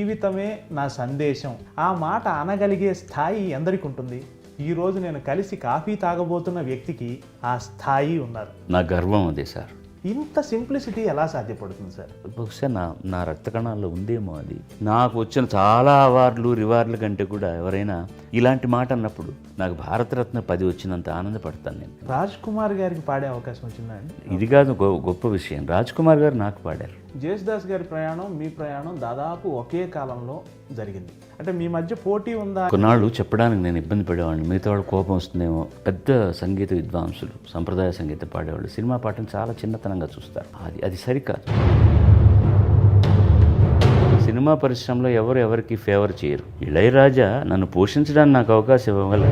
జీవితమే నా సందేశం, ఆ మాట అనగలిగే స్థాయి ఎందరికి ఉంటుంది? ఈరోజు నేను కలిసి కాఫీ తాగబోతున్న వ్యక్తికి ఆ స్థాయి ఉన్నారు. నా గర్వం అదే సార్. ఇంత సింప్లిసిటీ ఎలా సాధ్యపడుతుంది సార్? బహుశా నా రక్త కణాల్లో ఉందేమో అది. నాకు వచ్చిన చాలా అవార్డులు రివార్డుల కంటే కూడా ఎవరైనా ఇలాంటి మాట అన్నప్పుడు నాకు భారతరత్న 10 వచ్చినంత ఆనందపడతాను నేను. రాజ్ కుమార్ గారికి పాడే అవకాశం వచ్చిందా అండి? ఇది కాదు గొప్ప విషయం. రాజ్ కుమార్ గారు నాకు పాడారు. జేసుదాస్ గారి ప్రయాణం, మీ ప్రయాణం దాదాపు ఒకే కాలంలో జరిగింది. అంటే మీ మధ్య పోటీ ఉందా? కొన్నాళ్ళు చెప్పడానికి నేను ఇబ్బంది పడేవాడిని. మిగతా వాళ్ళు కోపం వస్తుందేమో. పెద్ద సంగీత విద్వాంసులు, సంప్రదాయ సంగీతం పాడేవాళ్ళు సినిమా పాటను చాలా చిన్నతనంగా చూస్తారు. అది సరికాదు. సినిమా పరిశ్రమలో ఎవరికి ఫేవర్ చేయరు. ఇళయరాజా నన్ను పోషించడానికి నాకు అవకాశం ఇవ్వగల.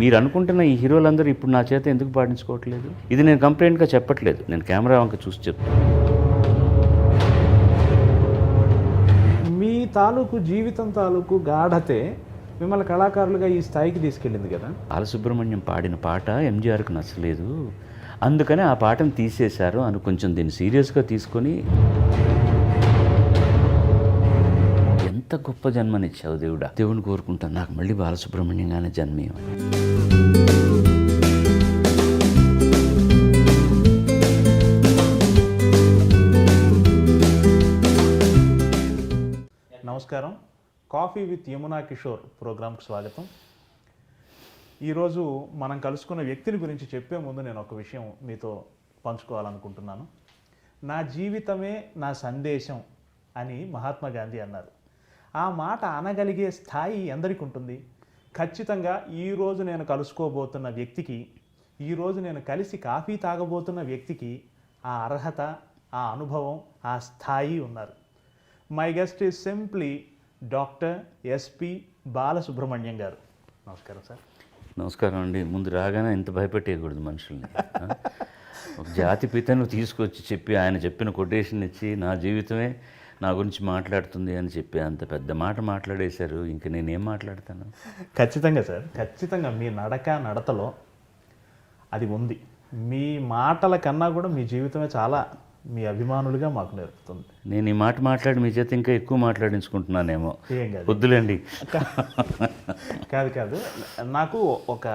మీరు అనుకుంటున్న ఈ హీరోలందరూ ఇప్పుడు నా చేత ఎందుకు పాటించుకోవట్లేదు? ఇది నేను కంప్లైంట్గా చెప్పట్లేదు, నేను కెమెరా వంక చూసి చెప్తాను. మీ తాలూకు జీవితం తాలూకు గాఢతే మిమ్మల్ని కళాకారులుగా ఈ స్థాయికి తీసుకెళ్ళింది కదా. బాలసుబ్రహ్మణ్యం పాడిన పాట ఎంజీఆర్కి నచ్చలేదు, అందుకని ఆ పాటను తీసేశారు అని కొంచెం దీన్ని సీరియస్గా తీసుకొని, ఎంత గొప్ప జన్మనిచ్చావు దేవుడా, దేవుని కోరుకుంటాను నాకు మళ్ళీ బాలసుబ్రహ్మణ్యంగానే జన్మేమని. నమస్కారం. కాఫీ విత్ యమునా కిషోర్ ప్రోగ్రాంకి స్వాగతం. ఈరోజు మనం కలుసుకున్న వ్యక్తిని గురించి చెప్పే ముందు నేను ఒక విషయం మీతో పంచుకోవాలనుకుంటున్నాను. నా జీవితమే నా సందేశం అని మహాత్మా గాంధీ అన్నారు. ఆ మాట అనగలిగే స్థాయి ఎందరికి ఉంటుంది? ఖచ్చితంగా ఈరోజు నేను కలుసుకోబోతున్న వ్యక్తికి, ఈరోజు నేను కలిసి కాఫీ తాగబోతున్న వ్యక్తికి ఆ అర్హత, ఆ అనుభవం, ఆ స్థాయి ఉన్నారు. My guest is simply doctor SP Balasubrahmanyam గారు. నమస్కారం సార్. నమస్కారం అండి. ముందు రాగానే ఇంత భయపెట్టేయకూడదు మనుషుల్ని. ఒక జాతిపితను తీసుకొచ్చి చెప్పి ఆయన చెప్పిన కొటేషన్ ఇచ్చి నా జీవితమే నా గురించి మాట్లాడుతుంది అని చెప్పి అంత పెద్ద మాట మాట్లాడేశారు. ఇంక నేనేం మాట్లాడతాను? ఖచ్చితంగా సార్, ఖచ్చితంగా మీ నడతలో అది ఉంది. మీ మాటల కన్నా కూడా మీ జీవితమే చాలా మీ అభిమానులుగా మాకు నేర్పుతుంది. నేను ఈ మాట మాట్లాడి మీ చేత ఇంకా ఎక్కువ మాట్లాడించుకుంటున్నానేమో. ఏం కాదు, వద్దులేండి. కాదు నాకు ఒక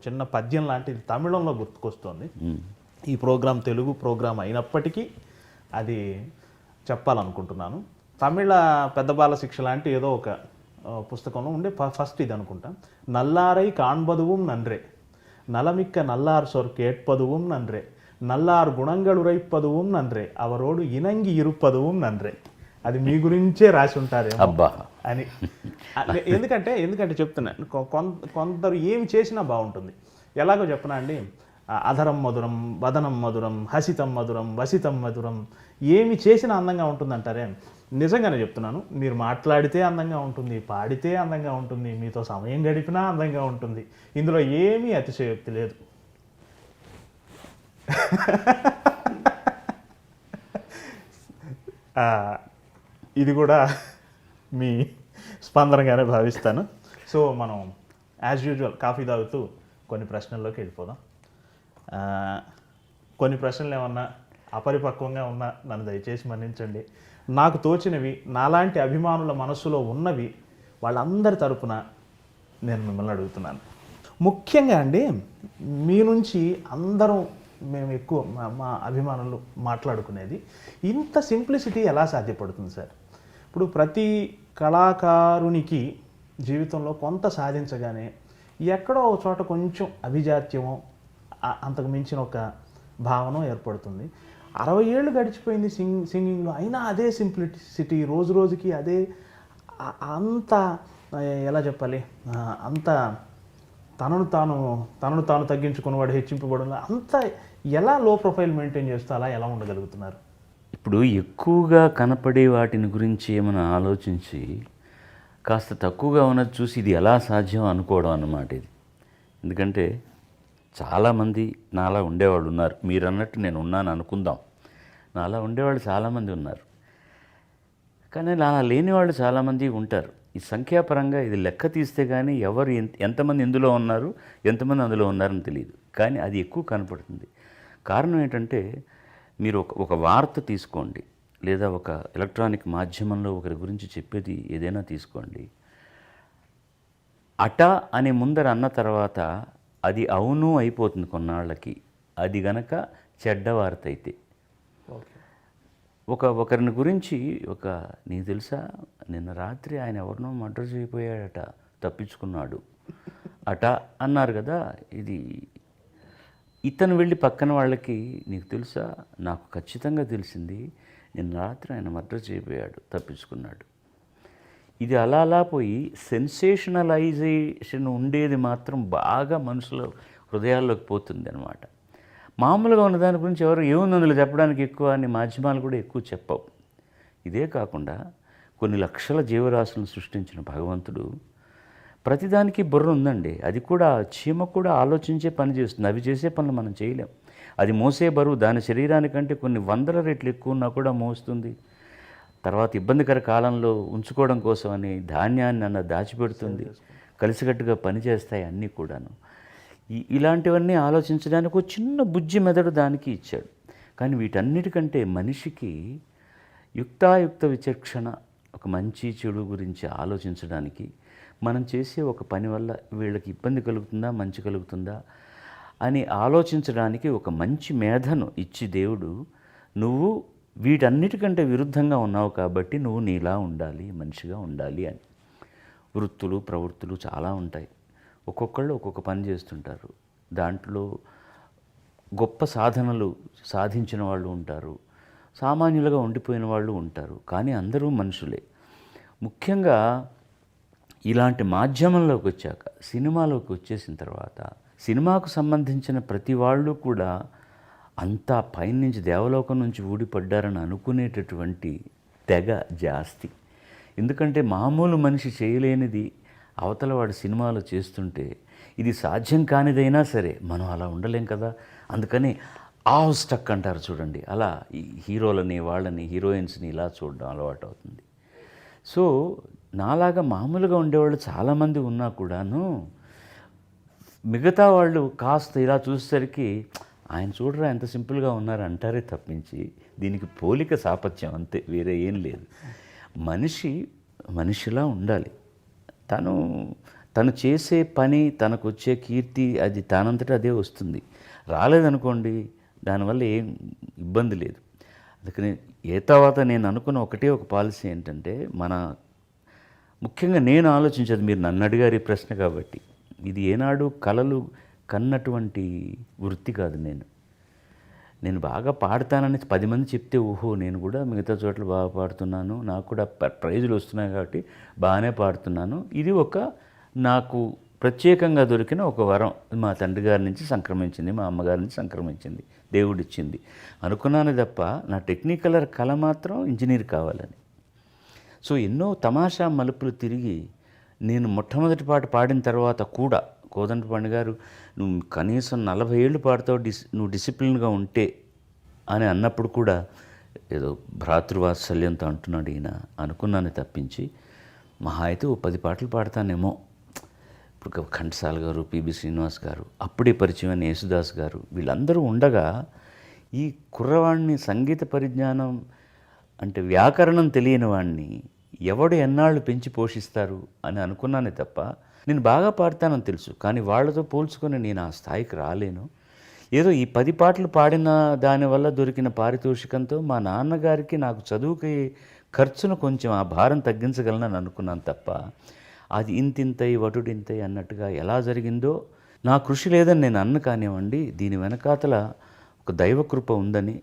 చిన్న పద్యం లాంటిది తమిళంలో గుర్తుకొస్తుంది. ఈ ప్రోగ్రాం తెలుగు ప్రోగ్రాం అయినప్పటికీ అది చెప్పాలనుకుంటున్నాను. తమిళ పెద్ద బాల శిక్ష లాంటి ఏదో ఒక పుస్తకంలో ఉండే ఫస్ట్ ఇది అనుకుంటా. నల్లారై కాண்பதுவும் நன்றே, நலமிக்க நல்லார் சொற் கேட்பதுவும் நன்றே, నల్లారు గుణంగళు రైపదుவும் నన్రే, అవరోడు ఇనంగి ఇరుపదుவும் నన్రే. అది మీ గురించే రాసి ఉంటారేమో అబ్బా అని. ఎందుకంటే చెప్తున్నాను, కొందరు ఏమి చేసినా బాగుంటుంది. ఎలాగో చెప్పనా అండి, అధరం మధురం, వదనం మధురం, హసితం మధురం, వసితం మధురం, ఏమి చేసినా అందంగా ఉంటుందంటారే. నిజంగానే చెప్తున్నాను, మీరు మాట్లాడితే అందంగా ఉంటుంది, పాడితే అందంగా ఉంటుంది, మీతో సమయం గడిపినా అందంగా ఉంటుంది. ఇందులో ఏమీ అతిశయోక్తి లేదు. ఇది కూడా మీ స్పందనగానే భావిస్తాను. సో మనం యాజ్ యూజువల్ కాఫీ తాగుతూ కొన్ని ప్రశ్నల్లోకి వెళ్ళిపోదాం. కొన్ని ప్రశ్నలు ఏమన్నా అపరిపక్వంగా ఉన్నా నన్ను దయచేసి మన్నించండి. నాకు తోచినవి, నాలాంటి అభిమానుల మనస్సులో ఉన్నవి వాళ్ళందరి తరపున నేను మిమ్మల్ని అడుగుతున్నాను. ముఖ్యంగా అండి, మీ నుంచి అందరం మేము ఎక్కువ మా అభిమానులు మాట్లాడుకునేది, ఇంత సింప్లిసిటీ ఎలా సాధ్యపడుతుంది సార్? ఇప్పుడు ప్రతి కళాకారునికి జీవితంలో కొంత సాధించగానే ఎక్కడో ఒక చోట కొంచెం అభిజాత్యమో అంతకు మించిన ఒక భావన ఏర్పడుతుంది. 60 ఏళ్ళు గడిచిపోయింది సింగింగ్లో, అయినా అదే సింప్లిసిటీ, రోజు రోజుకి అదే, అంత ఎలా చెప్పాలి, అంత తనను తాను తగ్గించుకున్నవాడు హెచ్చింపబడిన, అంత ఎలా లో ప్రొఫైల్ మెయింటైన్ చేస్తూ అలా ఎలా ఉండగలుగుతున్నారు? ఇప్పుడు ఎక్కువగా కనపడే వాటిని గురించి ఏమైనా ఆలోచించి కాస్త తక్కువగా ఉన్నది చూసి ఇది ఎలా సాధ్యం అనుకోవడం అన్నమాట ఇది. ఎందుకంటే చాలామంది నాలా ఉండేవాళ్ళు ఉన్నారు. మీరు అన్నట్టు నేను ఉన్నాను అనుకుందాం, నాలా ఉండేవాళ్ళు చాలామంది ఉన్నారు. కానీ నాలా లేనివాళ్ళు చాలామంది ఉంటారు. ఈ సంఖ్యాపరంగా ఇది లెక్క తీస్తే కానీ ఎవరు ఎంతమంది ఇందులో ఉన్నారు, ఎంతమంది అందులో ఉన్నారని తెలియదు. కానీ అది ఎక్కువ కనపడుతుంది. కారణం ఏంటంటే, మీరు ఒక వార్త తీసుకోండి, లేదా ఒక ఎలక్ట్రానిక్ మాధ్యమంలో ఒకరి గురించి చెప్పేది ఏదైనా తీసుకోండి, అట అని ముందర అన్న తర్వాత అది అవును అయిపోతుంది కొన్నాళ్ళకి, అది గనక చెడ్డ వార్త అయితే. ఒకరిని గురించి నీకు తెలుసా నిన్న రాత్రి ఆయన ఎవరినో మర్డర్ చేయబోయాడట, తప్పించుకున్నాడు అట అన్నారు కదా. ఇది ఇతను వెళ్ళి పక్కన వాళ్ళకి, నీకు తెలుసా నాకు ఖచ్చితంగా తెలిసింది, నిన్న రాత్రి ఆయన మర్డర్ చేయబోయాడు, తప్పించుకున్నాడు. ఇది అలా అలా పోయి సెన్సేషనలైజేషన్ ఉండేది మాత్రం బాగా మనుషుల హృదయాల్లోకి పోతుంది అనమాట. మామూలుగా ఉన్న దాని గురించి ఎవరు ఏముంది అందులో చెప్పడానికి ఎక్కువ అని మాధ్యమాలు కూడా ఎక్కువ చెప్పవు. ఇదే కాకుండా కొన్ని లక్షల జీవరాశులను సృష్టించిన భగవంతుడు ప్రతిదానికి బుర్ర ఉందండి. అది కూడా చీమ కూడా ఆలోచించే పని చేస్తుంది. అవి చేసే పనులు మనం చేయలేం. అది మోసే బరువు దాని శరీరానికంటే కొన్ని వందల రెట్లు ఎక్కువ ఉన్నా కూడా మోస్తుంది. తర్వాత ఇబ్బందికర కాలంలో ఉంచుకోవడం కోసమని ధాన్యాన్ని దాచిపెడుతుంది. కలిసికట్టుగా పనిచేస్తాయి అన్నీ కూడాను. ఇలాంటివన్నీ ఆలోచించడానికి ఒక చిన్న బుజ్జి మెదడు దానికి ఇచ్చాడు. కానీ వీటన్నిటికంటే మనిషికి యుక్తాయుక్త విచక్షణ, ఒక మంచి చెడు గురించి ఆలోచించడానికి, మనం చేసే ఒక పని వల్ల వీళ్ళకి ఇబ్బంది కలుగుతుందా మంచి కలుగుతుందా అని ఆలోచించడానికి ఒక మంచి మేధను ఇచ్చి దేవుడు, నువ్వు వీటన్నిటికంటే విరుద్ధంగా ఉన్నావు కాబట్టి నువ్వు నీలా ఉండాలి, మనిషిగా ఉండాలి అని. వృత్తులు ప్రవృత్తులు చాలా ఉంటాయి. ఒక్కొక్కళ్ళు ఒక్కొక్క పని చేస్తుంటారు. దాంట్లో గొప్ప సాధనలు సాధించిన వాళ్ళు ఉంటారు, సామాన్యులుగా ఉండిపోయిన వాళ్ళు ఉంటారు. కానీ అందరూ మనుషులే. ముఖ్యంగా ఇలాంటి మాధ్యమంలోకి వచ్చాక, సినిమాలోకి వచ్చేసిన తర్వాత, సినిమాకు సంబంధించిన ప్రతి వాళ్ళు కూడా అంతా పైనుంచి దేవలోకం నుంచి ఊడిపడ్డారని అనుకునేటటువంటి తెగ జాస్తి. ఎందుకంటే మామూలు మనిషి చేయలేనిది అవతల వాడు సినిమాలో చేస్తుంటే ఇది సాధ్యం కానిదైనా సరే మనం అలా ఉండలేం కదా. అందుకని ఆవ్ స్టక్ అంటారు చూడండి, అలా ఈ హీరోలని వాళ్ళని హీరోయిన్స్ని ఇలా చూడడం అలవాటు అవుతుంది. సో నాలాగా మామూలుగా ఉండేవాళ్ళు చాలామంది ఉన్నా కూడాను మిగతా వాళ్ళు కాస్త ఇలా చూసేసరికి ఆయన చూడరా ఎంత సింపుల్గా ఉన్నారు అంటారే తప్పించి దీనికి పోలిక సాపత్యం అంతే, వేరే ఏం లేదు. మనిషి మనిషిలా ఉండాలి. తను చేసే పని, తనకు వచ్చే కీర్తి అది తానంతటా అదే వస్తుంది. రాలేదనుకోండి దానివల్ల ఏం ఇబ్బంది లేదు. అందుకని తర్వాత నేను అనుకున్న ఒక పాలసీ ఏంటంటే, ముఖ్యంగా నేను ఆలోచించేది, మీరు నన్ను అడిగారు ఈ ప్రశ్న కాబట్టి, ఇది ఏనాడు కలలు కన్నటువంటి వృత్తి కాదు. నేను బాగా పాడతానని 10 మంది చెప్తే ఓహో నేను కూడా మిగతా చోట్ల బాగా పాడుతున్నాను, నాకు కూడా ప్రైజులు వస్తున్నాయి కాబట్టి బాగానే పాడుతున్నాను, ఇది నాకు ప్రత్యేకంగా దొరికిన ఒక వరం, మా తండ్రి గారి నుంచి సంక్రమించింది, మా అమ్మగారి నుంచి సంక్రమించింది, దేవుడిచ్చింది అనుకున్నాను తప్ప నా టెక్నికల్ కళ మాత్రం ఇంజనీర్ కావాలని. సో ఎన్నో తమాషా మలుపులు తిరిగి నేను మొట్టమొదటి పాట పాడిన తర్వాత కూడా కోదండపాణి గారు, నువ్వు కనీసం 40 ఏళ్ళు పాడతావు, నువ్వు డిసిప్లిన్గా ఉంటే అని అన్నప్పుడు కూడా ఏదో భ్రాతృవాత్సల్యంతో అంటున్నాడు ఈయన అనుకున్నాను తప్పించి, మహా అయితే 10 పాటలు పాడతానేమో. ఇప్పుడు ఘంటసాల గారు, పిబి శ్రీనివాస్ గారు, అప్పుడే పరిచయమైన యేసుదాస్ గారు, వీళ్ళందరూ ఉండగా ఈ కుర్రవాడిని సంగీత పరిజ్ఞానం అంటే వ్యాకరణం తెలియని వాడిని ఎవడు ఎన్నాళ్ళు పెంచి పోషిస్తారు అని అనుకున్నానే తప్ప, నేను బాగా పాడతానని తెలుసు, కానీ వాళ్ళతో పోల్చుకొని నేను ఆ స్థాయికి రాలేను. ఏదో ఈ 10 పాటలు పాడిన దానివల్ల దొరికిన పారితోషికంతో మా నాన్నగారికి నాకు చదువుకి ఖర్చును కొంచెం ఆ భారం తగ్గించగలనని అనుకున్నాను తప్ప, అది ఇంతింతై వటుడింతై అన్నట్టుగా ఎలా జరిగిందో నా కృషి లేదని నేను అన్న కానివ్వండి, దీని వెనకాతల ఒక దైవకృప ఉందని,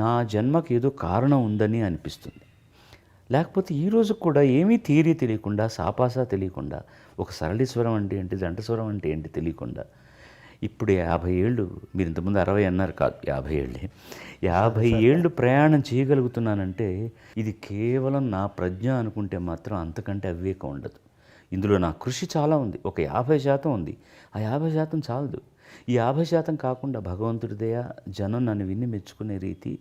నా జన్మకి ఏదో కారణం ఉందని అనిపిస్తుంది. లేకపోతే ఈరోజు కూడా ఏమీ థియరీ తెలియకుండా, సాపాసా తెలియకుండా, ఒక సరళి స్వరం అంటే ఏంటి, జంట స్వరం అంటే ఏంటి తెలియకుండా, ఇప్పుడు 50 ఏళ్ళు, మీరు ఇంతకుముందు 60 అన్నారు, కాదు 50 ఏళ్ళే, 50 ఏళ్ళు ప్రయాణం చేయగలుగుతున్నానంటే ఇది కేవలం నా ప్రజ్ఞ అనుకుంటే మాత్రం అంతకంటే అవివేకం ఉండదు. ఇందులో నా కృషి చాలా ఉంది, ఒక 50% ఉంది. ఆ 50% చాలదు. ఈ 50% కాకుండా భగవంతుడి దయ, జనం నన్ను విని మెచ్చుకునే రీతి,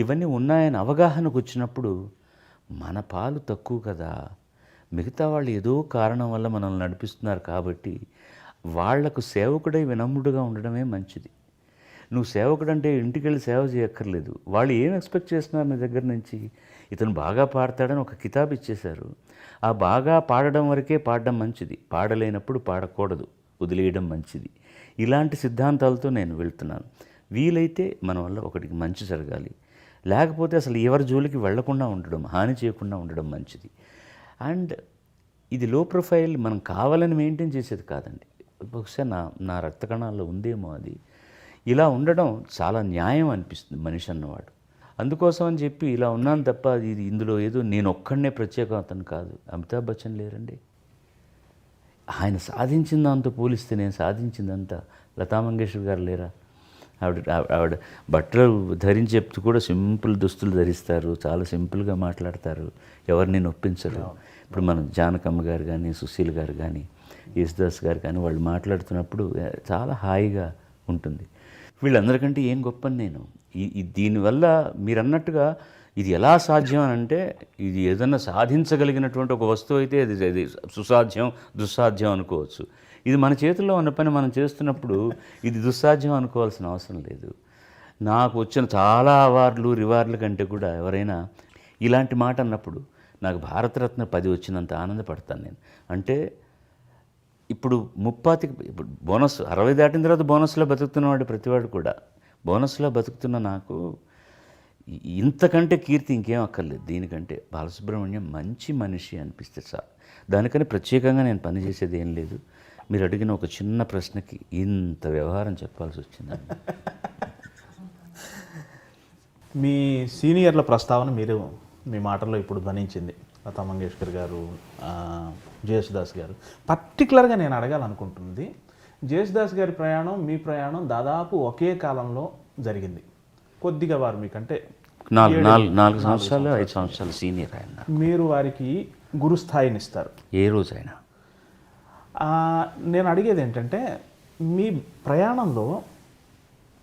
ఇవన్నీ ఉన్నాయని అవగాహనకు వచ్చినప్పుడు మన పాలు తక్కువ కదా, మిగతా వాళ్ళు ఏదో కారణం వల్ల మనల్ని నడిపిస్తున్నారు కాబట్టి వాళ్లకు సేవకుడై వినమ్రుడుగా ఉండడమే మంచిది. నువ్వు సేవకుడు అంటే ఇంటికి వెళ్ళి సేవ చేయక్కర్లేదు. వాళ్ళు ఏం ఎక్స్పెక్ట్ చేస్తున్నారు నీ దగ్గర నుంచి? ఇతను బాగా పాడతాడని ఒక కితాబ్ ఇచ్చేశారు. ఆ బాగా పాడడం వరకే పాడడం మంచిది, పాడలేనప్పుడు పాడకూడదు, వదిలేయడం మంచిది. ఇలాంటి సిద్ధాంతాలతో నేను వెళ్తున్నాను. వీలైతే మన వల్ల ఒకటికి మంచి జరగాలి, లేకపోతే అసలు ఎవరి జోలికి వెళ్లకుండా ఉండడం, హాని చేయకుండా ఉండడం మంచిది. అండ్ ఇది లో ప్రొఫైల్ మనం కావాలని మెయింటైన్ చేసేది కాదండి. బహుశా నా రక్త కణాల్లో ఉందేమో అది. ఇలా ఉండడం చాలా న్యాయం అనిపిస్తుంది మనిషి అన్నవాడు. అందుకోసం అని చెప్పి ఇలా ఉన్నాను తప్ప ఇది ఇందులో ఏదో నేను ఒక్కడనే ప్రత్యేకతను కాదు. అమితాబ్ బచ్చన్ లేరండి, ఆయన సాధించిన దాంతో పోలిస్తే నేను సాధించిందంతా. లతా మంగేష్కర్ గారు లేరా? ఆవిడ బట్టలు ధరించి చెప్తూ కూడా సింపుల్ దుస్తులు ధరిస్తారు, చాలా సింపుల్గా మాట్లాడతారు, ఎవరిని నొప్పించరు. ఇప్పుడు మన జానకమ్మ గారు కానీ, సుశీల్ గారు కానీ, యేసుదాస్ గారు కానీ వాళ్ళు మాట్లాడుతున్నప్పుడు చాలా హాయిగా ఉంటుంది. వీళ్ళందరికంటే ఏం గొప్పని నేను దీనివల్ల మీరు అన్నట్టుగా ఇది ఎలా సాధ్యం అని అంటే, ఇది ఏదన్నా సాధించగలిగినటువంటి ఒక వస్తువు అయితే అది సుసాధ్యం దుస్సాధ్యం అనుకోవచ్చు. ఇది మన చేతుల్లో ఉన్న పని మనం చేస్తున్నప్పుడు ఇది దుస్సాధ్యం అనుకోవాల్సిన అవసరం లేదు. నాకు వచ్చిన చాలా అవార్డులు రివార్డుల కంటే కూడా ఎవరైనా ఇలాంటి మాట అన్నప్పుడు నాకు భారతరత్న 10 వచ్చినంత ఆనందపడతాను నేను. అంటే ఇప్పుడు ఇప్పుడు బోనస్ 60 దాటిన తర్వాత బోనస్లో బతుకుతున్నవాడు ప్రతివాడు కూడా. బోనస్లో బతుకుతున్న నాకు ఇంతకంటే కీర్తి ఇంకేం అక్కర్లేదు. దీనికంటే బాలసుబ్రహ్మణ్యం మంచి మనిషి అనిపిస్తే సార్. దానికని ప్రత్యేకంగా నేను పనిచేసేది ఏం లేదు. మీరు అడిగిన ఒక చిన్న ప్రశ్నకి ఇంత వ్యవహారం చెప్పాల్సి వచ్చిందండి. మీ సీనియర్ల ప్రస్తావన మీరు మీ మాటల్లో ఇప్పుడు ధ్వనించింది. లతా మంగేష్కర్ గారు, జేసుదాస్ గారు. పర్టికులర్గా నేను అడగాలనుకుంటుంది, జేసుదాస్ గారి ప్రయాణం మీ ప్రయాణం దాదాపు ఒకే కాలంలో జరిగింది. కొద్దిగా వారు మీకంటే 4 సంవత్సరాలు 5 సంవత్సరాలు సీనియర్ ఆయన. మీరు వారికి గురుస్థాయిని ఇస్తారు ఏ రోజైనా. నేను అడిగేది ఏంటంటే, మీ ప్రయాణంలో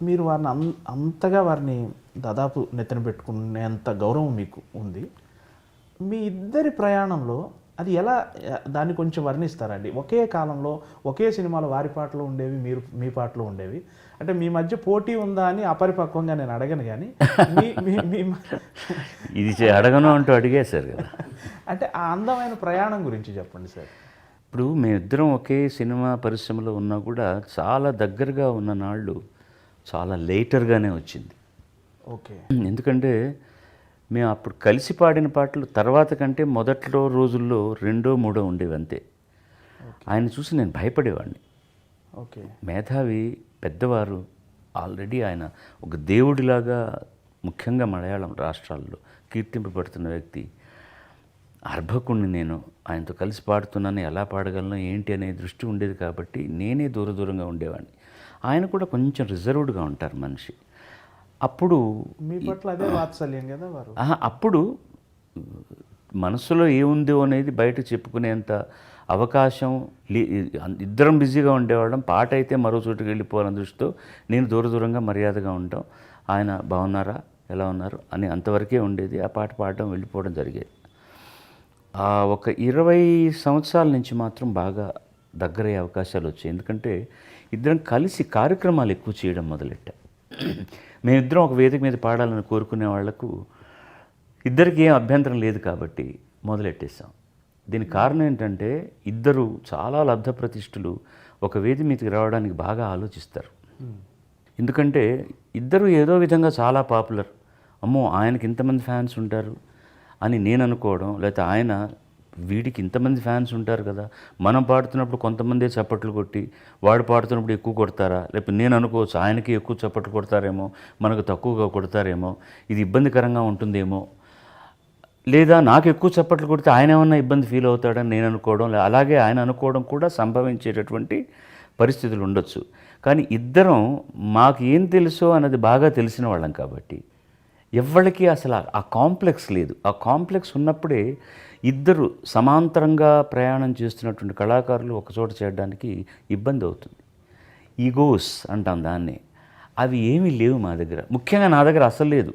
మీరు వారిని అంతగా వారిని దాదాపు నెత్తిన పెట్టుకునేంత గౌరవం మీకు ఉంది. మీ ఇద్దరి ప్రయాణంలో అది ఎలా, దాన్ని కొంచెం వర్ణిస్తారండి? ఒకే కాలంలో ఒకే సినిమాలో వారి పాటలు ఉండేవి, మీరు మీ పాటలు ఉండేవి. అంటే మీ మధ్య పోటీ ఉందా అని అపరిపక్వంగా నేను అడగను, కానీ ఇది అడగను అంటూ అడిగేశారు కదా. అంటే ఆ అందమైన ప్రయాణం గురించి చెప్పండి సార్. ఇప్పుడు మేమిద్దరం ఒకే సినిమా పరిశ్రమలో ఉన్నా కూడా చాలా దగ్గరగా ఉన్న నాళ్ళు చాలా లేటర్గానే వచ్చింది. ఓకే. ఎందుకంటే మేము అప్పుడు కలిసి పాడిన పాటలు తర్వాత కంటే మొదట్లో రోజుల్లో 2, 3 ఉండేవి అంతే. ఆయన చూసి నేను భయపడేవాడిని. ఓకే. మేధావి, పెద్దవారు, ఆల్రెడీ ఆయన ఒక దేవుడిలాగా ముఖ్యంగా మలయాళం రాష్ట్రాల్లో కీర్తింపబడుతున్న వ్యక్తి. అర్భకుణ్ణి నేను, ఆయనతో కలిసి పాడుతున్నాను, ఎలా పాడగలను ఏంటి అనే దృష్టి ఉండేది కాబట్టి నేనే దూరంగా ఉండేవాడిని. ఆయన కూడా కొంచెం రిజర్వ్డ్గా ఉంటారు మనిషి. అప్పుడు మీ పట్ల అదే వాత్సల్యం కదా వారు. అప్పుడు మనసులో ఏముందో అనేది బయట చెప్పుకునేంత అవకాశం ఇద్దరం బిజీగా ఉండేవాళ్ళం. పాట అయితే మరో చోటుకి వెళ్ళిపోవాలని దృష్టితో నేను దూరంగా మర్యాదగా ఉంటాం. ఆయన బాగున్నారా, ఎలా ఉన్నారు అని అంతవరకే ఉండేది. ఆ పాట పాడడం, వెళ్ళిపోవడం జరిగేది. ఒక 20 సంవత్సరాల నుంచి మాత్రం బాగా దగ్గరయ్యే అవకాశాలు వచ్చాయి. ఎందుకంటే ఇద్దరం కలిసి కార్యక్రమాలు ఎక్కువ చేయడం మొదలెట్టాం. మేమిద్దరం ఒక వేదిక మీద పాడాలని కోరుకునే వాళ్లకు ఇద్దరికి ఏం అభ్యంతరం లేదు కాబట్టి మొదలెట్టేసాం. దీనికి కారణం ఏంటంటే ఇద్దరు చాలా లబ్ధ ప్రతిష్ఠులు ఒక వేది మీదకి రావడానికి బాగా ఆలోచిస్తారు. ఎందుకంటే ఇద్దరు ఏదో విధంగా చాలా పాపులర్, అమ్మో ఆయనకి ఇంతమంది ఫ్యాన్స్ ఉంటారు అని నేను అనుకోవడం, లేకపోతే ఆయన వీడికి ఇంతమంది ఫ్యాన్స్ ఉంటారు కదా, మనం పాడుతున్నప్పుడు కొంతమందే చప్పట్లు కొట్టి వాడు పాడుతున్నప్పుడు ఎక్కువ కొడతారా, లేకపోతే నేను అనుకోవచ్చు ఆయనకి ఎక్కువ చప్పట్లు కొడతారేమో, మనకు తక్కువగా కొడతారేమో, ఇది ఇబ్బందికరంగా ఉంటుందేమో, లేదా నాకు ఎక్కువ చప్పట్లు కొడితే ఆయన ఏమన్నా ఇబ్బంది ఫీల్ అవుతాడని నేను అనుకోవడం, అలాగే ఆయన అనుకోవడం కూడా సంభవించేటటువంటి పరిస్థితులు ఉండొచ్చు. కానీ ఇద్దరం మాకు ఏం తెలుసో అన్నది బాగా తెలిసిన వాళ్ళం కాబట్టి ఎవరికి అసలు ఆ కాంప్లెక్స్ లేదు. ఆ కాంప్లెక్స్ ఉన్నప్పుడే ఇద్దరు సమాంతరంగా ప్రయాణం చేస్తున్నటువంటి కళాకారులు ఒకచోట చేయడానికి ఇబ్బంది అవుతుంది. ఈగోస్ అంటాం దాన్ని. అవి ఏమీ లేవు మా దగ్గర, ముఖ్యంగా నా దగ్గర అసలు లేదు.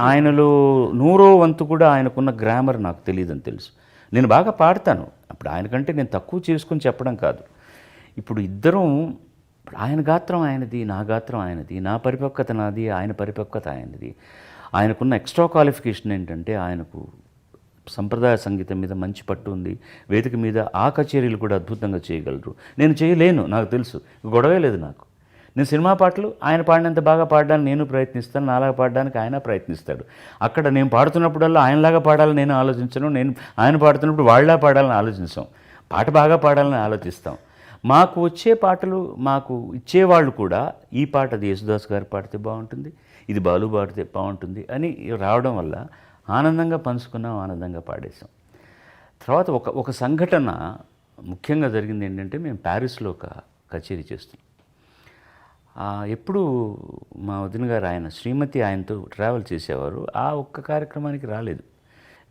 ఆయనలో 100వ వంతు కూడా ఆయనకున్న గ్రామర్ నాకు తెలియదని తెలుసు. నేను బాగా పాడతాను, అప్పుడు ఆయనకంటే నేను తక్కువ చేసుకుని చెప్పడం కాదు. ఇప్పుడు ఇద్దరం ఇప్పుడు ఆయన గాత్రం ఆయనది, నా గాత్రం ఆయనది, నా పరిపక్వత నాది, ఆయన పరిపక్వత ఆయనది. ఆయనకున్న ఎక్స్ట్రా క్వాలిఫికేషన్ ఏంటంటే ఆయనకు సంప్రదాయ సంగీతం మీద మంచి పట్టు ఉంది. వేదిక మీద ఆ కచేరీలు కూడా అద్భుతంగా చేయగలరు. నేను చేయలేను, నాకు తెలుసు, గొడవే లేదు నాకు. నేను సినిమా పాటలు ఆయన పాడినంత బాగా పాడడానికి నేను ప్రయత్నిస్తాను, నాలాగా పాడడానికి ఆయన ప్రయత్నిస్తాడు. అక్కడ నేను పాడుతున్నప్పుడల్లా ఆయనలాగా పాడాలని నేను ఆలోచించను, నేను ఆయన పాడుతున్నప్పుడు వాళ్ళలా పాడాలని ఆలోచించాం. పాట బాగా పాడాలని ఆలోచిస్తాం. మాకు వచ్చే పాటలు మాకు ఇచ్చేవాళ్ళు కూడా ఈ పాట అది యేసుదాస్ గారు పాడితే బాగుంటుంది, ఇది బాలు పాడితే బాగుంటుంది అని రావడం వల్ల ఆనందంగా పంచుకున్నాం, ఆనందంగా పాడేసాం. తర్వాత ఒక సంఘటన ముఖ్యంగా జరిగింది ఏంటంటే, మేము ప్యారిస్లో ఒక కచేరీ చేస్తున్నాం. ఎప్పుడు మా వదిన గారు ఆయన శ్రీమతి ఆయనతో ట్రావెల్ చేసేవారు. ఆ ఒక్క కార్యక్రమానికి రాలేదు.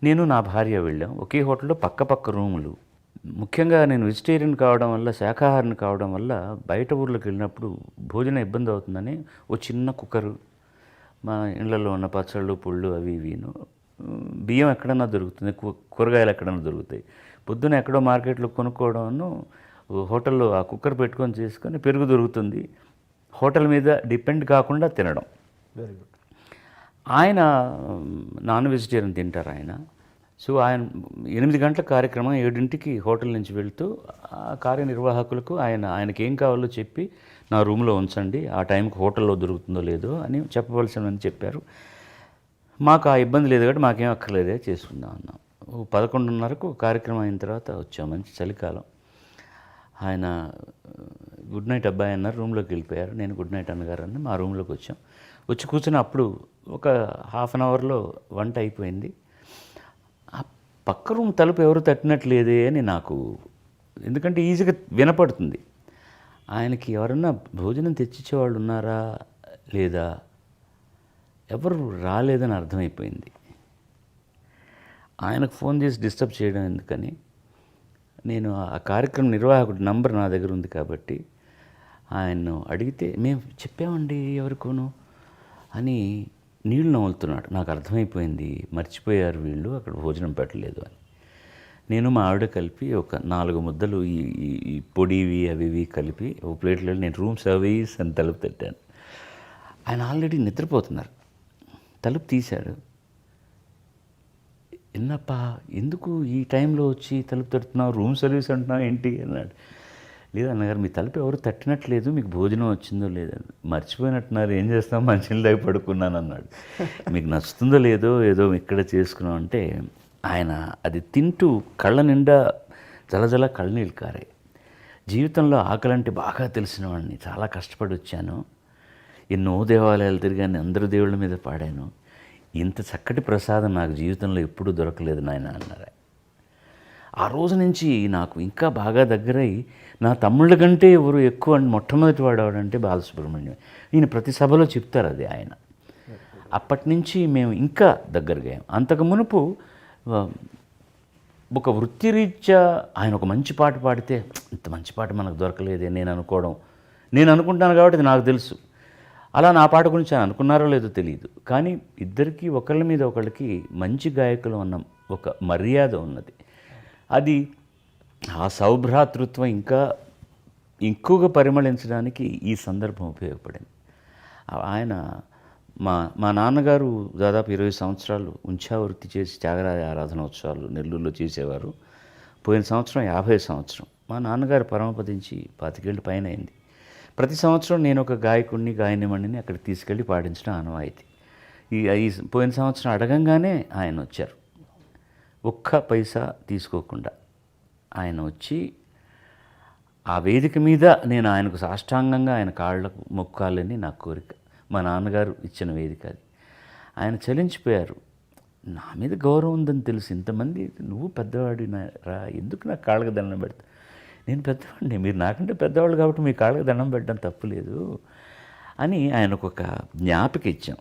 నేను నా భార్య వెళ్ళాం. ఒకే హోటల్లో పక్క రూములు. ముఖ్యంగా నేను వెజిటేరియన్ కావడం వల్ల, శాకాహారిని కావడం వల్ల బయట ఊర్లోకి వెళ్ళినప్పుడు భోజనం ఇబ్బంది అవుతుందని ఓ చిన్న కుక్కరు, మా ఇళ్ళల్లో ఉన్న పచ్చళ్ళు పుళ్ళు అవి ఇవిను, బియ్యం ఎక్కడన్నా దొరుకుతుంది, కూరగాయలు ఎక్కడన్నా దొరుకుతాయి. పొద్దున ఎక్కడో మార్కెట్లో కొనుక్కోవడం, హోటల్లో ఆ కుక్కర్ పెట్టుకొని చేసుకొని పెరుగు దొరుకుతుంది, హోటల్ మీద డిపెండ్ కాకుండా తినడం. Very good. ఆయన నాన్ వెజిటేరియన్ తింటారు ఆయన. సో ఆయన 8 గంటల కార్యక్రమం, 7ంటికి హోటల్ నుంచి వెళ్తూ ఆ కార్యనిర్వాహకులకు ఆయనకి ఏం కావాలో చెప్పి నా రూమ్లో ఉంచండి, ఆ టైంకి హోటల్లో దొరుకుతుందో లేదో అని చెప్పవలసినని చెప్పారు. మాకు ఆ ఇబ్బంది లేదు కాబట్టి మాకేం అక్కర్లేదే, చేసుకుందాం అన్నాం. 11:30కు కార్యక్రమం అయిన తర్వాత వచ్చాం. మంచి చలికాలం. ఆయన గుడ్ నైట్ అబ్బాయి అన్నారు, రూమ్లోకి వెళ్ళిపోయారు. నేను గుడ్ నైట్ అన్నగారని మా రూమ్లోకి వచ్చాం. వచ్చి కూర్చుని అప్పుడు ఒక హాఫ్ అన్ అవర్లో వంట అయిపోయింది. ఆ పక్క రూమ్ తలుపు ఎవరు తట్టినట్లేదే అని నాకు, ఎందుకంటే ఈజీగా వినపడుతుంది. ఆయనకి ఎవరన్నా భోజనం తెచ్చిచ్చేవాళ్ళు ఉన్నారా లేదా, ఎవరు రాలేదని అర్థమైపోయింది. ఆయనకు ఫోన్ చేసి డిస్టర్బ్ చేయడం ఎందుకని, నేను ఆ కార్యక్రమం నిర్వాహకుడి నంబర్ నా దగ్గర ఉంది కాబట్టి ఆయన్ను అడిగితే, మేము చెప్పామండి ఎవరికోను అని నీళ్లు నవ్వులుతున్నాడు. నాకు అర్థమైపోయింది, మర్చిపోయారు వీళ్ళు, అక్కడ భోజనం పెట్టలేదు అని. నేను మా ఆవిడ కలిపి ఒక 4 ముద్దలు ఈ పొడివి అవి కలిపి ఒక ప్లేట్లో నేను రూమ్ సర్వీస్ అని తలుపు తట్టాను. ఆయన ఆల్రెడీ నిద్రపోతున్నారు. తలుపు తీశాడు. ఎన్నప్పా ఎందుకు ఈ టైంలో వచ్చి తలుపు తడుతున్నావు, రూమ్ సర్వీస్ అంటున్నావు ఏంటి అన్నాడు. లేదు అన్నగారు, మీ తలుపు ఎవరు తట్టినట్లేదు, మీకు భోజనం వచ్చిందో లేదో, మర్చిపోయినట్టున్నారు, ఏం చేస్తాం, మంచినీళ్ళ దగ్గర పడుకున్నాను అన్నాడు. మీకు నచ్చుతుందో లేదో ఏదో ఇక్కడ చేసుకున్నాం అంటే, ఆయన అది తింటూ కళ్ళ నిండా జలజల కళ్ళనీళ్ళు కారాయి. జీవితంలో ఆకలంటే బాగా తెలిసిన వాడిని, చాలా కష్టపడి వచ్చాను, ఎన్నో దేవాలయాలు తిరిగాను, అందరూ దేవుళ్ళ మీద పాడాను, ఇంత చక్కటి ప్రసాదం నాకు జీవితంలో ఎప్పుడూ దొరకలేదు నాయన అన్నారు. ఆ రోజు నుంచి నాకు ఇంకా బాగా దగ్గరై, నా తమ్ముళ్ళ కంటే ఎవరు ఎక్కువ మొట్టమొదటి వాడేవాడంటే బాలసుబ్రహ్మణ్యం. ఈయన ప్రతి సభలో చెప్తారు అది ఆయన. అప్పటి నుంచి మేము ఇంకా దగ్గరగా. అంతకు మునుపు ఒక వృత్తిరీత్యా ఆయన ఒక మంచి పాట పాడితే, ఇంత మంచి పాట మనకు దొరకలేదే నేను అనుకుంటాను కాబట్టి నాకు తెలుసు. అలా నా పాట గురించి ఆయన అనుకున్నారో లేదో తెలియదు. కానీ ఇద్దరికీ ఒకళ్ళ మీద ఒకళ్ళకి మంచి గాయకులు అన్న ఒక మర్యాద ఉన్నది. అది ఆ సౌభ్రాతృత్వం ఇంకా ఎక్కువగా పరిమళించడానికి ఈ సందర్భం ఉపయోగపడింది. ఆయన మా నాన్నగారు దాదాపు 20 సంవత్సరాలు ఉంచావృత్తి చేసి త్యాగరాజ ఆరాధన ఉత్సవాలు నెల్లూరులో చేసేవారు. పోయిన సంవత్సరం 50 సంవత్సరం. మా నాన్నగారు పరమపదించి 25 ఏళ్ళు పైన అయింది. ప్రతి సంవత్సరం నేను ఒక గాయకుడిని గాయనిమణిని అక్కడికి తీసుకెళ్ళి పాడించడం ఆనవాయితీ. ఈ పోయిన సంవత్సరం అడగంగానే ఆయన వచ్చారు, ఒక్క పైసా తీసుకోకుండా ఆయన వచ్చి ఆ వేదిక మీద నేను ఆయనకు సాష్టాంగంగా ఆయన కాళ్ళకు మొక్కాలని నా కోరిక. మా నాన్నగారు ఇచ్చిన వేదిక అది. ఆయన చలించిపోయారు. నా మీద గౌరవం ఉందని తెలుసు, ఇంతమంది నువ్వు పెద్దవాడి రా, ఎందుకు నాకు కాళ్ళకి దండం పెడతా, నేను పెద్దవాడిని, మీరు నాకంటే పెద్దవాళ్ళు కాబట్టి మీ కాళ్ళకి దండం పెట్టడం తప్పులేదు అని ఆయనకు ఒక జ్ఞాపిక ఇచ్చాం.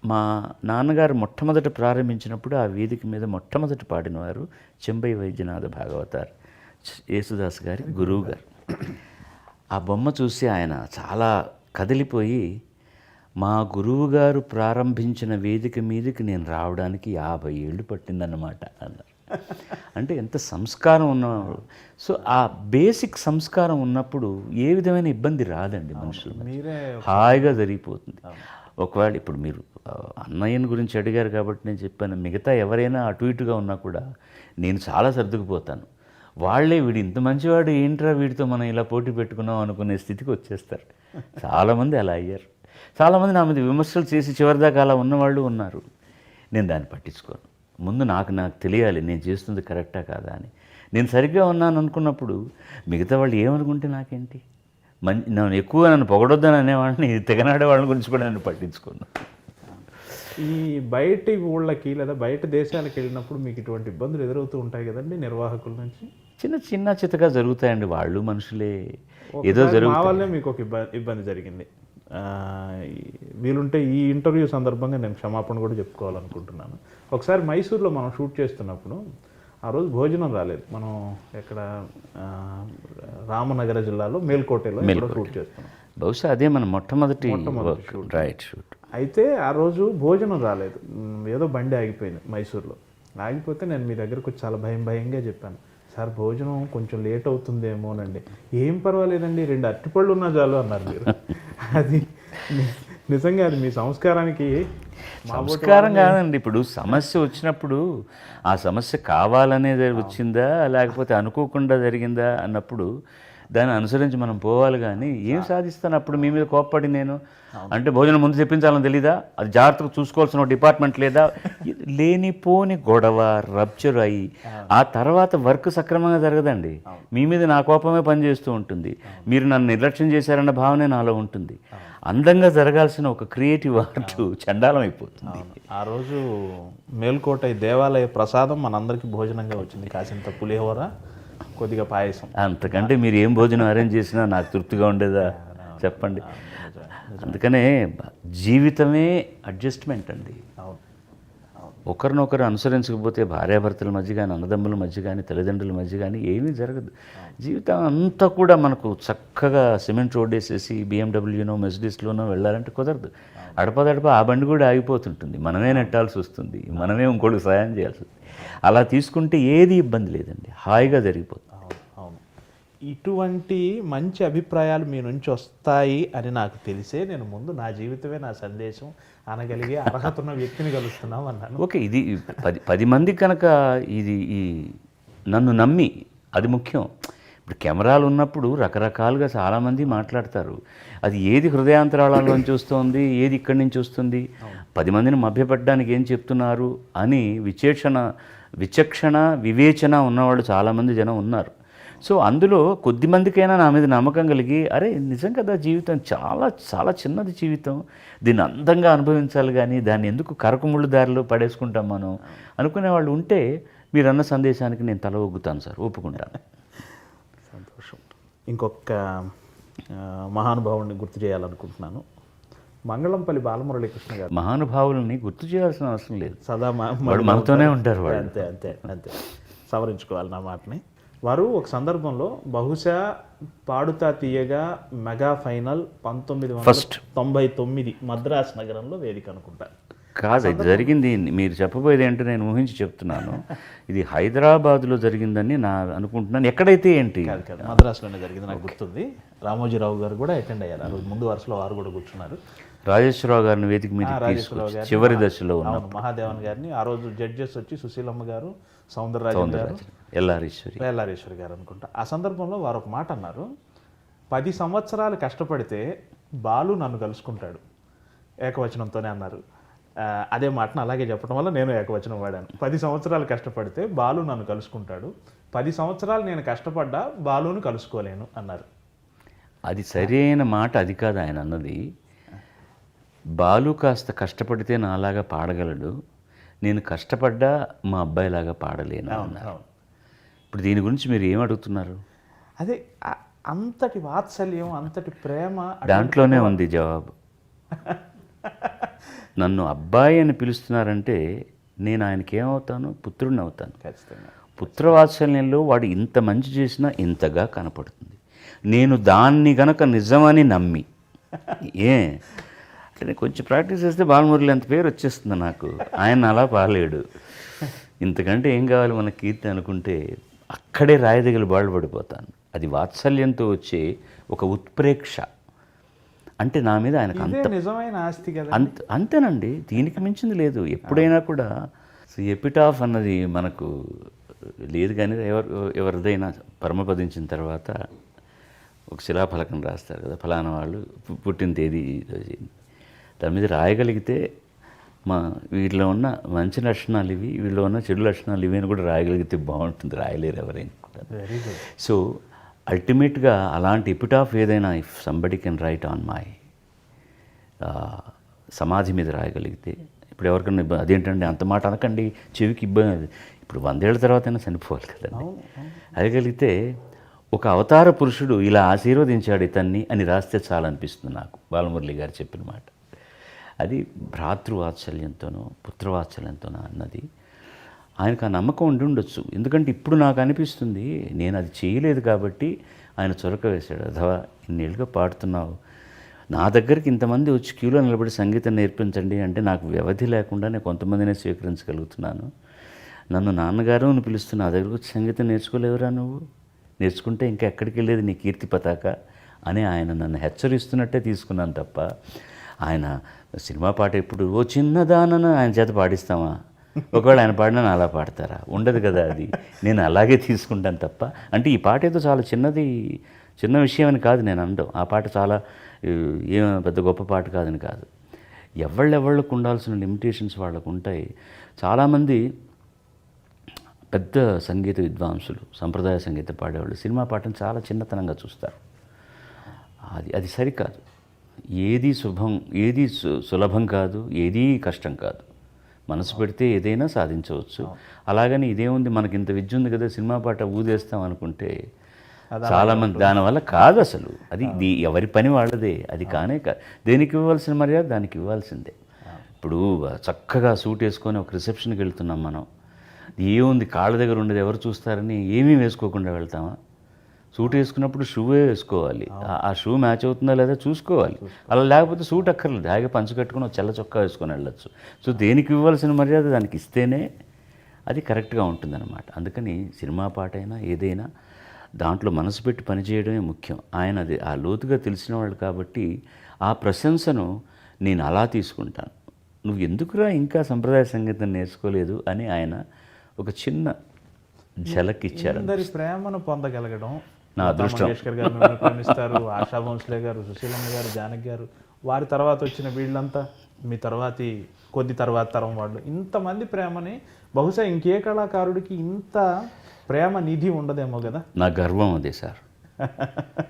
మా నాన్నగారు మొట్టమొదట ప్రారంభించినప్పుడు ఆ వేదిక మీద మొట్టమొదట పాడినవారు చెంబై వైద్యనాథ భాగవతార్, యేసుదాస్ గారి గురువు గారు. ఆ బొమ్మ చూసి ఆయన చాలా కదిలిపోయి, మా గురువుగారు ప్రారంభించిన వేదిక మీదకి నేను రావడానికి 50 ఏళ్ళు పట్టిందన్నమాట అన్నారు. అంటే ఎంత సంస్కారం ఉన్నవాడు. సో ఆ బేసిక్ సంస్కారం ఉన్నప్పుడు ఏ విధమైన ఇబ్బంది రాదండి మనుషులు, మీరే హాయిగా జరిగిపోతుంది. ఒకవేళ ఇప్పుడు మీరు అన్నయ్యని గురించి అడిగారు కాబట్టి నేను చెప్పాను, మిగతా ఎవరైనా అటు ఇటుగా ఉన్నా కూడా నేను చాలా సర్దుకుపోతాను. వాళ్ళే వీడు ఇంత మంచివాడు ఏంట్రా వీడితో మనం ఇలా పోటీ పెట్టుకున్నాం అనుకునే స్థితికి వచ్చేస్తారు. చాలామంది అలా అయ్యారు. చాలామంది నా మీద విమర్శలు చేసి చివరిదాకా అలా ఉన్నవాళ్ళు ఉన్నారు. నేను దాన్ని పట్టించుకోను. ముందు నాకు తెలియాలి నేను చేస్తుంది కరెక్టా కాదా అని. నేను సరిగ్గా ఉన్నాను అనుకున్నప్పుడు మిగతా వాళ్ళు ఏమనుకుంటే నాకేంటి. నన్ను పొగడొద్దని అనేవాడిని, తెగనాడే వాళ్ళ గురించి కూడా నేను పట్టించుకోను. ఈ బయటి ఊళ్ళకి లేదా బయట దేశాలకు వెళ్ళినప్పుడు మీకు ఇటువంటి ఇబ్బందులు ఎదురవుతూ ఉంటాయి కదండి నిర్వాహకుల నుంచి? చిన్న చితగా జరుగుతాయండి, వాళ్ళు మనుషులే, ఏదో మా జరుగుతుంది. వల్లే మీకు ఒక ఇబ్బంది జరిగింది. వీలుంటే ఈ ఇంటర్వ్యూ సందర్భంగా నేను క్షమాపణ కూడా చెప్పుకోవాలనుకుంటున్నాను. ఒకసారి మైసూర్లో మనం షూట్ చేస్తున్నప్పుడు ఆ రోజు భోజనం రాలేదు. మనం ఎక్కడ రామనగర జిల్లాలో మేల్కోటలో షూట్ చేస్తున్నాం. బహుశా అదే మన మొట్టమొదటి రైట్ షూట్. అయితే ఆ రోజు భోజనం రాలేదు, ఏదో బండి ఆగిపోయింది మైసూర్లో. ఆగిపోతే నేను మీ దగ్గరకు వచ్చి చాలా భయంగా చెప్పాను, సార్ భోజనం కొంచెం లేట్ అవుతుందేమోనండి. ఏం పర్వాలేదండి, 2 అరటిపళ్ళు ఉన్నా చాలు అన్నారు మీరు. అది నిజంగా అది మీ సంస్కారానికి సంస్కారం కాదండి. ఇప్పుడు సమస్య వచ్చినప్పుడు ఆ సమస్య కావాలనే వచ్చిందా లేకపోతే అనుకోకుండా జరిగిందా అన్నప్పుడు దాన్ని అనుసరించి మనం పోవాలి. కానీ ఏం సాధిస్తాను అప్పుడు మీ మీద కోప్పడి నేను అంటే భోజనం ముందు తెప్పించాలని తెలీదా, అది జాగ్రత్తగా చూసుకోవాల్సిన డిపార్ట్మెంట్ లేదా, లేనిపోని గొడవ రప్చర్ అయ్యి ఆ తర్వాత వర్క్ సక్రమంగా జరగదండి. మీ మీద నా కోపమే పనిచేస్తూ ఉంటుంది, మీరు నన్ను నిర్లక్ష్యం చేశారన్న భావనే నాలో ఉంటుంది. అందంగా జరగాల్సిన ఒక క్రియేటివ్ ఆర్ట్ చండాలం అయిపోతుంది. ఆ రోజు మేల్కోట దేవాలయ ప్రసాదం మనందరికీ భోజనంగా వచ్చింది, కాసింత పులిహోర, కొద్దిగా పాయసం. అంతకంటే మీరు ఏం భోజనం అరేంజ్ చేసినా నాకు తృప్తిగా ఉండేదా చెప్పండి. అందుకనే జీవితమే అడ్జస్ట్మెంట్ అండి. ఒకరినొకరు అనుసరించకపోతే భార్యాభర్తల మధ్య కానీ, అన్నదమ్ముల మధ్య కానీ, తల్లిదండ్రుల మధ్య కానీ ఏమీ జరగదు. జీవితం అంతా కూడా మనకు చక్కగా సిమెంట్ రోడ్ వేసేసి బిఎండబ్ల్యూనో మెర్సిడీస్లోనో వెళ్ళాలంటే కుదరదు. అడపదడప ఆ బండి కూడా ఆగిపోతుంటుంది, మనమే నెట్టాల్సి వస్తుంది, మనమే ఇంకోటికి సహాయం చేయాల్సి వస్తుంది. అలా తీసుకుంటే ఏది ఇబ్బంది లేదండి, హాయిగా జరిగిపోతుంది. అవును, ఇటువంటి మంచి అభిప్రాయాలు మీ నుంచి వస్తాయి అని నాకు తెలిసే నేను ముందు నా జీవితమే నా సందేశం అనగలిగే అర్హత ఉన్న వ్యక్తిని కలుస్తున్నాం అన్నాను. ఓకే, ఇది 10 మంది కనుక ఇది నన్ను నమ్మి, అది ముఖ్యం. ఇప్పుడు కెమెరాలు ఉన్నప్పుడు రకరకాలుగా చాలామంది మాట్లాడతారు, అది ఏది హృదయాంతరాళాల్లోంచి వస్తుంది, ఏది ఇక్కడి నుంచి వస్తుంది, 10 మందిని మభ్యపెట్టడానికి ఏం చెప్తున్నారు అని విచక్షణ వివేచన ఉన్నవాళ్ళు చాలామంది జనం ఉన్నారు. సో అందులో కొద్దిమందికైనా నా మీద నమ్మకం కలిగి, అరే నిజం కదా, జీవితం చాలా చాలా చిన్నది జీవితం, దీన్ని అందంగా అనుభవించాలి కానీ దాన్ని ఎందుకు కరకుముళ్ళు దారిలో పడేసుకుంటాం మనం అనుకునే వాళ్ళు ఉంటే మీరన్న సందేశానికి నేను తల ఒగ్గుతాను సార్, ఒప్పుకుంటాను. సంతోషం. ఇంకొక మహానుభావుడిని గుర్తు చేయాలనుకుంటున్నాను, మంగళంపల్లి బాలమురళీకృష్ణ గారు. మహానుభావులని గుర్తు చేయాల్సిన అవసరం లేదు, సదా వాడు మనతోనే ఉంటారు. వాడు అంతే అంతే అంతే సవరించుకోవాలి నా మాటని. వారు ఒక సందర్భంలో బహుశా పాడుతా తీయగా మెగా ఫైనల్ 1999 మద్రాస్ నగరంలో వేదిక అనుకుంటా. కాదు, ఇది జరిగింది, మీరు చెప్పబోయేది ఏంటో నేను ఊహించి చెప్తున్నాను. ఇది హైదరాబాద్లో జరిగిందని నా అనుకుంటున్నాను. ఎక్కడైతే ఏంటి, మద్రాసులోనే జరిగింది, నాకు గుర్తుంది. రామోజీరావు గారు కూడా అటెండ్ అయ్యారు ఆ రోజు, ముందు వరుసలో వారు కూడా కూర్చున్నారు. రాజేశ్వరరావు గారిని వేదిక మీద తీసుకొచ్చి చివరి దశలో ఉన్న మహాదేవన్ గారిని ఆ రోజు జడ్జెస్ వచ్చి సుశీలమ్మ గారు, సౌందరరాజన్ గారు, ఎల్లారీశ్వరి గారు అనుకుంటా. ఆ సందర్భంలో వారు ఒక మాట అన్నారు, 10 సంవత్సరాలు కష్టపడితే బాలు నన్ను కలుసుకుంటాడు, ఏకవచనంతోనే అన్నారు. అదే మాటను అలాగే చెప్పడం వల్ల నేను ఏకవచనం వాడాను. 10 సంవత్సరాలు కష్టపడితే బాలు నన్ను కలుసుకుంటాడు, 10 సంవత్సరాలు నేను కష్టపడ్డా బాలును కలుసుకోలేను అన్నారు. అది సరైన మాట, అది కాదు ఆయన అన్నది. బాలు కాస్త కష్టపడితే నాలాగా పాడగలడు, నేను కష్టపడ్డా మా అబ్బాయిలాగా పాడలేను అన్నారు. ఇప్పుడు దీని గురించి మీరు ఏం అడుగుతున్నారు? అదే అంతటి వాత్సల్యం, అంతటి ప్రేమ దాంట్లోనే ఉంది జవాబు. నన్ను అబ్బాయి అని పిలుస్తున్నారంటే నేను ఆయనకి ఏమవుతాను? పుత్రుడిని అవుతాను. ఖచ్చితంగా పుత్రవాత్సల్యంలో వాడు ఇంత మంచి చేసినా ఇంతగా కనపడుతుంది. నేను దాన్ని గనక నిజమని నమ్మి అంటే కొంచెం ప్రాక్టీస్ చేస్తే బాలమురళి అంత పేరు వచ్చేస్తుంది నాకు. ఆయన అలా పాలేడు. ఇంతకంటే ఏం కావాలి మన కీర్తి అనుకుంటే అక్కడే రాయదగిలి బాళ్ళు పడిపోతాను. అది వాత్సల్యంతో వచ్చే ఒక ఉత్ప్రేక్ష. అంటే నా మీద ఆయనకు ఇదే నిజమైన ఆస్తి కదా. అంతేనండి, దీనికి మించింది లేదు. ఎప్పుడైనా కూడా ఎపిటాఫ్ అన్నది మనకు లేదు, కానీ ఎవరిదైనా పరమపదించిన తర్వాత ఒక శిలాఫలకం రాస్తారు కదా, ఫలానా వాళ్ళు పుట్టిన తేదీ దాని మీద రాయగలిగితే మా వీటిలో ఉన్న మంచి లక్షణాలు ఇవి, వీళ్ళలో ఉన్న చెడు లక్షణాలు ఇవి అని కూడా రాయగలిగితే బాగుంటుంది. రాయలేరు ఎవరైనా కూడా. Very good. సో అల్టిమేట్గా అలాంటి ఎపిటాఫ్ ఏదైనా if somebody can write on my సమాధి మీద రాయగలిగితే, ఇప్పుడు ఎవరికన్నా అదేంటండి అంత మాట అనకండి, చెవికి ఇబ్బంది, ఇప్పుడు 100 ఏళ్ళ తర్వాత అయినా చనిపోవాలి కదండి. అడగలిగితే ఒక అవతార పురుషుడు ఇలా ఆశీర్వదించాడు ఇతన్ని అని రాస్తే చాలనిపిస్తుంది నాకు, బాలమురళి గారు చెప్పిన మాట. అది భ్రాతృవాత్సల్యంతోనో పుత్రవాత్సల్యంతోనో అన్నది ఆయనకు ఆ నమ్మకం ఉండి ఉండొచ్చు. ఎందుకంటే ఇప్పుడు నాకు అనిపిస్తుంది నేను అది చేయలేదు కాబట్టి ఆయన చొరక వేశాడు. అథవా ఇన్నేళ్ళుగా పాడుతున్నావు, నా దగ్గరికి ఇంతమంది వచ్చి క్యూలో నిలబడి సంగీతం నేర్పించండి అంటే నాకు వ్యవధి లేకుండా నేను కొంతమందినే స్వీకరించగలుగుతున్నాను. నన్ను నాన్నగారు అని పిలుస్తున్నా, నా దగ్గరకు వచ్చి సంగీతం నేర్చుకోలేవురా నువ్వు, నేర్చుకుంటే ఇంకా ఎక్కడికి వెళ్ళేది నీ కీర్తి పతాక అని ఆయన నన్ను హెచ్చరిస్తున్నట్టే తీసుకున్నాను తప్ప, ఆయన సినిమా పాట ఇప్పుడు ఓ చిన్నదానను ఆయన చేత పాడిస్తామా, ఒకవేళ ఆయన పాడినా అలా పాడతారా, ఉండదు కదా. అది నేను అలాగే తీసుకుంటాను తప్ప, అంటే ఈ పాట ఏదో చాలా చిన్న విషయం అని కాదు నేను అనడం. ఆ పాట చాలా ఏం పెద్ద గొప్ప పాట కాదని కాదు. ఎవళ్ళకు ఉండాల్సిన లిమిటేషన్స్ వాళ్ళకు ఉంటాయి. చాలామంది పెద్ద సంగీత విద్వాంసులు, సంప్రదాయ సంగీతం పాడేవాళ్ళు సినిమా పాటను చాలా చిన్నతనంగా చూస్తారు. అది సరికాదు. ఏది శుభం, ఏది సులభం కాదు, ఏదీ కష్టం కాదు. మనసు పెడితే ఏదైనా సాధించవచ్చు. అలాగని ఇదేముంది మనకి ఇంత విద్య ఉంది కదా సినిమా పాట ఊదేస్తాం అనుకుంటే చాలామంది దానివల్ల కాదు అసలు. అది ఎవరి పని వాళ్ళదే. అది కానే కాదు. దేనికి ఇవ్వాల్సిన మర్యాద దానికి ఇవ్వాల్సిందే. ఇప్పుడు చక్కగా సూట్ వేసుకొని ఒక రిసెప్షన్కి వెళ్తున్నాం మనం, ఏముంది కాళ్ళ దగ్గర ఉండేది ఎవరు చూస్తారని ఏమీ వేసుకోకుండా వెళ్తామా? సూట్ వేసుకున్నప్పుడు షూవే వేసుకోవాలి. ఆ షూ మ్యాచ్ అవుతుందా లేదా చూసుకోవాలి. అలా లేకపోతే సూట్ అక్కర్లేదు, హాయిగా పంచు కట్టుకుని ఒక చల్ల చొక్కా వేసుకొని వెళ్ళచ్చు. సో దేనికి ఇవ్వాల్సిన మర్యాద దానికి ఇస్తేనే అది కరెక్ట్గా ఉంటుందన్నమాట. అందుకని సినిమా పాట అయినా ఏదైనా దాంట్లో మనసు పెట్టి పనిచేయడమే ముఖ్యం. ఆయన అది ఆ లోతుగా తెలిసిన వాళ్ళు కాబట్టి ఆ ప్రశంసను నేను అలా తీసుకుంటాను. నువ్వు ఎందుకురా ఇంకా సంప్రదాయ సంగీతం నేర్చుకోలేదు అని ఆయన ఒక చిన్న ఝలక్ ఇచ్చారు. అందరి ప్రేమను పొందగలగడం నా అదృష్టం. మంగేష్కర్ గారు మిమ్మల్ని ప్రేమిస్తారు, ఆశా భోంస్లే గారు, సుశీలమ్మ గారు, జానకి గారు, వారి తర్వాత వచ్చిన వీళ్ళంతా మీ కొద్ది తర్వాత తరం వాళ్ళు, ఇంతమంది ప్రేమని బహుశా ఇంకే కళాకారుడికి ఇంత ప్రేమ నిధి ఉండదేమో కదా. నా గర్వం అదే సార్.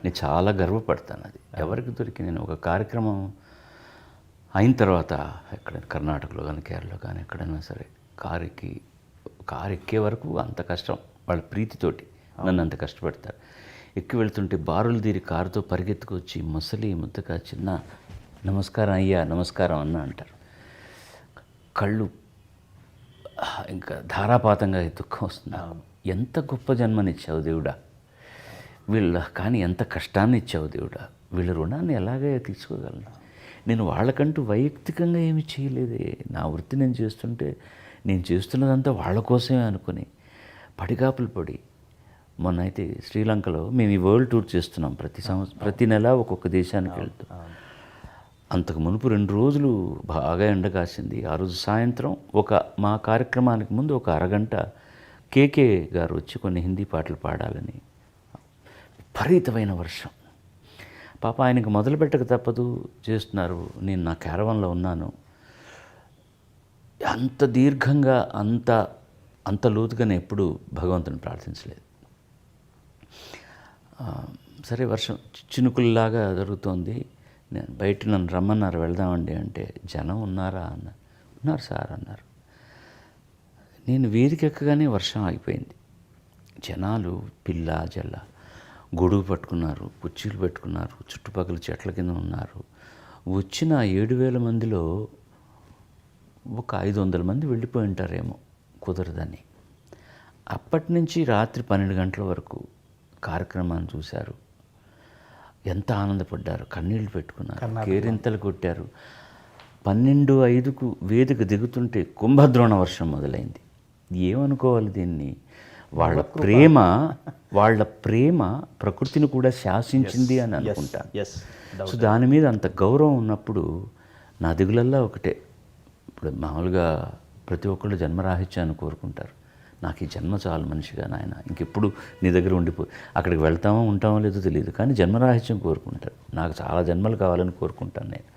నేను చాలా గర్వపడతాను. అది ఎవరికి దొరికి నేను ఒక కార్యక్రమం అయిన తర్వాత ఎక్కడ కర్ణాటకలో కానీ కేరళలో కానీ ఎక్కడైనా సరే కారు ఎక్కే వరకు అంత కష్టం, వాళ్ళ ప్రీతితోటి నన్ను అంత కష్టపడతారు. ఎక్కి వెళ్తుంటే బారులు తీరి కారుతో పరిగెత్తుకొచ్చి ముసలి ముద్దగా చిన్న నమస్కారం అయ్యా నమస్కారం అన్న అంటారు. కళ్ళు ఇంకా ధారాపాతంగా దుఃఖం వస్తుంది. ఎంత గొప్ప జన్మనిచ్చావు దేవుడా కానీ ఎంత కష్టాన్ని ఇచ్చావు దేవుడా, వీళ్ళ రుణాన్ని ఎలాగే తీసుకోగలను. నేను వాళ్ళకంటూ వైయక్తికంగా ఏమి చేయలేదే. నా వృత్తి నేను చేస్తుంటే నేను చేస్తున్నదంతా వాళ్ళ కోసమే అనుకుని పడిగాపులు పడి, మొన్న అయితే శ్రీలంకలో మేము ఈ వరల్డ్ టూర్ చేస్తున్నాం ప్రతి నెల ఒక్కొక్క దేశానికి వెళ్తాం. అంతకు మునుపు 2 రోజులు బాగా ఎండ కాసింది. ఆ రోజు సాయంత్రం మా కార్యక్రమానికి ముందు ఒక అరగంట కేకే గారు వచ్చి కొన్ని హిందీ పాటలు పాడాలని, విపరీతమైన వర్షం. పాప ఆయనకు మొదలు పెట్టక తప్పదు, చేస్తున్నారు. నేను నా క్యారవాన్లో ఉన్నాను. అంత దీర్ఘంగా అంత లోతుగా నేను ఎప్పుడు భగవంతుని ప్రార్థించలేదు. సరే వర్షం చినుకుల్లాగా జరుగుతోంది. నేను బయట నన్ను రమ్మన్నారు వెళ్దామండి అంటే, జనం ఉన్నారా ఉన్నారు సార్ అన్నారు. నేను వేదిక ఎక్కగానే వర్షం ఆగిపోయింది. జనాలు పిల్ల జల్ల గొడుగు పట్టుకున్నారు, కుర్చీలు పెట్టుకున్నారు, చుట్టుపక్కల చెట్ల కింద ఉన్నారు. వచ్చిన 7,000 మందిలో ఒక 500 మంది వెళ్ళిపోయి ఉంటారేమో కుదరదని. అప్పటి నుంచి రాత్రి 12 గంటల వరకు కార్యక్రమాన్ని చూశారు. ఎంత ఆనందపడ్డారు, కన్నీళ్లు పెట్టుకున్నారు, కేరింతలు కొట్టారు. 12:05కు వేదిక దిగుతుంటే కుంభద్రోణ వర్షం మొదలైంది. ఏమనుకోవాలి దీన్ని? వాళ్ళ ప్రేమ ప్రకృతిని కూడా శాసించింది అని అనుకుంటాను. ఎస్. సో దాని మీద అంత గౌరవం ఉన్నప్పుడు నా దిగులల్లా ఒకటే. ఇప్పుడు మామూలుగా ప్రతి ఒక్కళ్ళు జన్మరాహిత్యాన్ని కోరుకుంటారు. నాకు ఈ జన్మ చాలు మనిషిగా నాయన, ఇంకెప్పుడు నీ దగ్గర అక్కడికి వెళ్తామో ఉంటామో లేదో తెలియదు, కానీ జన్మరాహిత్యం కోరుకుంటారు. నాకు చాలా జన్మలు కావాలని కోరుకుంటాను నేను.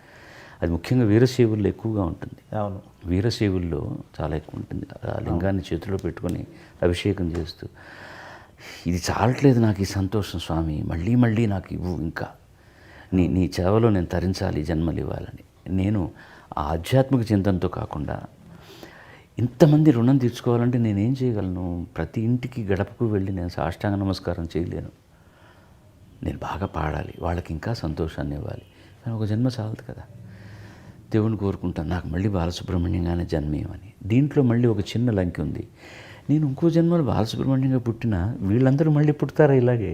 అది ముఖ్యంగా వీరశైవుల్లో ఎక్కువగా ఉంటుంది. అవును, వీరశైవుల్లో చాలా ఎక్కువ ఉంటుంది. ఆ లింగాన్ని చేతిలో పెట్టుకొని అభిషేకం చేస్తూ, ఇది చాలట్లేదు నాకు ఈ సంతోషం స్వామి, మళ్ళీ మళ్ళీ నాకు ఇవ్వు, ఇంకా నీ సేవలో నేను తరించాలి, జన్మలు ఇవ్వాలని. నేను ఆ ఆధ్యాత్మిక చింతనతో కాకుండా ఇంతమంది రుణం తీర్చుకోవాలంటే నేనేం చేయగలను? ప్రతి ఇంటికి గడపకు వెళ్ళి నేను సాష్టాంగ నమస్కారం చేయలేను. నేను బాగా పాడాలి, వాళ్ళకి ఇంకా సంతోషాన్ని ఇవ్వాలి. కానీ ఒక జన్మ చాలదు కదా. దేవుని కోరుకుంటాను నాకు మళ్ళీ బాలసుబ్రహ్మణ్యంగానే జన్మేయమని. దీంట్లో మళ్ళీ ఒక చిన్న లంకి ఉంది. నేను ఇంకో జన్మలో బాలసుబ్రహ్మణ్యంగా పుట్టినా వీళ్ళందరూ మళ్ళీ పుడతారా ఇలాగే?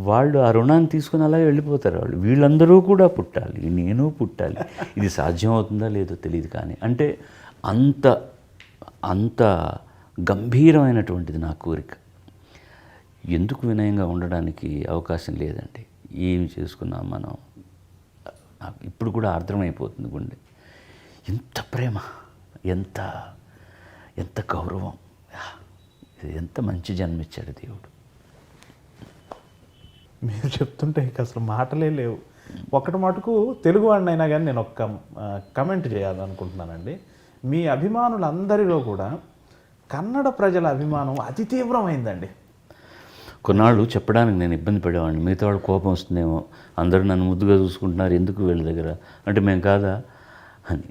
వాళ్ళు ఆ రుణాన్ని తీసుకుని అలాగే వెళ్ళిపోతారు. వీళ్ళందరూ కూడా పుట్టాలి, నేను పుట్టాలి. ఇది సాధ్యం అవుతుందా లేదో తెలియదు, కానీ అంటే అంత గంభీరమైనటువంటిది నా కోరిక. ఎందుకు వినయంగా ఉండడానికి అవకాశం లేదండి. ఏమి చేసుకున్నాం మనం, నాకు ఇప్పుడు కూడా అర్థమైపోతుంది గుండె. ఎంత ప్రేమ, ఎంత గౌరవం, ఎంత మంచి జన్మిచ్చాడు దేవుడు. మీరు చెప్తుంటే ఇక అసలు మాటలే లేవు. ఒకటి మటుకు తెలుగువాడిని అయినా కానీ నేను ఒక్క కమెంట్ చేయాలనుకుంటున్నానండి. మీ అభిమానులందరిలో కూడా కన్నడ ప్రజల అభిమానం అతి తీవ్రమైందండి. కొన్నాళ్ళు చెప్పడానికి నేను ఇబ్బంది పడేవాడిని. మిగతా వాళ్ళు కోపం వస్తుందేమో, అందరూ నన్ను ముద్దుగా చూసుకుంటున్నారు, ఎందుకు వీళ్ళ దగ్గర అంటే మేము కాదా అని.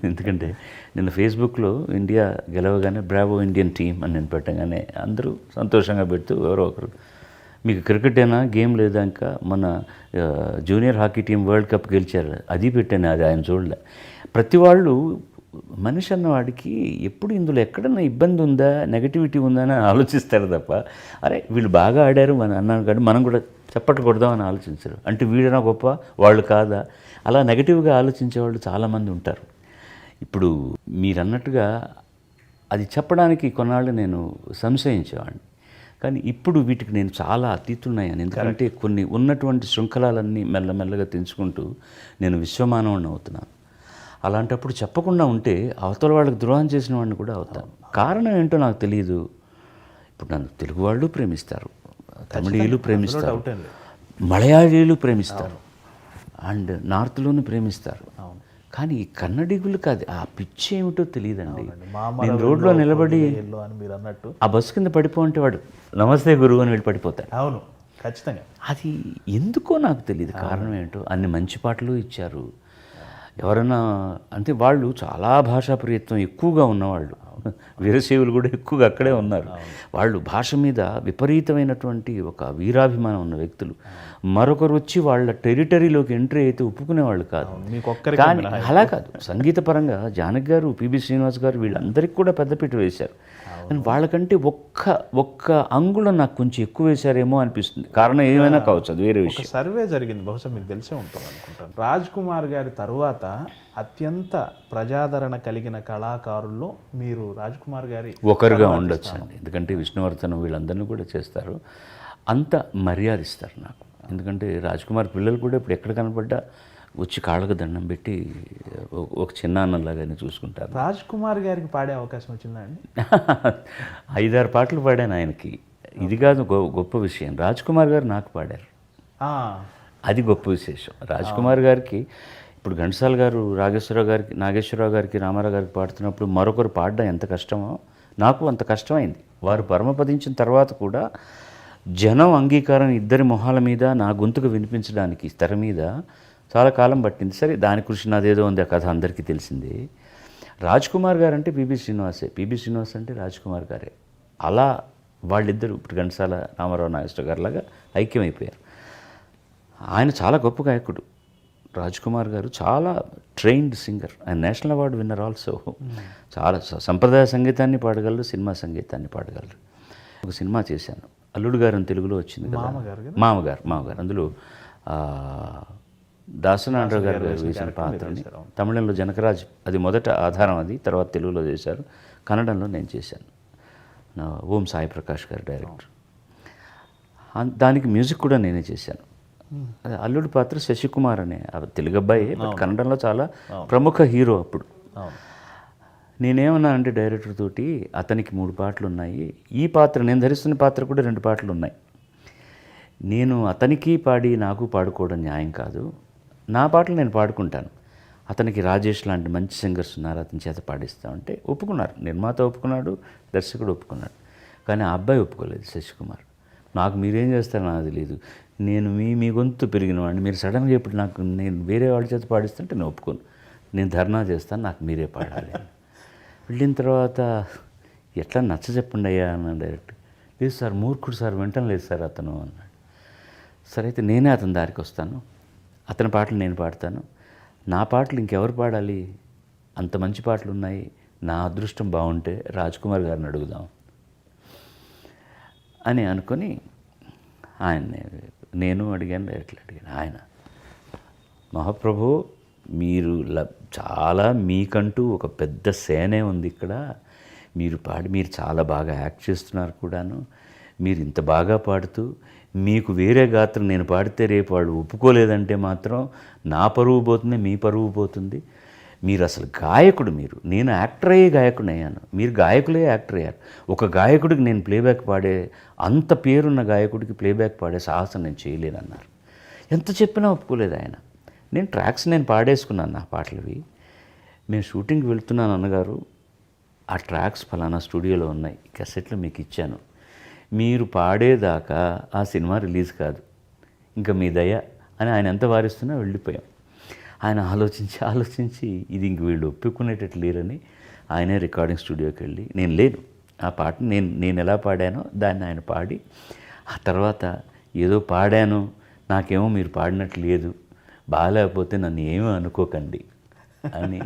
ఎందుకంటే నేను ఫేస్బుక్లో ఇండియా గెలవగానే బ్రావో ఇండియన్ టీమ్ అని నేను పెట్టగానే అందరూ సంతోషంగా పెడుతూ ఎవరో ఒకరు మీకు క్రికెట్ అయినా గేమ్ లేదా, ఇంకా మన junior hockey team world cup గెలిచారు అది పెట్టాను, అది ఆయన చూడలే. ప్రతి వాళ్ళు మనిషి అన్నవాడికి ఎప్పుడు ఇందులో ఎక్కడన్నా ఇబ్బంది ఉందా, నెగటివిటీ ఉందా అని ఆలోచిస్తారు తప్ప, అరే వీళ్ళు బాగా ఆడారు అని అన్నాను కానీ మనం కూడా చప్పట్లు కొడదామని ఆలోచించరు. అంటే వీడనా గొప్ప, వాళ్ళు కాదా, అలా నెగటివ్గా ఆలోచించేవాళ్ళు చాలామంది ఉంటారు. ఇప్పుడు మీరన్నట్టుగా అది చెప్పడానికి కొన్నాళ్ళు నేను సంశయించేవాడిని, కానీ ఇప్పుడు వీటికి నేను చాలా అతీతున్నాయని. ఎందుకంటే కొన్ని ఉన్నటువంటి శృంఖలాలన్నీ మెల్లమెల్లగా తెంచుకుంటూ నేను విశ్వమానవుని అవుతున్నాను. అలాంటప్పుడు చెప్పకుండా ఉంటే అవతల వాళ్ళకి ద్రోహం చేసిన వాడిని కూడా అవుతాను. కారణం ఏంటో నాకు తెలియదు. ఇప్పుడు నన్ను తెలుగు వాళ్ళు ప్రేమిస్తారు, తమిళీయులు ప్రేమిస్తారు, మలయాళీలు ప్రేమిస్తారు, అండ్ నార్త్లోనూ ప్రేమిస్తారు. కానీ ఈ కన్నడిగులు కాదు, ఆ పిచ్చి ఏమిటో తెలియదండి. నేను రోడ్లో నిలబడి ఆ బస్సు కింద పడిపోంటే వాడు నమస్తే గురువు అని వెళ్ళి పడిపోతాడు. అవును, ఖచ్చితంగా. అది ఎందుకో నాకు తెలియదు, కారణం ఏంటో. అన్ని మంచి పాటలు ఇచ్చారు. ఎవరైనా అంటే వాళ్ళు చాలా భాషా ప్రియత్వం ఎక్కువగా ఉన్నవాళ్ళు, వీరశైవులు కూడా ఎక్కువగా అక్కడే ఉన్నారు. వాళ్ళు భాష మీద విపరీతమైనటువంటి ఒక వీరాభిమానం ఉన్న వ్యక్తులు. మరొకరు వచ్చి వాళ్ళ టెరిటరీలోకి ఎంట్రీ అయితే ఒప్పుకునేవాళ్ళు కాదు. కానీ అలా కాదు, సంగీతపరంగా జానకి గారు, పిబి శ్రీనివాస్ గారు వీళ్ళందరికీ కూడా పెద్దపీట వేశారు. కానీ వాళ్ళకంటే ఒక్క అంగుళం నాకు కొంచెం ఎక్కువ వేశారేమో అనిపిస్తుంది. కారణం ఏమైనా కావచ్చు, అది వేరే విషయం. సర్వే జరిగింది, బహుశా మీకు తెలిసే ఉంటుంది అనుకుంటాను. రాజ్ కుమార్ గారి తరువాత అత్యంత ప్రజాదరణ కలిగిన కళాకారుల్లో మీరు రాజ్ కుమార్ గారి ఒకరుగా ఉండొచ్చండి. ఎందుకంటే విష్ణువర్ధన్ వీళ్ళందరినీ కూడా చేస్తారు, అంత మర్యాదిస్తారు నాకు. ఎందుకంటే రాజ్ కుమార్ పిల్లలు కూడా ఇప్పుడు ఎక్కడ కనపడ్డా వచ్చి కాళ్ళకు దండం పెట్టి ఒక చిన్న అన్నలాగానే చూసుకుంటారు. రాజ్ కుమార్ గారికి పాడే అవకాశం వచ్చిందండి? 5-6 పాటలు పాడాను ఆయనకి. ఇది కాదు గొప్ప విషయం, రాజ్ కుమార్ గారు నాకు పాడారు, అది గొప్ప విశేషం. రాజ్ కుమార్ గారికి ఇప్పుడు ఘంటసాల గారు నాగేశ్వరరావు గారికి, రామారావు గారికి పాడుతున్నప్పుడు మరొకరు పాడడం ఎంత కష్టమో నాకు అంత కష్టమైంది. వారు పరమపదించిన తర్వాత కూడా జనం అంగీకారం ఇద్దరి మొహాల మీద నా గొంతుకు వినిపించడానికి తెర మీద చాలా కాలం పట్టింది. సరే, దాని కృషి నాదేదో ఉంది, ఆ కథ అందరికీ తెలిసింది. రాజ్ కుమార్ గారు అంటే పిబి శ్రీనివాసే, పిబి శ్రీనివాస్ అంటే రాజ్ కుమార్ గారే. అలా వాళ్ళిద్దరూ ఇప్పుడు ఘంటసాల, రామారావు, నాగేశ్వర గారు లాగా ఐక్యమైపోయారు. ఆయన చాలా గొప్ప గాయకుడు. రాజ్ కుమార్ గారు చాలా ట్రైన్డ్ సింగర్, ఆయన నేషనల్ అవార్డు విన్నర్ ఆల్సో. చాలా సంప్రదాయ సంగీతాన్ని పాడగలరు, సినిమా సంగీతాన్ని పాడగలరు. ఒక సినిమా చేశాను, అల్లుడు గారు అని తెలుగులో వచ్చింది కదా, మామగారు. అందులో దాసనారాయణ గారు వేసిన పాత్రని తమిళంలో జనకరాజ్, అది మొదట ఆధారం, అది తర్వాత తెలుగులో చేశారు. కన్నడంలో నేను చేశాను. ఓం సాయి ప్రకాష్ గారు డైరెక్టర్. దానికి మ్యూజిక్ కూడా నేనే చేశాను. అల్లుడి పాత్ర శశికుమార్ అనే తెలుగు అబ్బాయి, బట్ కన్నడంలో చాలా ప్రముఖ హీరో అప్పుడు. నేనేమన్నా అంటే డైరెక్టర్ తోటి, అతనికి 3 పాటలు ఉన్నాయి, ఈ పాత్ర నేను ధరిస్తున్న పాత్ర కూడా 2 పాటలు ఉన్నాయి. నేను అతనికి పాడి నాకు పాడుకోవడం న్యాయం కాదు, నా పాటలు నేను పాడుకుంటాను, అతనికి రాజేష్ లాంటి మంచి సింగర్స్ ఉన్నారు, అతని చేత పాడిస్తామంటే ఒప్పుకున్నారు. నిర్మాత ఒప్పుకున్నాడు, దర్శకుడు ఒప్పుకున్నాడు. కానీ ఆ అబ్బాయి ఒప్పుకోలేదు, శశికుమార్. నాకు మీరేం చేస్తారో నాకు తెలియదు, నేను మీ గొంతు పెరిగిన వాడిని, మీరు సడన్గా ఇప్పుడు నాకు నేను వేరే వాళ్ళ చేత పాడిస్తుంటే నేను ఒప్పుకోను, నేను ధర్నా చేస్తాను, నాకు మీరే పాడాలి. వెళ్ళిన తర్వాత ఎట్లా నచ్చ చెప్పండి అయ్యా అన్నాను డైరెక్ట్. లేదు సార్, మూర్ఖుడు సార్, వింటం లేదు సార్ అతను అన్నాడు. సరే అయితే నేనే అతని దారికి వస్తాను, అతని పాటలు నేను పాడతాను, నా పాటలు ఇంకెవరు పాడాలి, అంత మంచి పాటలు ఉన్నాయి, నా అదృష్టం బాగుంటే రాజ్ కుమార్ గారిని అడుగుదాం అని అనుకొని ఆయన్ని నేను అడిగాను, డైరెక్ట్లు అడిగాను. ఆయన, మహాప్రభు మీరు చాలా మీకంటూ ఒక పెద్ద సేనే ఉంది ఇక్కడ, మీరు పాడి మీరు చాలా బాగా యాక్ట్ చేస్తున్నారు కూడాను, మీరు ఇంత బాగా పాడుతూ మీకు వేరే గాత్రం నేను పాడితే రేపు వాళ్ళు ఒప్పుకోలేదంటే మాత్రం నా పరువు పోతుంది, మీ పరువు పోతుంది, మీరు అసలు గాయకుడు, మీరు, నేను యాక్టర్ అయ్యే గాయకుడిని అయ్యాను, మీరు గాయకులే యాక్టర్ అయ్యారు. ఒక గాయకుడికి నేను ప్లేబ్యాక్ పాడే, అంత పేరున్న గాయకుడికి ప్లేబ్యాక్ పాడే సాహసం నేను చేయలేనన్నారు. ఎంత చెప్పినా ఒప్పుకోలేదు ఆయన. నేను ట్రాక్స్ నేను పాడేసుకున్నాను, నా పాటలవి. మేము షూటింగ్కి వెళ్తున్నాను అన్నగారు, ఆ ట్రాక్స్ ఫలానా స్టూడియోలో ఉన్నాయి, క్యాసెట్లు మీకు ఇచ్చాను, మీరు పాడేదాకా ఆ సినిమా రిలీజ్ కాదు, ఇంకా మీ దయ అని ఆయన ఎంత వారిస్తున్నా వెళ్ళిపోయాం. ఆయన ఆలోచించి ఇది ఇంక వీళ్ళు ఒప్పుకునేటట్టు లేరని ఆయనే రికార్డింగ్ స్టూడియోకి వెళ్ళి, నేను లేను, ఆ పాటను నేను ఎలా పాడానో దాన్ని ఆయన పాడి, ఆ తర్వాత ఏదో పాడాను, నాకేమో మీరు పాడినట్టు లేదు, బాగాలేకపోతే నన్ను ఏమీ అనుకోకండి అని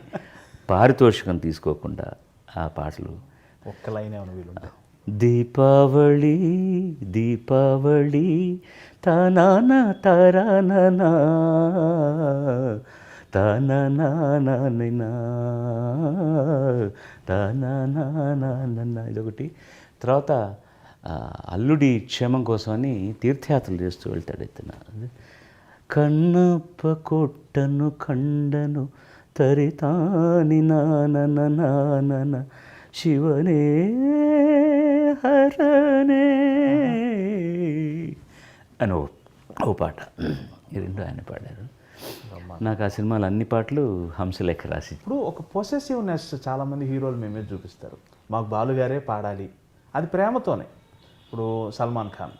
పారితోషికం తీసుకోకుండా ఆ పాటలు ఒక్క లైన్ ఏమైనా వీలుంటే, దీపావళి దీపావళి తనానా తరాననా తననా తననా ఇదొకటి. తర్వాత అల్లుడి క్షేమం కోసమని తీర్థయాత్రలు చేస్తూ వెళ్తాడు ఇతను. కన్నప్ప కొట్టను కండను తరితాని నానన శివనే హరనే అని ఓ పాట, ఈ 2 ఆయన పాడారు. నాకు ఆ సినిమాలో అన్ని పాటలు హంసలేఖ రాసి. ఇప్పుడు ఒక పొసెసివ్నెస్ చాలామంది హీరోలు మేమే చూపిస్తారు, మాకు బాలుగారే పాడాలి, అది ప్రేమతోనే. ఇప్పుడు సల్మాన్ ఖాన్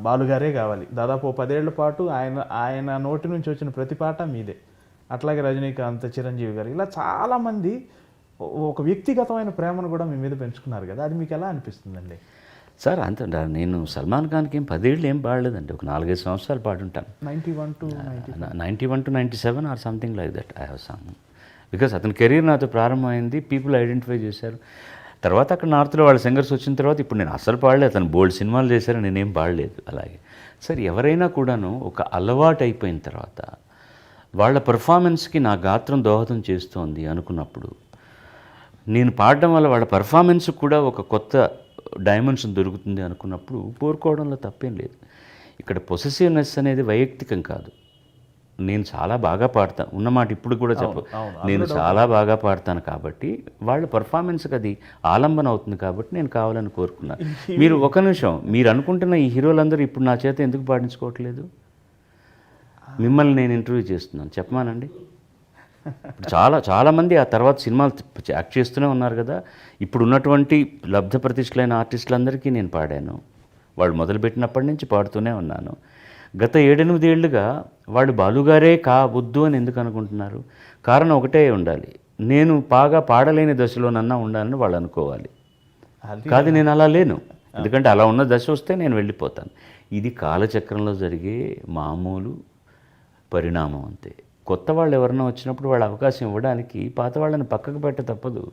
బాలుగారే కావాలి, దాదాపు 10 ఏళ్ల పాటు ఆయన నోటి నుంచి వచ్చిన ప్రతి పాట మీదే. అట్లాగే రజనీకాంత్, చిరంజీవి గారు, ఇలా చాలామంది ఒక వ్యక్తిగతమైన ప్రేమను కూడా మీ మీద పెంచుకున్నారు కదా, అది మీకు ఎలా అనిపిస్తుందండి? సార్ అంత నేను సల్మాన్ ఖాన్కి ఏం 10 ఏళ్ళు ఏం పాడలేదండి, ఒక 4-5 సంవత్సరాలు పాడుంటాను. 91 to 97 or something like that I have song. Because అతని కెరీర్ నాతో ప్రారంభమైంది, పీపుల్ ఐడెంటిఫై చేశారు. తర్వాత అక్కడ నార్త్లో వాళ్ళ సింగర్స్ వచ్చిన తర్వాత ఇప్పుడు నేను అసలు పాడలేదు, అతను బోల్డ్ సినిమాలు చేశారు, నేనేం పాడలేదు. అలాగే సార్ ఎవరైనా కూడాను ఒక అలవాటు అయిపోయిన తర్వాత వాళ్ళ పర్ఫార్మెన్స్కి నా గాత్రం దోహదం చేస్తోంది అనుకున్నప్పుడు, నేను పాడడం వల్ల వాళ్ళ పర్ఫార్మెన్స్ కూడా ఒక కొత్త డైమెన్షన్ దొరుకుతుంది అనుకున్నప్పుడు కోరుకోవడంలో తప్పేం లేదు. ఇక్కడ పొసెసివ్నెస్ అనేది వైయక్తికం కాదు. నేను చాలా బాగా పాడతాను ఉన్నమాట, ఇప్పుడు కూడా నేను చాలా బాగా పాడతాను కాబట్టి వాళ్ళ పర్ఫార్మెన్స్కి అది ఆలంబన అవుతుంది కాబట్టి నేను కావాలని కోరుకున్నాను. మీరు ఒక నిమిషం, మీరు అనుకుంటున్న ఈ హీరోలందరూ ఇప్పుడు నా చేత ఎందుకు పాడించుకోవట్లేదు? మిమ్మల్ని నేను ఇంటర్వ్యూ చేస్తున్నాను, చెప్పమానండి. చాలామంది ఆ తర్వాత సినిమాలు యాక్ట్ చేస్తూనే ఉన్నారు కదా. ఇప్పుడు ఉన్నటువంటి లబ్ధ ప్రతిష్ఠలైన ఆర్టిస్టులందరికీ నేను పాడాను, వాళ్ళు మొదలుపెట్టినప్పటి నుంచి పాడుతూనే ఉన్నాను. గత 7-8 ఏళ్ళుగా వాళ్ళు బాలుగారే కావద్దు అని ఎందుకు అనుకుంటున్నారు? కారణం ఒకటే ఉండాలి, నేను బాగా పాడలేని దశలోనన్నా ఉండాలని వాళ్ళు అనుకోవాలి. కాదు, నేను అలా లేను, ఎందుకంటే అలా ఉన్న దశ వస్తే నేను వెళ్ళిపోతాను. ఇది కాలచక్రంలో జరిగే మామూలు పరిణామం అంతే. కొత్త వాళ్ళు ఎవరైనా వచ్చినప్పుడు వాళ్ళ అవకాశం ఇవ్వడానికి పాత వాళ్ళని పక్కకు పెట్ట తప్పదు.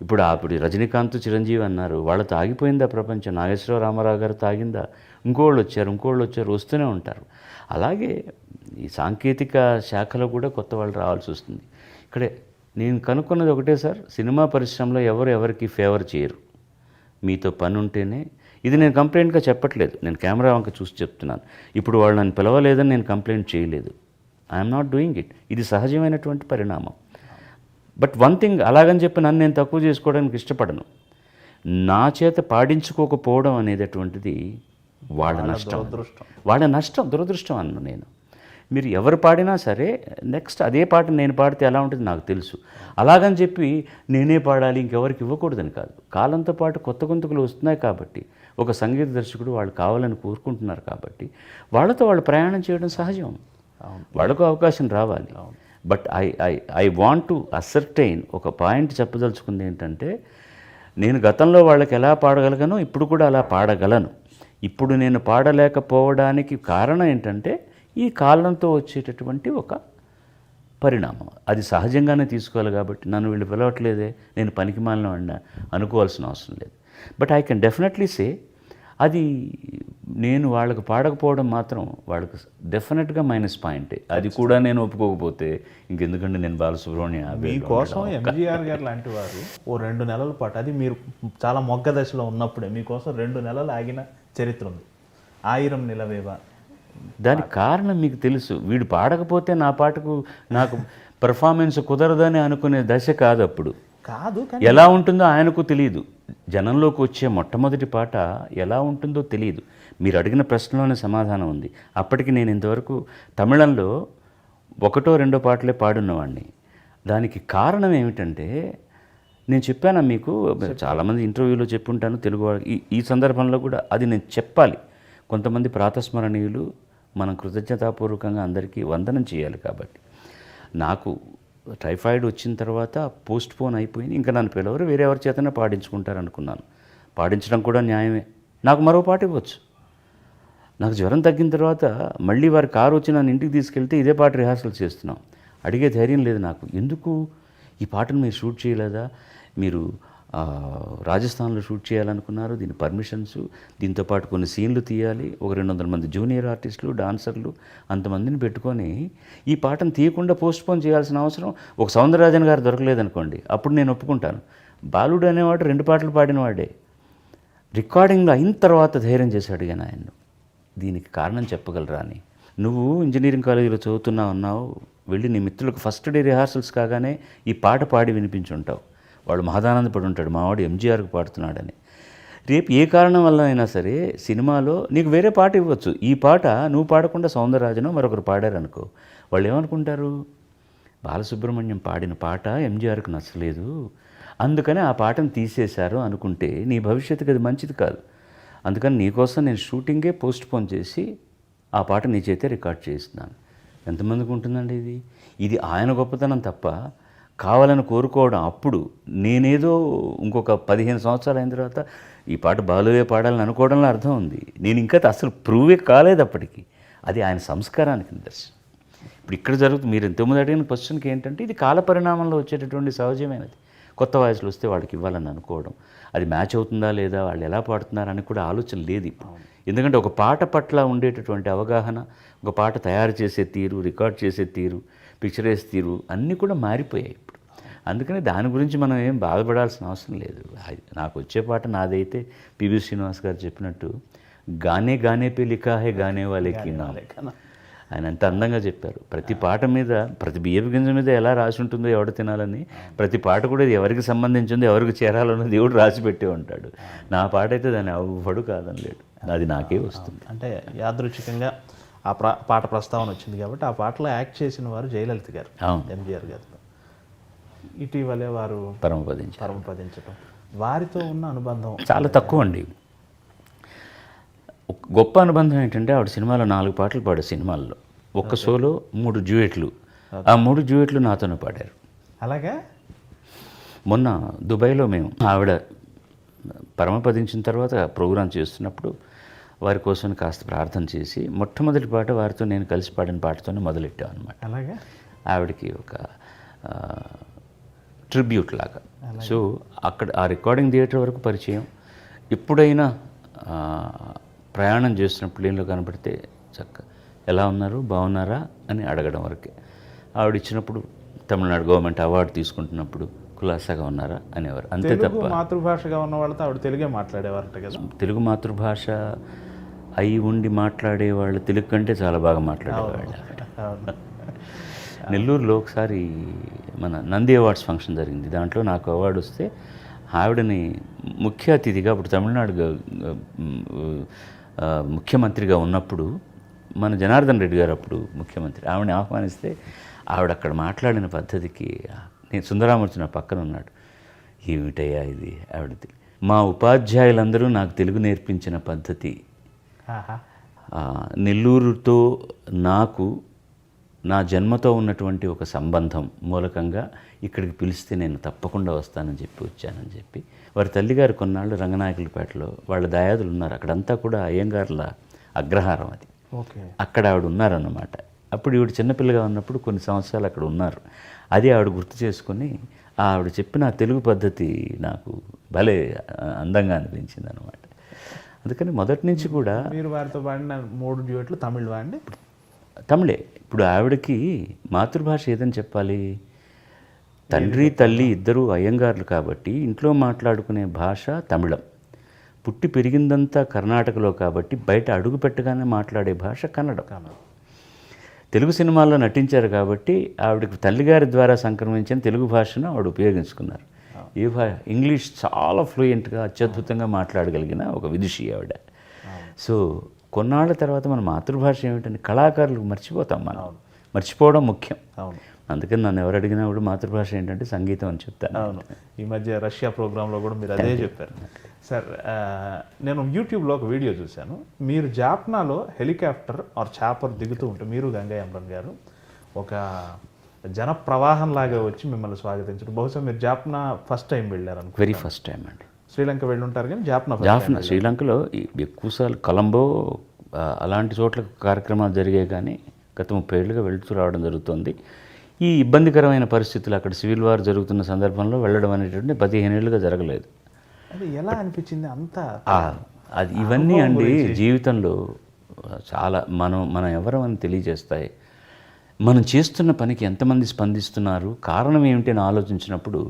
ఇప్పుడు రజనీకాంత్, చిరంజీవి అన్నారు, వాళ్ళతో ఆగిపోయిందా ప్రపంచం? నాగేశ్వరరావు, రామారావు గారు తాగిందా? ఇంకోళ్ళు వచ్చారు, వస్తూనే ఉంటారు. అలాగే ఈ సాంకేతిక శాఖలో కూడా కొత్త వాళ్ళు రావాల్సి వస్తుంది. ఇక్కడే నేను కనుక్కున్నది ఒకటే సార్, సినిమా పరిశ్రమలో ఎవరు ఎవరికి ఫేవర్ చేయరు. మీతో పని ఉంటేనే, ఇది నేను కంప్లైంట్గా చెప్పట్లేదు, నేను కెమెరా వంక చూసి చెప్తున్నాను. ఇప్పుడు వాళ్ళు నన్ను పిలవలేదని నేను కంప్లైంట్ చేయలేదు. I'm not doing it. ఇది సహజమైనటువంటి పరిణామం. బట్ వన్ థింగ్, అలాగని చెప్పి నన్ను నేను తక్కువ చేసుకోవడానికి ఇష్టపడను. నా చేత పాడించుకోకపోవడం అనేటటువంటిది వాళ్ళ నష్టం, వాళ్ళ నష్టం, దురదృష్టం అన్న నేను. మీరు ఎవరు పాడినా సరే నెక్స్ట్ అదే పాట నేను పాడితే ఎలా ఉంటుంది నాకు తెలుసు. అలాగని చెప్పి నేనే పాడాలి ఇంకెవరికి ఇవ్వకూడదని కాదు. కాలంతో పాటు కొత్త గొంతుకులు వస్తున్నాయి కాబట్టి, ఒక సంగీత దర్శకుడు వాళ్ళు కావాలని కోరుకుంటున్నారు కాబట్టి వాళ్ళతో వాళ్ళు ప్రయాణం చేయడం సహజం. వాళ్ళకు అవకాశం రావాలి. But I want to ascertain, ఒక పాయింట్ చెప్పదలుచుకుంది ఏంటంటే, నేను గతంలో వాళ్ళకి ఎలా పాడగలిగానో ఇప్పుడు కూడా అలా పాడగలను. ఇప్పుడు నేను పాడలేకపోవడానికి కారణం ఏంటంటే ఈ కాలంతో వచ్చేటటువంటి ఒక పరిణామం. అది సహజంగానే తీసుకోవాలి. కాబట్టి నన్ను వీళ్ళు పిలవట్లేదే, నేను పనికిమాలిన వాడిని అనుకోవాల్సిన అవసరం లేదు. But I can definitely say, అది నేను వాళ్ళకి పాడకపోవడం మాత్రం వాళ్ళకి డెఫినెట్గా మైనస్ పాయింటే. అది కూడా నేను ఒప్పుకోకపోతే ఇంకెందుకంటే నేను బాలసుబ్రహ్మణ్యం మీకోసం ఎంజీఆర్ గారు లాంటి వారు ఓ 2 నెలల పాటు, అది మీరు చాలా మొగ్గ దశలో ఉన్నప్పుడే మీకోసం 2 నెలలు ఆగిన చరిత్ర ఉంది. ఆయిరం నిలవేవా. దానికి కారణం మీకు తెలుసు. వీడు పాడకపోతే నా పాటకు నాకు పెర్ఫార్మెన్స్ కుదరదని అనుకునే దశ కాదు అప్పుడు. కాదు, ఎలా ఉంటుందో ఆయనకు తెలియదు. జనంలోకి వచ్చే మొట్టమొదటి పాట ఎలా ఉంటుందో తెలియదు. మీరు అడిగిన ప్రశ్నలోనే సమాధానం ఉంది. అప్పటికి నేను ఇంతవరకు తమిళంలో 1, 2 పాటలే పాడున్నవాడిని. దానికి కారణం ఏమిటంటే, నేను చెప్పాను మీకు, చాలామంది ఇంటర్వ్యూలో చెప్పుంటాను, తెలుగు ఈ సందర్భంలో కూడా అది నేను చెప్పాలి. కొంతమంది ప్రాతస్మరణీయులు మనం కృతజ్ఞతాపూర్వకంగా అందరికీ వందనం చేయాలి. కాబట్టి నాకు టైఫాయిడ్ వచ్చిన తర్వాత పోస్ట్ పోన్ అయిపోయింది. ఇంకా నన్ను పిలవరు, వేరే ఎవరి చేతనే పాడించుకుంటారు అనుకున్నాను. పాడించడం కూడా న్యాయమే. నాకు మరో పాట ఇవ్వచ్చు. నాకు జ్వరం తగ్గిన తర్వాత మళ్ళీ వారి కారు వచ్చి నన్ను ఇంటికి తీసుకెళ్తే ఇదే పాట రిహార్సల్ చేస్తున్నాం. అడిగే ధైర్యం లేదు నాకు. ఎందుకు ఈ పాటను మీరు షూట్ చేయలేదా? మీరు రాజస్థాన్లో షూట్ చేయాలనుకున్నారు, దీని పర్మిషన్స్, దీంతోపాటు కొన్ని సీన్లు తీయాలి, ఒక 200 మంది జూనియర్ ఆర్టిస్టులు, డాన్సర్లు, అంతమందిని పెట్టుకొని ఈ పాటను తీయకుండా పోస్ట్ పోన్ చేయాల్సిన అవసరం ఒక సౌందరరాజన్ గారు దొరకలేదనుకోండి, అప్పుడు నేను ఒప్పుకుంటాను. బాలుడు అనేవాడు 2 పాటలు పాడినవాడే. రికార్డింగ్లో అయిన తర్వాత ధైర్యం చేసి అడిగాను ఆయన్ను, దీనికి కారణం చెప్పగలరా అని. నువ్వు ఇంజనీరింగ్ కాలేజీలో చదువుతున్నావు అన్నావు, వెళ్ళి నీ మిత్రులకు ఫస్ట్ డే రిహార్సల్స్ కాగానే ఈ పాట పాడి వినిపించుంటావు. వాడు మహదానందపడి ఉంటాడు, మావాడు ఎంజీఆర్కి పాడుతున్నాడని. రేపు ఏ కారణం వల్ల అయినా సరే సినిమాలో నీకు వేరే పాట ఇవ్వచ్చు. ఈ పాట నువ్వు పాడకుండా సౌందరరాజనో మరొకరు పాడారనుకో, వాళ్ళు ఏమనుకుంటారు? బాలసుబ్రహ్మణ్యం పాడిన పాట ఎంజీఆర్కి నచ్చలేదు, అందుకని ఆ పాటను తీసేశారు అనుకుంటే నీ భవిష్యత్తుకి అది మంచిది కాదు. అందుకని నీకోసం నేను షూటింగే పోస్ట్ పోన్ చేసి ఆ పాట నీ చేతే రికార్డ్ చేస్తున్నాను. ఎంతమందికి ఉంటుందండి ఇది? ఇది ఆయన గొప్పతనం తప్ప కావాలని కోరుకోవడం. అప్పుడు నేనేదో ఇంకొక 15 సంవత్సరాలు అయిన తర్వాత ఈ పాట బాలువే పాడాలని అనుకోవడంలో అర్థం ఉంది. నేను ఇంకా అసలు ప్రూవే కాలేదు అప్పటికి. అది ఆయన సంస్కారానికి నిదర్శనం. ఇప్పుడు ఇక్కడ జరుగుతుంది. మీరు ఎంతోమంది అడిగిన క్వశ్చన్కి ఏంటంటే, ఇది కాల పరిణామంలో వచ్చేటటువంటి సహజమైనది. కొత్త వాయిస్లు వస్తే వాళ్ళకి ఇవ్వాలని అనుకోవడం, అది మ్యాచ్ అవుతుందా లేదా, వాళ్ళు ఎలా పాడుతున్నారని కూడా ఆలోచన లేదు ఇప్పుడు. ఎందుకంటే ఒక పాట పట్ల ఉండేటటువంటి అవగాహన, ఒక పాట తయారు చేసే తీరు, రికార్డ్ చేసే తీరు, పిక్చరైజ్ తీరు అన్నీ కూడా మారిపోయాయి ఇప్పుడు. అందుకని దాని గురించి మనం ఏం బాధపడాల్సిన అవసరం లేదు. నాకు వచ్చే పాట నాదైతే పివి శ్రీనివాస్ గారు చెప్పినట్టు గానే గానే పే లిఖా హై గానే వాలేకి నామ్. ఆయన అంత అందంగా చెప్పారు. ప్రతి పాట మీద, ప్రతి బియ్యపు గింజ మీద ఎలా రాసి ఉంటుందో ఎవడు తినాలని, ప్రతి పాట కూడా ఇది ఎవరికి సంబంధించిందో, ఎవరికి చేరాలన్నో దేవుడు రాసి పెట్టే ఉంటాడు. నా పాట అయితే దాన్ని అవ్వడు కాదని లేడు, అది నాకే వస్తుంది. అంటే యాదృచ్ఛికంగా ఆ పాట ప్రస్తావన వచ్చింది కాబట్టి ఆ పాటలో యాక్ట్ చేసిన వారు జయలలిత గారు, ఎంజీఆర్ గారు. ఇటీవలే వారు పరమపదించడం, వారితో ఉన్న అనుబంధం చాలా తక్కువ అండి. గొప్ప అనుబంధం ఏంటంటే, ఆవిడ సినిమాలో 4 పాటలు పాడే సినిమాల్లో ఒక్క షోలో 3 డ్యూయెట్లు, ఆ 3 డ్యూయెట్లు నాతోనే పాడారు. అలాగా మొన్న దుబాయ్లో మేము ఆవిడ పరమపదించిన తర్వాత ప్రోగ్రాం చేస్తున్నప్పుడు వారి కోసం కాస్త ప్రార్థన చేసి మొట్టమొదటి పాట వారితో నేను కలిసి పాడిన పాటతోనే మొదలెట్టాం అనమాట. అలాగే ఆవిడకి ఒక ట్రిబ్యూట్ లాగా. సో అక్కడ ఆ రికార్డింగ్ థియేటర్ వరకు పరిచయం. ఎప్పుడైనా ప్రయాణం చేస్తున్న ప్లేన్లో కనపడితే ఎలా ఉన్నారు, బాగున్నారా అని అడగడం వరకే. ఆవిడ ఇచ్చినప్పుడు తమిళనాడు గవర్నమెంట్ అవార్డు తీసుకుంటున్నప్పుడు కులాసాగా ఉన్నారా అనేవారు, అంతే తెలుగు తప్ప. మాతృభాషగా ఉన్న వాళ్ళతో ఆవిడ తెలుగే మాట్లాడేవారట కదా. తెలుగు మాతృభాష అయి ఉండి మాట్లాడేవాళ్ళు తెలుగు కంటే చాలా బాగా మాట్లాడేవాళ్ళు. అవును. నెల్లూరులో ఒకసారి మన నంది అవార్డ్స్ ఫంక్షన్ జరిగింది. దాంట్లో నాకు అవార్డు వస్తే ఆవిడని ముఖ్య అతిథిగా, అప్పుడు తమిళనాడు ముఖ్యమంత్రిగా ఉన్నప్పుడు మన జనార్దన్ రెడ్డి గారు అప్పుడు ముఖ్యమంత్రి, ఆవిడని ఆహ్వానిస్తే ఆవిడ అక్కడ మాట్లాడిన పద్ధతికి నేను సుందరామూర్తి నా పక్కన ఉన్నాడు. ఏమిటయ్యా ఇది ఆవిడది. మా ఉపాధ్యాయులందరూ నాకు తెలుగు నేర్పించిన పద్ధతి, ఆహా. నెల్లూరుతో నాకు నా జన్మతో ఉన్నటువంటి ఒక సంబంధం మూలకంగా ఇక్కడికి పిలిస్తే నేను తప్పకుండా వస్తానని చెప్పి వచ్చానని చెప్పి, వారి తల్లిగారు కొన్నాళ్ళు రంగనాయకులపేటలో వాళ్ళ దాయాదులు ఉన్నారు, అక్కడంతా కూడా అయ్యంగార్ల అగ్రహారం అది, ఓకే. అక్కడ ఆవిడ ఉన్నారన్నమాట. అప్పుడు ఈవిడ చిన్నపిల్లగా ఉన్నప్పుడు కొన్ని సంవత్సరాలు అక్కడ ఉన్నారు. అది ఆవిడ గుర్తు చేసుకొని ఆవిడ చెప్పిన తెలుగు పద్ధతి నాకు భలే అందంగా అనిపించింది అనమాట. అందుకని మొదటి నుంచి కూడా మీరు వారితో పాడిన 3 డ్యూయట్లు తమిళ్వా అండి? తమిళే. ఇప్పుడు ఆవిడకి మాతృభాష ఏదని చెప్పాలి, తండ్రి తల్లి ఇద్దరూ అయ్యంగార్లు కాబట్టి ఇంట్లో మాట్లాడుకునే భాష తమిళం. పుట్టి పెరిగిందంతా కర్ణాటకలో కాబట్టి బయట అడుగు పెట్టగానే మాట్లాడే భాష కన్నడం. తెలుగు సినిమాల్లో నటించారు కాబట్టి ఆవిడకి తల్లిగారి ద్వారా సంక్రమించిన తెలుగు భాషను ఆవిడ ఉపయోగించుకున్నారు. ఈ ఇంగ్లీష్ చాలా ఫ్లూయెంట్గా అత్యద్భుతంగా మాట్లాడగలిగిన ఒక విదుషి ఆవిడ. సో కొన్నాళ్ళ తర్వాత మన మాతృభాష ఏమిటని కళాకారులు మర్చిపోతాం, మనం మర్చిపోవడం ముఖ్యం. అవును. అందుకని నన్ను ఎవరు అడిగినా కూడా మాతృభాష ఏంటంటే సంగీతం అని చెప్తాను. అవును. ఈ మధ్య రష్యా ప్రోగ్రాంలో కూడా మీరు అదే చెప్పారు. సార్, నేను యూట్యూబ్లో ఒక వీడియో చూశాను. మీరు జాప్నాలో హెలికాప్టర్ ఆర్ చాపర్ దిగుతూ ఉంటే మీరు గంగయ్య అమరన్ గారు ఒక జన ప్రవాహం లాగా వచ్చి మిమ్మల్ని స్వాగతించడం. బహుశా మీరు జాప్నా ఫస్ట్ టైం వెళ్ళారు, వెరీ ఫస్ట్ టైం అండి. శ్రీలంక వెళ్ళి ఉంటారు కానీ జాప్నా శ్రీలంకలో ఎక్కువసార్లు కొలంబో అలాంటి చోట్ల కార్యక్రమాలు జరిగాయి, కానీ గత 30 ఏళ్ళుగా వెళుతూ రావడం జరుగుతుంది. ఈ ఇబ్బందికరమైన పరిస్థితులు అక్కడ సివిల్ వార్ జరుగుతున్న సందర్భంలో వెళ్ళడం అనేటువంటి 15 ఏళ్ళుగా జరగలేదు. అది ఎలా అనిపించింది అంతా? అది ఇవన్నీ అండి జీవితంలో చాలా మనం ఎవరమని తెలియజేస్తాయి. మనం చేస్తున్న పనికి ఎంతమంది స్పందిస్తున్నారు, కారణం ఏమిటి అని ఆలోచించినప్పుడు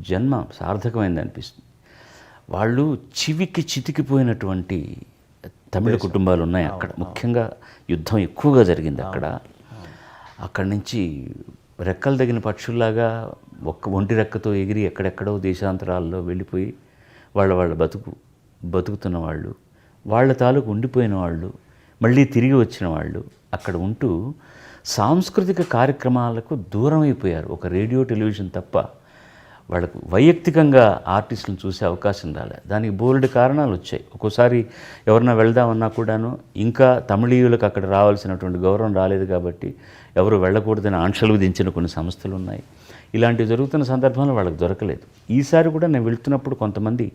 జన్మ సార్థకమైంది అనిపిస్తుంది. వాళ్ళు చివికి చితికిపోయినటువంటి తమిళ కుటుంబాలు ఉన్నాయి అక్కడ. ముఖ్యంగా యుద్ధం ఎక్కువగా జరిగింది అక్కడ. అక్కడి నుంచి రెక్కలు తగిన పక్షుల్లాగా ఒంటి రెక్కతో ఎగిరి ఎక్కడెక్కడో దేశాంతరాల్లో వెళ్ళిపోయి వాళ్ళ బతుకుతున్న వాళ్ళు, వాళ్ళ తాలూకు ఉండిపోయిన వాళ్ళు, మళ్ళీ తిరిగి వచ్చిన వాళ్ళు అక్కడ ఉంటూ సాంస్కృతిక కార్యక్రమాలకు దూరం అయిపోయారు. ఒక రేడియో టెలివిజన్ తప్ప వాళ్ళకు వైయక్తికంగా ఆర్టిస్టులను చూసే అవకాశం రాలేదు. దానికి బోల్డ్ కారణాలు వచ్చాయి. ఒక్కోసారి ఎవరన్నా వెళ్దామన్నా కూడాను ఇంకా తమిళీయులకు అక్కడ రావాల్సినటువంటి గౌరవం రాలేదు కాబట్టి ఎవరు వెళ్ళకూడదని ఆంక్షలు విధించిన కొన్ని సంస్థలు ఉన్నాయి. ఇలాంటివి జరుగుతున్న సందర్భంలో వాళ్ళకి దొరకలేదు. ఈసారి కూడా నేను వెళ్తున్నప్పుడు కొంతమంది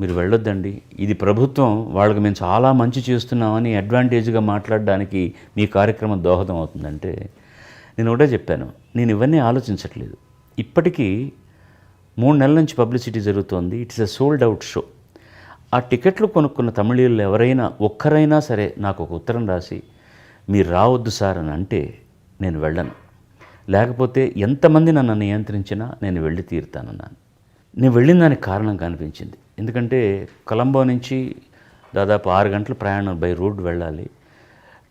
మీరు వెళ్ళొద్దండి, ఇది ప్రభుత్వం, వాళ్ళకి మేము చాలా మంచి చేస్తున్నామని అడ్వాంటేజ్గా మాట్లాడడానికి మీ కార్యక్రమం దోహదం అవుతుందంటే నేను ఒకటే చెప్పాను, నేను ఇవన్నీ ఆలోచించట్లేదు. ఇప్పటికీ 3 నెలల నుంచి పబ్లిసిటీ జరుగుతోంది. It's a sold out show. ఆ టికెట్లు కొనుక్కున్న తమిళీయులు ఎవరైనా ఒక్కరైనా సరే నాకు ఒక ఉత్తరం రాసి మీరు రావద్దు సార్ అని అంటే నేను వెళ్ళను. లేకపోతే ఎంతమంది నన్ను నియంత్రించినా నేను వెళ్ళి తీరుతానన్నాను. నేను వెళ్ళిన దానికి కారణం కనిపించింది. ఎందుకంటే కొలంబో నుంచి దాదాపు 6 గంటల ప్రయాణం బై రోడ్ వెళ్ళాలి.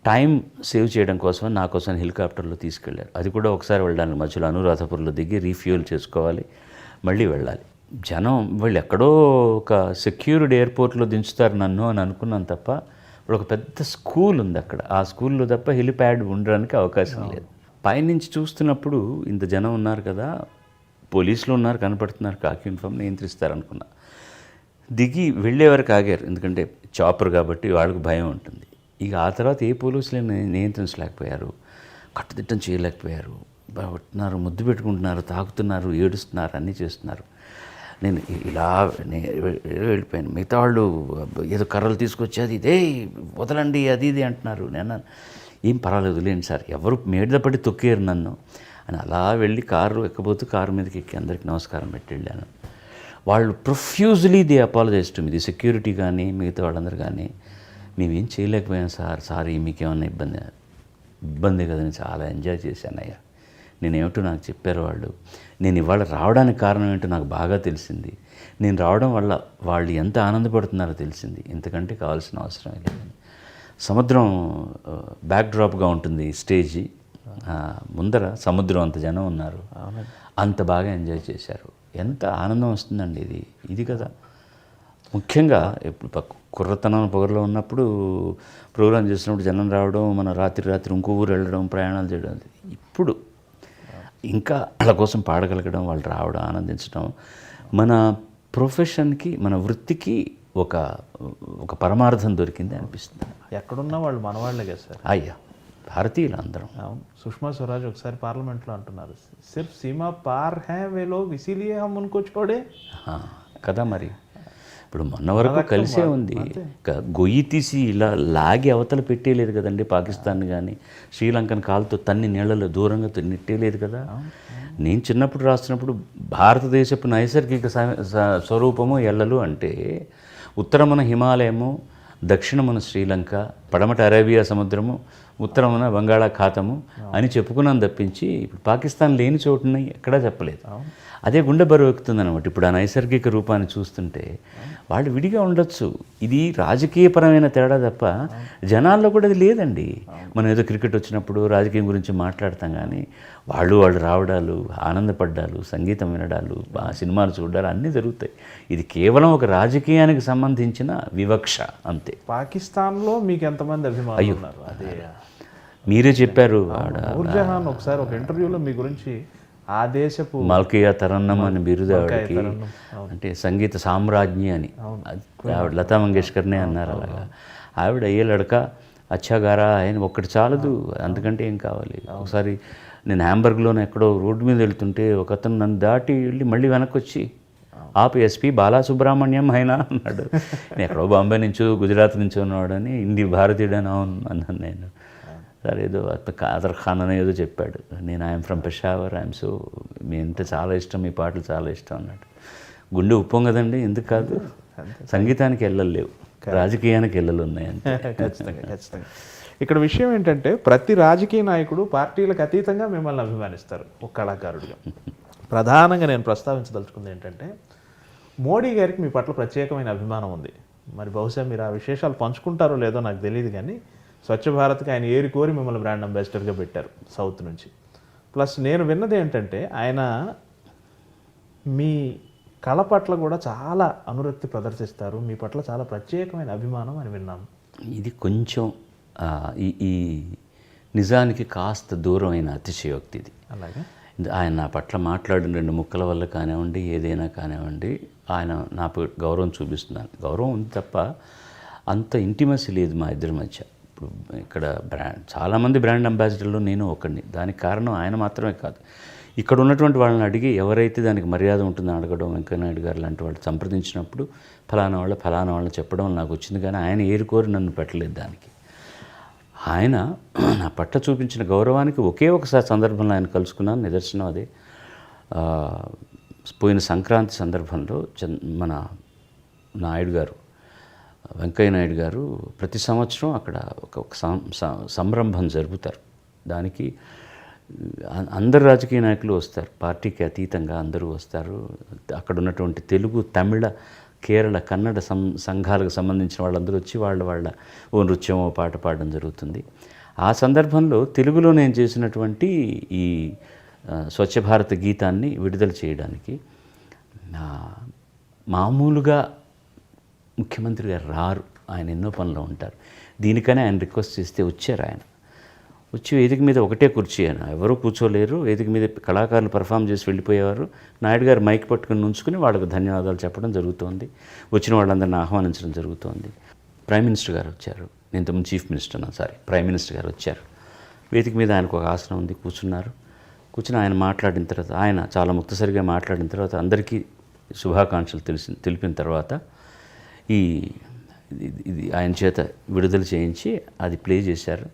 టైం సేవ్ చేయడం కోసం నా కోసం హెలికాప్టర్లో తీసుకెళ్ళారు. అది కూడా ఒకసారి వెళ్ళడానికి మధ్యలో అనురాధపురంలో దిగి రీఫ్యూల్ చేసుకోవాలి, మళ్ళీ వెళ్ళాలి. జనం వాళ్ళు ఎక్కడో ఒక సెక్యూర్డ్ ఎయిర్పోర్ట్లో దించుతారు నన్ను అని అనుకున్నాను తప్ప, ఒక పెద్ద స్కూల్ ఉంది అక్కడ, ఆ స్కూల్లో తప్ప హెలిప్యాడ్ ఉండడానికి అవకాశం లేదు. పైనుంచి చూస్తున్నప్పుడు ఇంత జనం ఉన్నారు కదా, పోలీసులు ఉన్నారు కనపడుతున్నారు, కాకి యూనిఫామ్ నియంత్రిస్తారనుకున్నా. దిగి వెళ్ళే వరకు ఆగారు, ఎందుకంటే చాపర్ కాబట్టి వాళ్ళకు భయం ఉంటుంది. ఇక ఆ తర్వాత ఏ పోలీసులు నియంత్రించలేకపోయారు, కట్టుదిట్టం చేయలేకపోయారు. పట్టున్నారు, ముద్దు పెట్టుకుంటున్నారు, తాకుతున్నారు, ఏడుస్తున్నారు, అన్నీ చేస్తున్నారు. నేను ఇలా వెళ్ళిపోయాను. మిగతా వాళ్ళు ఏదో కర్రలు తీసుకొచ్చి అది ఇదే వదలండి అది ఇది అంటున్నారు. నేను ఏం పర్వాలేదు లేండి సార్, ఎవరు మేడపడి తొక్కారు నన్ను అని అలా వెళ్ళి కారు ఎక్కబోతూ కారు మీదకి ఎక్కి అందరికి నమస్కారం పెట్టి వెళ్ళాను. వాళ్ళు profusely they apologize to me, the security కానీ మిగతా వాళ్ళందరూ కానీ, మేమేం చేయలేకపోయాం సార్, సారీ మీకేమన్నా ఇబ్బంది కదని చాలా ఎంజాయ్ చేశాను అయ్యా, నేనేమిటో నాకు చెప్పారు వాళ్ళు. నేను ఇవాళ రావడానికి కారణం ఏంటో నాకు బాగా తెలిసింది. నేను రావడం వల్ల వాళ్ళు ఎంత ఆనందపడుతున్నారో తెలిసింది. ఇంతకంటే కావాల్సిన అవసరం లేదు. సముద్రం బ్యాక్డ్రాప్గా ఉంటుంది స్టేజీ, ముందర సముద్రం అంత జనం ఉన్నారు, అంత బాగా ఎంజాయ్ చేశారు. ఎంత ఆనందం వస్తుందండి ఇది కదా ముఖ్యంగా. ఇప్పుడు కుర్రతనం పొగరలో ఉన్నప్పుడు ప్రోగ్రాం చేసినప్పుడు జనం రావడం, మన రాత్రి ఇంకో ఊరు వెళ్ళడం, ప్రయాణాలు చేయడం. ఇప్పుడు ఇంకా వాళ్ళ కోసం పాడగలగడం, వాళ్ళు రావడం, ఆనందించడం మన ప్రొఫెషన్కి, మన వృత్తికి ఒక పరమార్థం దొరికింది అనిపిస్తుంది. ఎక్కడున్నా వాళ్ళు మనవాళ్లే కదా సార్. అయ్యా, భారతీయులు అందరం. అవును, సుష్మా స్వరాజ్ ఒకసారి పార్లమెంట్లో అంటున్నారు, సిర్ఫ్ సీమా పార్ హై వే లోగ్ ఇసీలియే హమ్ ఉన్కో చోడే కదా. మరి ఇప్పుడు మొన్న వరకు కలిసే ఉంది. గొయ్యి తీసి ఇలా లాగి అవతల పెట్టేయలేదు కదండి పాకిస్తాన్ కానీ శ్రీలంకన్ కాలుతో తన్ని నీళ్ళలో దూరంగా నెట్టేయలేదు కదా. నేను చిన్నప్పుడు రాస్తున్నప్పుడు భారతదేశపు నైసర్గిక స్వరూపము ఎల్లలు అంటే ఉత్తరమున హిమాలయము, దక్షిణమున శ్రీలంక, పడమట అరేబియా సముద్రము, ఉత్తరమున బంగాళాఖాతము అని చెప్పుకున్నాను తప్పించి ఇప్పుడు పాకిస్తాన్ లేని చోటుని ఎక్కడా చెప్పలేదు. అదే గుండె బరువు ఎక్కుతుంది అనమాట. ఇప్పుడు ఆ నైసర్గిక రూపాన్ని చూస్తుంటే వాళ్ళు విడిగా ఉండొచ్చు. ఇది రాజకీయపరమైన తేడా తప్ప జనాల్లో కూడా అది లేదండి. మనం ఏదో క్రికెట్ వచ్చినప్పుడు రాజకీయం గురించి మాట్లాడతాం కానీ వాళ్ళు రావడాలు, ఆనందపడ్డాలు, సంగీతం వినడాలు, సినిమాలు చూడాలు అన్నీ జరుగుతాయి. ఇది కేవలం ఒక రాజకీయానికి సంబంధించిన వివక్ష అంతే. పాకిస్తాన్లో మీకు ఎంతమంది అభిమానులు ఉన్నారు? అదే మీరే చెప్పారు. నూర్జహాన్ ఒకసారి ఒక ఇంటర్వ్యూలో మీ గురించి ఆ దేశపు మల్కియా తరన్నం అని బిరుదు ఆవిడకి, అంటే సంగీత సామ్రాజ్ఞి అని. ఆవిడ లతా మంగేష్కర్నే అన్నారు అలాగా. ఆవిడ ఏ లడక అచ్చాగారా ఆయన ఒక్కటి చాలదు, అంతకంటే ఏం కావాలి. ఒకసారి నేను హ్యాంబర్గ్లోనే ఎక్కడో రోడ్డు మీద వెళ్తుంటే ఒక అతను నన్ను దాటి వెళ్ళి మళ్ళీ వెనక్కి వచ్చి ఎస్పీ బాలసుబ్రహ్మణ్యం అయినా అన్నాడు. నేను ఎక్కడో బాంబే నుంచో గుజరాత్ నుంచో ఉన్నవాడని, భారతీయుడని అవును అన్నాను నేను. సార్ ఏదో కాదర్ ఖాన్ అని ఏదో చెప్పాడు. నేను ఐఎమ్ ఫ్రమ్ పెషావర్, మీ అంటే చాలా ఇష్టం, మీ పాటలు చాలా ఇష్టం అన్నాడు. గుండె ఉప్పం కదండి, ఎందుకు కాదు. సంగీతానికి వెళ్ళలు లేవు, రాజకీయానికి వెళ్ళలు ఉన్నాయి అంతే. ఖచ్చితంగా. ఇక్కడ విషయం ఏంటంటే ప్రతి రాజకీయ నాయకుడు పార్టీలకు అతీతంగా మిమ్మల్ని అభిమానిస్తారు ఒక కళాకారుడిగా. ప్రధానంగా నేను ప్రస్తావించదలుచుకుంది ఏంటంటే మోడీ గారికి మీ పట్ల ప్రత్యేకమైన అభిమానం ఉంది. మరి బహుశా మీరు ఆ విశేషాలు పంచుకుంటారో లేదో నాకు తెలియదు కానీ స్వచ్ఛ భారత్కి ఆయన ఏరి కోరి మిమ్మల్ని బ్రాండ్ అంబాసిడర్గా పెట్టారు సౌత్ నుంచి. ప్లస్ నేను విన్నది ఏంటంటే ఆయన మీ కళ పట్ల కూడా చాలా అనురక్తి ప్రదర్శిస్తారు, మీ పట్ల చాలా ప్రత్యేకమైన అభిమానం అని విన్నాము. ఇది కొంచెం ఈ నిజానికి కాస్త దూరమైన అతిశయోక్తి ఇది. అలాగే ఆయన నా పట్ల మాట్లాడిన 2 ముక్కల వల్ల కానివ్వండి, ఏదైనా కానివ్వండి, ఆయన నాకు గౌరవం చూపిస్తున్నాను. గౌరవం ఉంది తప్ప అంత ఇంటిమసీ లేదు మా ఇద్దరి మధ్య. ఇప్పుడు ఇక్కడ చాలామంది బ్రాండ్ అంబాసిడర్లు నేను ఒకడిని. దానికి కారణం ఆయన మాత్రమే కాదు, ఇక్కడ ఉన్నటువంటి వాళ్ళని అడిగి ఎవరైతే దానికి మర్యాద ఉంటుందని అడగడం, వెంకయ్యనాయుడు గారు లాంటి వాళ్ళు సంప్రదించినప్పుడు ఫలానా వాళ్ళని చెప్పడం నాకు వచ్చింది. కానీ ఆయన ఏరుకోరి నన్ను పెట్టలేదు దానికి. ఆయన నా పట్ల చూపించిన గౌరవానికి ఒకే ఒకసారి సందర్భంలో ఆయన కలుసుకున్నాను, నిదర్శనం అదే. పోయిన సంక్రాంతి సందర్భంలో మన నాయుడు గారు, వెంకయ్య నాయుడు గారు ప్రతి సంవత్సరం అక్కడ ఒక సంరంభం జరుపుతారు. దానికి అందరు రాజకీయ నాయకులు వస్తారు, పార్టీకి అతీతంగా అందరూ వస్తారు. అక్కడ ఉన్నటువంటి తెలుగు, తమిళ, కేరళ, కన్నడ సంఘాలకు సంబంధించిన వాళ్ళందరూ వచ్చి వాళ్ళ ఓ నృత్యం, ఓ పాట పాడడం జరుగుతుంది. ఆ సందర్భంలో తెలుగులో నేను చేసినటువంటి ఈ స్వచ్ఛ భారత్ గీతాన్ని విడుదల చేయడానికి మామూలుగా ముఖ్యమంత్రి గారు రారు, ఆయన ఎన్నో పనులు ఉంటారు. దీనికనే ఆయన రిక్వెస్ట్ చేస్తే వచ్చారు. ఆయన వచ్చి వేదిక మీద ఒకటే కుర్చీ, ఆయన ఎవరూ కూర్చోలేరు. వేదిక మీద కళాకారులు పర్ఫామ్ చేసి వెళ్ళిపోయేవారు. నాయుడు గారు మైక్ పట్టుకుని ఉంచుకుని వాళ్ళకు ధన్యవాదాలు చెప్పడం జరుగుతోంది. వచ్చిన వాళ్ళందరినీ ఆహ్వానించడం జరుగుతోంది. ప్రైమ్ మినిస్టర్ గారు వచ్చారు. నేను ఇంతకుముందు chief minister sorry prime minister గారు వచ్చారు. వేదిక మీద ఆయనకు ఒక ఆసనం ఉంది, కూర్చున్నారు. కూర్చుని ఆయన మాట్లాడిన తర్వాత, ఆయన చాలా ముక్తసరిగా మాట్లాడిన తర్వాత, అందరికీ శుభాకాంక్షలు తెలిపిన తర్వాత ఇది ఆయన చేత విడుదల చేయించి అది ప్లే చేశారు.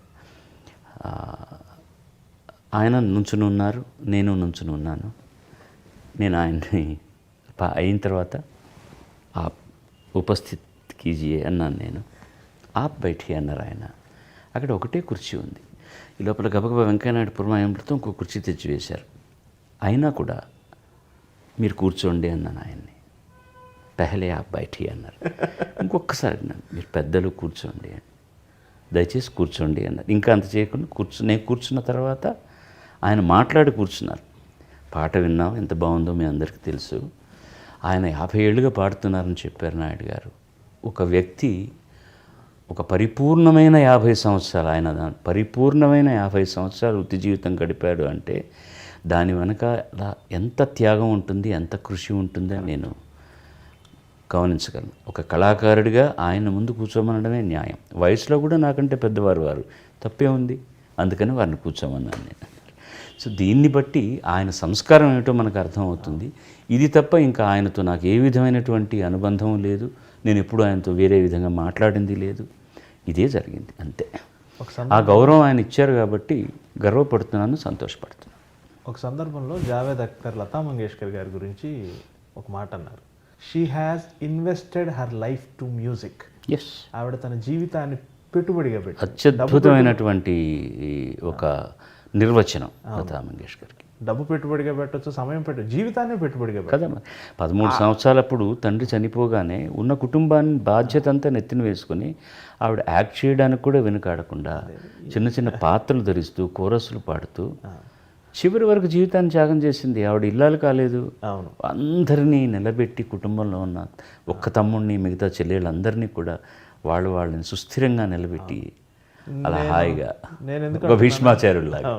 ఆయన నుంచుని ఉన్నారు, నేను నుంచుని ఉన్నాను. నేను ఆయన్ని అయిన తర్వాత ఉపస్థిత్ కీజియే అన్నాను నేను. ఆప్ బైఠి అన్నారు ఆయన. అక్కడ ఒకటే కుర్చీ ఉంది. ఈ లోపల గబగబా వెంకయ్యనాయుడు పురమాయంతో ఇంకో కుర్చీ తెచ్చి వేశారు. అయినా కూడా మీరు కూర్చోండి అన్నాను ఆయన్ని. పెహలే ఆ బయటి అన్నారు. ఇంకొకసారి అన్నాను, మీరు పెద్దలు కూర్చోండి అని, దయచేసి కూర్చోండి అన్నారు. ఇంకా అంత చేయకుండా నేను కూర్చున్న తర్వాత ఆయన మాట్లాడి కూర్చున్నారు. పాట విన్నాం, ఎంత బాగుందో మీ అందరికీ తెలుసు. ఆయన 50 ఏళ్ళుగా పాడుతున్నారని చెప్పారు నాయుడు గారు. ఒక వ్యక్తి ఒక పరిపూర్ణమైన 50 సంవత్సరాలు, ఆయన పరిపూర్ణమైన 50 సంవత్సరాలు వృత్తి జీవితం గడిపాడు అంటే దాని వెనక ఎంత త్యాగం ఉంటుంది, ఎంత కృషి ఉంటుందని నేను గమనించగలను. ఒక కళాకారుడిగా ఆయన ముందు కూర్చోమనడమే న్యాయం. వయసులో కూడా నాకంటే పెద్దవారు వారు, తప్పే ఉంది, అందుకని వారిని కూర్చోమన్నాను నేను. సో దీన్ని బట్టి ఆయన సంస్కారం ఏమిటో మనకు అర్థమవుతుంది. ఇది తప్ప ఇంకా ఆయనతో నాకు ఏ విధమైనటువంటి అనుబంధం లేదు. నేను ఎప్పుడు ఆయనతో వేరే విధంగా మాట్లాడింది లేదు. ఇదే జరిగింది అంతే. ఆ గౌరవం ఆయన ఇచ్చారు కాబట్టి గర్వపడుతున్నాను, సంతోషపడుతున్నాను. ఒక సందర్భంలో జావేద్ అఖ్తర్ లతా మంగేష్కర్ గారి గురించి ఒక మాట అన్నారు. She has invested her life to music. Yes, ఆవిడ తన జీవితాన్ని పెట్టుబడిగా పెట్టి, అత్యద్భుతమైనటువంటి ఒక నిర్వచనం లతా మంగేష్కర్కి. డబ్బు పెట్టుబడిగా పెట్టచ్చు, సమయం జీవితాన్ని పెట్టుబడిగా కదా. 13 సంవత్సరాలప్పుడు తండ్రి చనిపోగానే ఉన్న కుటుంబాన్ని బాధ్యత అంతా నెత్తిన వేసుకొని ఆవిడ యాక్ట్ చేయడానికి కూడా వెనుకాడకుండా చిన్న చిన్న పాత్రలు ధరిస్తూ కోరస్సులు పాడుతూ చివరి వరకు జీవితాన్ని త్యాగం చేసింది. ఆవిడ ఇల్లాలు కాలేదు. అవును, అందరినీ నిలబెట్టి కుటుంబంలో ఉన్న ఒక్క తమ్ముడిని, మిగతా చెల్లెళ్ళందరినీ కూడా వాళ్ళని సుస్థిరంగా నిలబెట్టి అలా హాయిగా ఒక భీష్మాచార్యుల్లాగా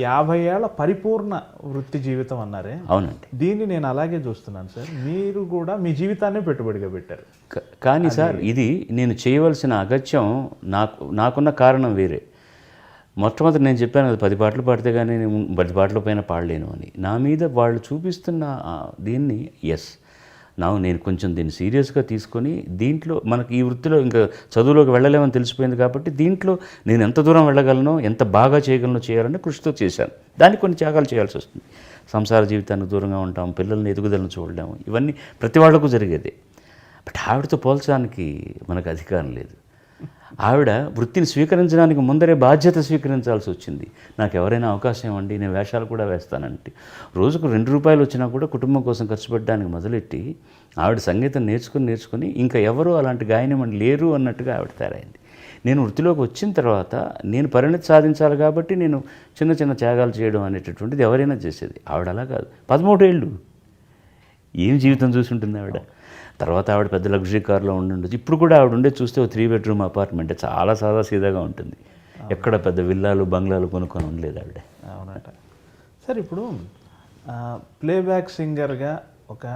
50 ఏళ్ల పరిపూర్ణ వృత్తి జీవితం అన్నారే. అవునండి, దీన్ని నేను అలాగే చూస్తున్నాను సార్. మీరు కూడా మీ జీవితాన్ని పెట్టుబడిగా పెట్టారు. కానీ సార్ ఇది నేను చేయవలసిన అగత్యం నాకున్న కారణం వేరే. మొట్టమొదటి నేను చెప్పాను అది 10 పాటలు పాడితే కానీ నేను 10 పాటల పైన పాడలేను అని. నా మీద వాళ్ళు చూపిస్తున్న దీన్ని నేను కొంచెం దీన్ని సీరియస్గా తీసుకొని దీంట్లో మనకి ఈ వృత్తిలో ఇంకా చదువులోకి వెళ్ళలేమని తెలిసిపోయింది కాబట్టి దీంట్లో నేను ఎంత దూరం వెళ్ళగలనో, ఎంత బాగా చేయగలనో చేయాలని కృషితో చేశాను. దానికి కొన్ని త్యాగాలు చేయాల్సి వస్తుంది. సంసార జీవితానికి దూరంగా ఉంటాం, పిల్లల్ని ఎదుగుదలను చూడలేము, ఇవన్నీ ప్రతి వాళ్లకు జరిగేదే. బట్ ఆవిడతో పోల్చడానికి మనకు అధికారం లేదు. ఆవిడ వృత్తిని స్వీకరించడానికి ముందరే బాధ్యత స్వీకరించాల్సి వచ్చింది. నాకు ఎవరైనా అవకాశం ఇవ్వండి, నేను వేషాలు కూడా వేస్తానంటే రోజుకు 2 రూపాయలు వచ్చినా కూడా కుటుంబం కోసం ఖర్చు పెట్టడానికి మొదలెట్టి ఆవిడ సంగీతం నేర్చుకుని ఇంకా ఎవరు అలాంటి గాయనమని లేరు అన్నట్టుగా ఆవిడ తయారైంది. నేను వృత్తిలోకి వచ్చిన తర్వాత నేను పరిణతి సాధించాలి కాబట్టి నేను చిన్న చిన్న త్యాగాలు చేయడం అనేటటువంటిది ఎవరైనా చేసేది. ఆవిడ అలా కాదు. 13 ఏళ్ళు ఏం జీవితం చూసి ఉంటుంది ఆవిడ. తర్వాత ఆవిడ పెద్ద లగ్జరీ కార్లో ఉండొచ్చు. ఇప్పుడు కూడా ఆవిడ ఉండే చూస్తే 3 బెడ్రూమ్ అపార్ట్మెంట్, చాలా సాదాసీదాగా ఉంటుంది. ఎక్కడ పెద్ద విల్లాలు బంగ్లాలు కొనుక్కొని ఉండలేదు ఆవిడ. అవునట సార్. ఇప్పుడు ప్లేబ్యాక్ సింగర్గా ఒక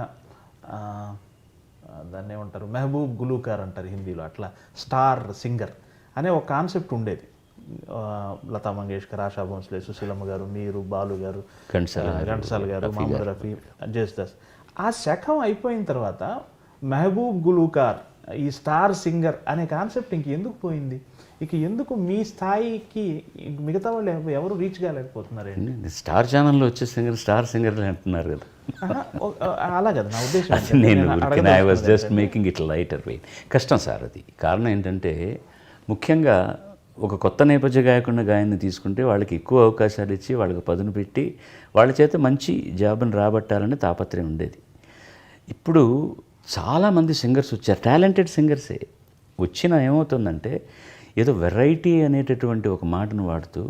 దాన్ని ఏమంటారు, మెహబూబ్ గులూకార్ అంటారు హిందీలో, అట్లా స్టార్ సింగర్ అనే ఒక కాన్సెప్ట్ ఉండేది. లతా మంగేష్కర్, ఆశా భోంస్లే, సుశీలమ్మ గారు, మీరు, బాలు గారు, ఘంటసాల గారు, మహమ్మద్ రఫీ, జేసుదాస్. ఆ శకం అయిపోయిన తర్వాత మెహబూబ్ గులూకార్, ఈ స్టార్ సింగర్ అనే కాన్సెప్ట్ ఇంక ఎందుకు పోయింది? ఇక ఎందుకు మీ స్థాయికి మిగతా వాళ్ళు ఎవరు రీచ్ కాలేకపోతున్నారండి? స్టార్ ఛానల్లో వచ్చే స్టార్ సింగర్లు అంటున్నారు కదా. అలా కదా నా ఉద్దేశం. I was just making it lighter weight. కష్టం సార్ అది. కారణం ఏంటంటే ముఖ్యంగా ఒక కొత్త నేపథ్య గాయకుడిని గాయన్ని తీసుకుంటే వాళ్ళకి ఎక్కువ అవకాశాలు ఇచ్చి వాళ్ళకి పదును పెట్టి వాళ్ళ చేత మంచి జాబ్ని రాబట్టాలని తాపత్రయం ఉండేది. ఇప్పుడు చాలామంది సింగర్స్ వచ్చారు, టాలెంటెడ్ సింగర్సే వచ్చినా ఏమవుతుందంటే ఏదో వెరైటీ అనేటటువంటి ఒక మాటను వాడుతూ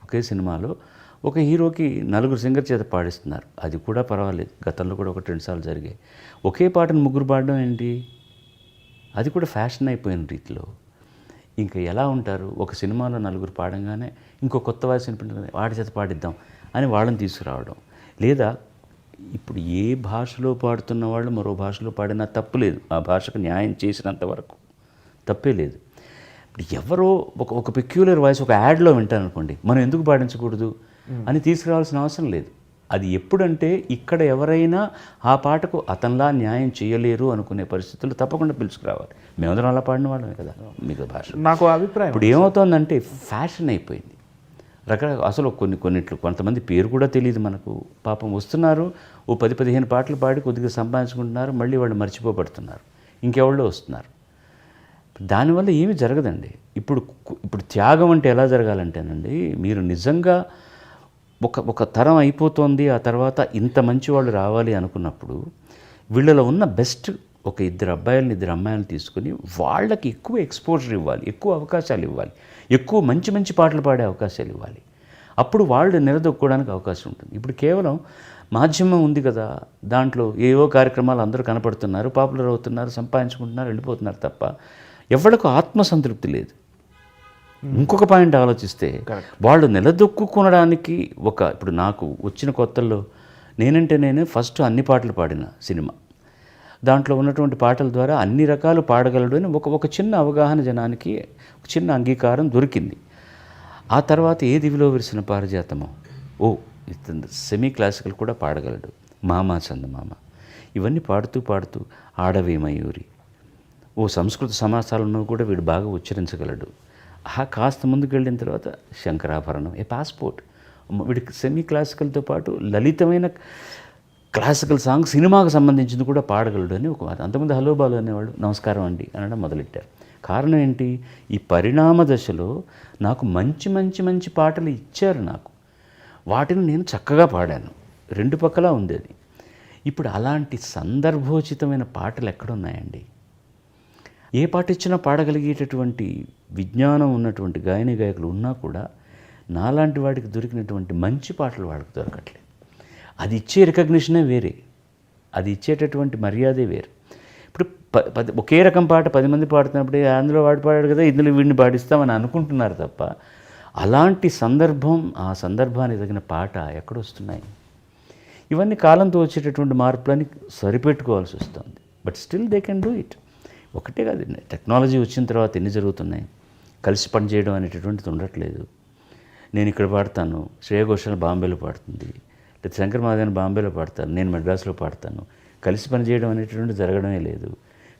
ఒకే సినిమాలో ఒక హీరోకి 4 సింగర్ చేత పాడిస్తున్నారు. అది కూడా పర్వాలేదు, గతంలో కూడా 1-2 సార్లు జరిగాయి. ఒకే పాటను 3 పాడడం ఏంటి? అది కూడా ఫ్యాషన్ అయిపోయిన రీతిలో. ఇంకా ఎలా ఉంటారు? ఒక సినిమాలో 4 పాడంగానే ఇంకో కొత్త వాయిస్ వినిపించగానే వాడి చేత పాడిద్దాం అని వాళ్ళని తీసుకురావడం. లేదా ఇప్పుడు ఏ భాషలో పాడుతున్న వాళ్ళు మరో భాషలో పాడినా తప్పు లేదు, ఆ భాషకు న్యాయం చేసినంత వరకు తప్పే లేదు. ఇప్పుడు ఎవరో ఒక పెక్యులర్ వాయిస్ ఒక యాడ్లో వింటారనుకోండి, మనం ఎందుకు పాడించకూడదు అని తీసుకురావాల్సిన అవసరం లేదు. అది ఎప్పుడంటే ఇక్కడ ఎవరైనా ఆ పాటకు అతనిలా న్యాయం చేయలేరు అనుకునే పరిస్థితులు తప్పకుండా పిలుచుకురావాలి. మేమందరం అలా పాడిన వాళ్ళమే కదా మిగతా భాష. నాకు అభిప్రాయం ఇప్పుడు ఏమవుతోందంటే ఫ్యాషన్ అయిపోయింది. రకరకాల అసలు కొన్నిట్లు కొంతమంది పేరు కూడా తెలియదు మనకు. పాపం వస్తున్నారు, ఓ 10-15 పాటలు పాడి కొద్దిగా సంపాదించుకుంటున్నారు, మళ్ళీ వాళ్ళు మర్చిపోబడుతున్నారు, ఇంకెవాళ్ళు వస్తున్నారు. దానివల్ల ఏమీ జరగదండి. ఇప్పుడు త్యాగం అంటే ఎలా జరగాలంటేనండి, మీరు నిజంగా ఒక తరం అయిపోతుంది, ఆ తర్వాత ఇంత మంచి వాళ్ళు రావాలి అనుకున్నప్పుడు వీళ్ళలో ఉన్న బెస్ట్ ఒక 2 అబ్బాయిలని 2 అమ్మాయిలను తీసుకుని వాళ్ళకి ఎక్కువ ఎక్స్పోజర్ ఇవ్వాలి, ఎక్కువ అవకాశాలు ఇవ్వాలి, ఎక్కువ మంచి మంచి పాటలు పాడే అవకాశాలు ఇవ్వాలి. అప్పుడు వాళ్ళు నిలదొక్కుకోవడానికి అవకాశం ఉంటుంది. ఇప్పుడు కేవలం మాధ్యమం ఉంది కదా, దాంట్లో ఏవో కార్యక్రమాలు అందరూ కనపడుతున్నారు, పాపులర్ అవుతున్నారు, సంపాదించుకుంటున్నారు, వెళ్ళిపోతున్నారు తప్ప ఎవరికి ఆత్మసంతృప్తి లేదు. ఇంకొక పాయింట్ ఆలోచిస్తే వాళ్ళు నిలదొక్కుకోవడానికి ఇప్పుడు నాకు వచ్చిన కొత్తల్లో నేను ఫస్ట్ అన్ని పాటలు పాడిన సినిమా. దాంట్లో ఉన్నటువంటి పాటల ద్వారా అన్ని రకాలు పాడగలడు అని ఒక చిన్న అవగాహన జనానికి, ఒక చిన్న అంగీకారం దొరికింది. ఆ తర్వాత ఏ దివిలో విరిసిన పారిజాతమో, ఇతను సెమీ క్లాసికల్ కూడా పాడగలడు, మామ చందమామ, ఇవన్నీ పాడుతూ పాడుతూ ఆడవే మయూరి, సంస్కృత సమాసాలను కూడా వీడు బాగా ఉచ్చరించగలడు. కాస్త ముందుకు వెళ్ళిన తర్వాత శంకరాభరణం, పాస్పోర్ట్, వీడికి సెమీ క్లాసికల్తో పాటు లలితమైన క్లాసికల్ సాంగ్ సినిమాకు సంబంధించింది కూడా పాడగలడు అని ఒక మాట. అంతకుముందు హలో బాలు అనేవాళ్ళు నమస్కారం అండి అనడం మొదలెట్టారు. కారణం ఏంటి? ఈ పరిణామ దశలో నాకు మంచి మంచి మంచి పాటలు ఇచ్చారు. నాకు వాటిని నేను చక్కగా పాడాను, 2 పక్కలా ఉంది అది. ఇప్పుడు అలాంటి సందర్భోచితమైన పాటలు ఎక్కడున్నాయండి? ఏ పాట ఇచ్చినా పాడగలిగేటటువంటి విజ్ఞానం ఉన్నటువంటి గాయని గాయకులు ఉన్నా కూడా నాలాంటి వాడికి దొరికినటువంటి మంచి పాటలు వాడికి దొరకట్లేదు. అది ఇచ్చే రికగ్నిషనే వేరే, అది ఇచ్చేటటువంటి మర్యాదే వేరు. ఇప్పుడు ఒకే రకం పాట 10 మంది పాడుతున్నప్పుడు అందులో వాడు పాడాడు కదా, ఇందులో వీడిని పాడిస్తామని అనుకుంటున్నారు తప్ప అలాంటి సందర్భం, ఆ సందర్భానికి తగిన పాట ఎక్కడొస్తున్నాయి? ఇవన్నీ కాలంతో వచ్చేటటువంటి మార్పులని సరిపెట్టుకోవాల్సి వస్తుంది. But still they can do it. ఒకటే కాదు, టెక్నాలజీ వచ్చిన తర్వాత ఎన్ని జరుగుతున్నాయి. కలిసి పనిచేయడం అనేటటువంటిది ఉండట్లేదు. నేను ఇక్కడ పాడతాను, శ్రేయ ఘోషాల్ బాంబేలో పాడుతుంది, లేదా శంకర్ మహాదేవన్ బాంబేలో పాడతాను, నేను మద్రాసులో పాడతాను. కలిసి పనిచేయడం అనేటటువంటిది జరగడమే లేదు.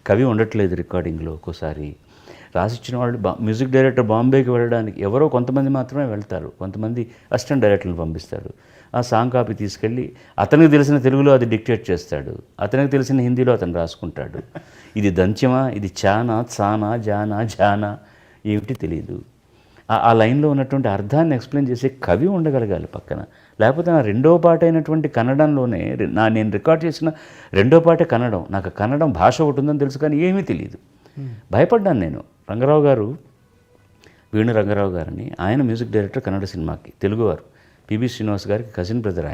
కవి ఉండట్లేదు రికార్డింగ్లో. ఒక్కోసారి రాసిచ్చిన వాళ్ళు మ్యూజిక్ డైరెక్టర్ బాంబేకి వెళ్ళడానికి ఎవరో కొంతమంది మాత్రమే వెళ్తారు, కొంతమంది అసిస్టెంట్ డైరెక్టర్ని పంపిస్తారు. ఆ సాంగ్ కాపీ తీసుకెళ్ళి అతనికి తెలిసిన తెలుగులో అది డిక్టేట్ చేస్తాడు, అతనికి తెలిసిన హిందీలో అతను రాసుకుంటాడు. ఇది దంత్యమా, ఇది చానా, చానా, జానా, జానా, ఏమిటి తెలియదు. ఆ లైన్లో ఉన్నటువంటి అర్థాన్ని ఎక్స్ప్లెయిన్ చేసే కవి ఉండగలగాలి పక్కన. లేకపోతే నా 2వ పాట అయినటువంటి కన్నడంలోనే నేను రికార్డ్ చేసిన 2వ పాటే కన్నడం. నాకు కన్నడం భాష ఒకటి ఉందని తెలుసు, కానీ ఏమీ తెలియదు. భయపడ్డాను నేను. రంగారావు గారు, వేణు రంగారావు గారని, ఆయన మ్యూజిక్ డైరెక్టర్ కన్నడ సినిమాకి, తెలుగువారు. పిబి శ్రీనివాస్ గారికి కజిన్ బ్రదర్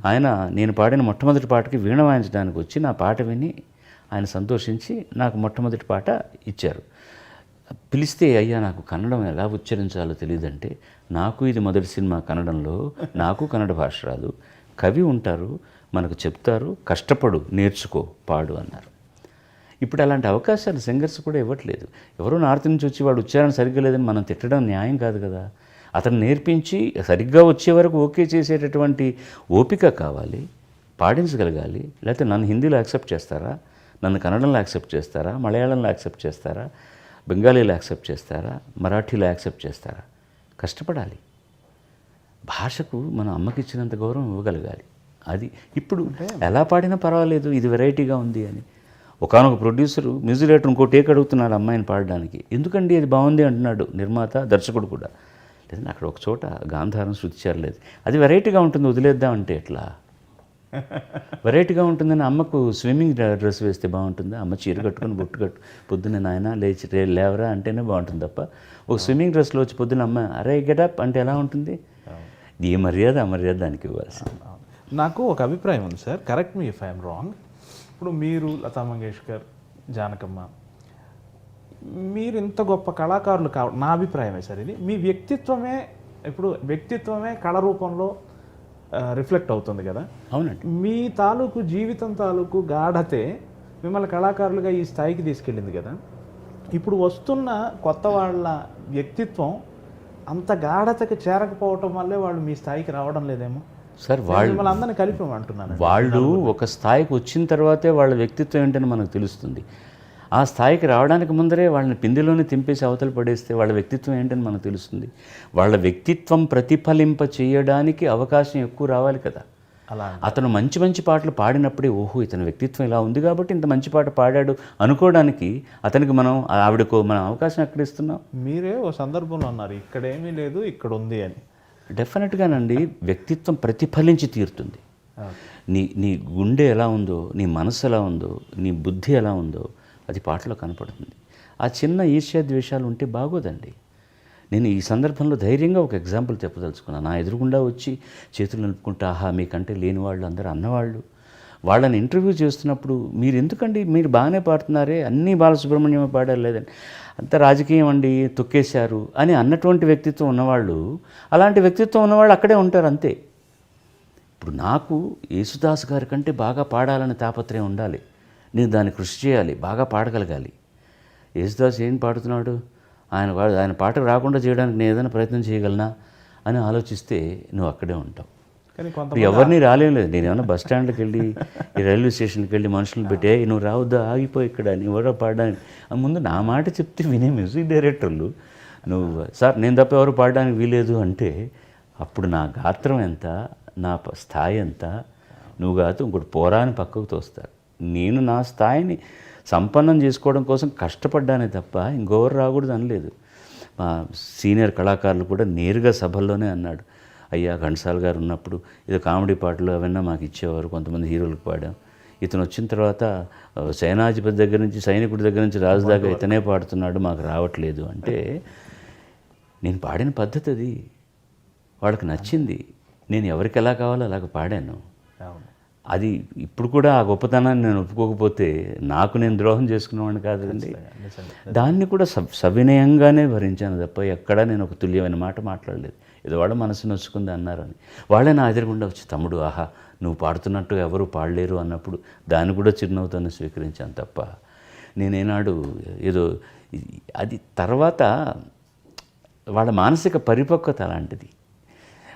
ఆయన నేను పాడిన మొట్టమొదటి పాటకి వీణ వాయించడానికి వచ్చి నా పాట విని ఆయన సంతోషించి నాకు మొట్టమొదటి పాట ఇచ్చారు. పిలిస్తే, అయ్యా నాకు కన్నడం ఎలా ఉచ్చరించాలో తెలియదంటే, నాకు ఇది మొదటి సినిమా కన్నడంలో, నాకు కన్నడ భాష రాదు, కవి ఉంటారు మనకు చెప్తారు, కష్టపడు, నేర్చుకో, పాడు అన్నారు. ఇప్పుడు అలాంటి అవకాశాలు సింగర్స్ కూడా ఇవ్వట్లేదు. ఎవరో నార్త్ నుంచి వచ్చి వాడు ఉచ్చారణ సరిగ్గా లేదని మనం తిట్టడం న్యాయం కాదు కదా. అతను నేర్పించి సరిగ్గా వచ్చే వరకు ఓకే చేసేటటువంటి ఓపిక కావాలి, పాడించగలగాలి. లేకపోతే నన్ను హిందీలో యాక్సెప్ట్ చేస్తారా, నన్ను కన్నడంలో యాక్సెప్ట్ చేస్తారా, మలయాళంలో యాక్సెప్ట్ చేస్తారా, బెంగాలీలో యాక్సెప్ట్ చేస్తారా, మరాఠీలో యాక్సెప్ట్ చేస్తారా? కష్టపడాలి. భాషకు మన అమ్మకి ఇచ్చినంత గౌరవం ఇవ్వగలగాలి. అది ఇప్పుడు ఎలా పాడినా పర్వాలేదు, ఇది వెరైటీగా ఉంది అని. ఒకానొక ప్రొడ్యూసరు మ్యూజిక్ డైరెక్టర్ ఇంకో టేక్ అడుగుతున్నాడు అమ్మాయిని పాడడానికి. ఎందుకండి అది బాగుంది అంటున్నాడు నిర్మాత, దర్శకుడు కూడా. లేదంటే అక్కడ ఒక చోట గాంధారం శృతి చేరలేదు, అది వెరైటీగా ఉంటుంది, వదిలేద్దామంటే ఎట్లా? వెరైటీగా ఉంటుందని అమ్మకు స్విమ్మింగ్ డ్రెస్ వేస్తే బాగుంటుందా? అమ్మ చీర కట్టుకుని బొట్టు పొద్దున్న నాయన లేవరా అంటేనే బాగుంటుంది తప్ప ఒక స్విమ్మింగ్ డ్రెస్లో వచ్చి పొద్దున్న అమ్మ అరే గెటప్ అంటే ఎలా ఉంటుంది? ఏ మర్యాద అమర్యాద దానికి ఇవ్వాల్సి. నాకు ఒక అభిప్రాయం ఉంది sir, correct me if I'm wrong. ఇప్పుడు మీరు, లతా మంగేష్కర్, జానకమ్మ, మీరు ఇంత గొప్ప కళాకారులు నా అభిప్రాయమే సార్ ఇది. మీ వ్యక్తిత్వమే కళ రూపంలో రిఫ్లెక్ట్ అవుతుంది కదా. అవునండి. మీ తాలూకు జీవితం తాలూకు గాఢతే మిమ్మల్ని కళాకారులుగా ఈ స్థాయికి తీసుకెళ్ళింది కదా. ఇప్పుడు వస్తున్న కొత్త వాళ్ళ వ్యక్తిత్వం అంత గాఢతకి చేరకపోవటం వల్లే వాళ్ళు మీ స్థాయికి రావడం లేదేమో సార్. మిమ్మల్ని అందరినీ కలిపేమంటున్నాను. వాళ్ళు ఒక స్థాయికి వచ్చిన తర్వాతే వాళ్ళ వ్యక్తిత్వం ఏంటని మనకు తెలుస్తుంది. ఆ స్థాయికి రావడానికి ముందరే వాళ్ళని పిండిలోనే తింపేసి అవతల పడేస్తే వాళ్ళ వ్యక్తిత్వం ఏంటని మనకు తెలుస్తుంది. వాళ్ళ వ్యక్తిత్వం ప్రతిఫలింప చేయడానికి అవకాశం ఎక్కువ రావాలి కదా. అలా అతను మంచి మంచి పాటలు పాడినప్పుడే ఓహో ఇతని వ్యక్తిత్వం ఇలా ఉంది కాబట్టి ఇంత మంచి పాట పాడాడు అనుకోవడానికి అతనికి మనం మనం అవకాశం ఎక్కడ ఇస్తున్నాం? మీరే ఓ సందర్భంలో అన్నారు ఇక్కడేమీ లేదు ఇక్కడ ఉంది అని. డెఫినెట్గానండి వ్యక్తిత్వం ప్రతిఫలించి తీరుతుంది. నీ నీ గుండె ఎలా ఉందో, నీ మనసు ఎలా ఉందో, నీ బుద్ధి ఎలా ఉందో అది పాటలో కనపడుతుంది. ఆ చిన్న ఈర్ష్య ద్వేషాలు ఉంటే బాగోదండి. నేను ఈ సందర్భంలో ధైర్యంగా ఒక ఎగ్జాంపుల్ చెప్పదలుచుకున్నాను. నా ఎదురుగుండా వచ్చి చేతులు నిలుపుకుంటా ఆహా మీకంటే లేని వాళ్ళు అందరూ అన్నవాళ్ళు వాళ్ళని ఇంటర్వ్యూ చేస్తున్నప్పుడు మీరు ఎందుకండి మీరు బాగానే పాడుతున్నారే అన్నీ బాలసుబ్రహ్మణ్యం పాడారు లేదని అంత రాజకీయం అండి తొక్కేశారు అని అన్నటువంటి వ్యక్తిత్వం ఉన్నవాళ్ళు అలాంటి వ్యక్తిత్వం ఉన్నవాళ్ళు అక్కడే ఉంటారు అంతే. ఇప్పుడు నాకు యేసుదాస్ గారి కంటే బాగా పాడాలని తాపత్రయం ఉండాలి. నేను దాన్ని కృషి చేయాలి, బాగా పాడగలగాలి. యేసుదాస్ ఏం పాడుతున్నాడు, ఆయన పాటకు రాకుండా చేయడానికి నేను ఏదైనా ప్రయత్నం చేయగలనా అని ఆలోచిస్తే నువ్వు అక్కడే ఉంటావు. కానీ ఇప్పుడు ఎవరిని రాలేం లేదు. నేను ఏమన్నా బస్ స్టాండ్కి వెళ్ళి ఈ రైల్వే స్టేషన్కి వెళ్ళి మనుషులు పెట్టి నువ్వు రావద్దా ఆగిపోయి ఇక్కడ నువ్వు ఎవరో పాడడానికి ముందు నా మాట చెప్తే వినే మ్యూజిక్ డైరెక్టర్లు నువ్వు సార్ నేను తప్ప ఎవరు పాడడానికి వీలేదు అంటే అప్పుడు నా గాత్రం ఎంత, నా స్థాయి ఎంత, నువ్వు కాదు ఇంకోటి పోరాని పక్కకు తోస్తారు. నేను నా స్థాయిని సంపన్నం చేసుకోవడం కోసం కష్టపడ్డానే తప్ప ఇంకెవరు రాకూడదు అనలేదు. మా సీనియర్ కళాకారులు కూడా నేరుగా సభల్లోనే అన్నాడు, అయ్యా ఘంటసాల గారు ఉన్నప్పుడు ఏదో కామెడీ పాటలు అవన్నీ మాకు ఇచ్చేవారు, కొంతమంది హీరోలకు పాడాం. ఇతను వచ్చిన తర్వాత సేనాధిపతి దగ్గర నుంచి సైనికుడి దగ్గర నుంచి రాజు దాకా ఇతనే పాడుతున్నాడు, మాకు రావట్లేదు అంటే నేను పాడిన పద్ధతి అది వాళ్ళకి నచ్చింది. నేను ఎవరికి ఎలా కావాలో అలాగ పాడాను. అది ఇప్పుడు కూడా ఆ గొప్పతనాన్ని నేను ఒప్పుకోకపోతే నాకు నేను ద్రోహం చేసుకునేవాడిని కాదండి. దాన్ని కూడా సవినయంగానే భరించాను తప్ప ఎక్కడా నేను ఒక తుల్యమైన మాట మాట్లాడలేదు. ఏదో వాళ్ళ మనసు నొచ్చుకుంది అన్నారని వాళ్ళే నా ఎదురుగుండా వచ్చి తమ్ముడు ఆహా నువ్వు పాడుతున్నట్టు ఎవరు పాడలేరు అన్నప్పుడు దాన్ని కూడా చిరునవ్వుతోనే స్వీకరించాను తప్ప నేనేనాడు ఏదో అది తర్వాత వాళ్ళ మానసిక పరిపక్వత అలాంటిది.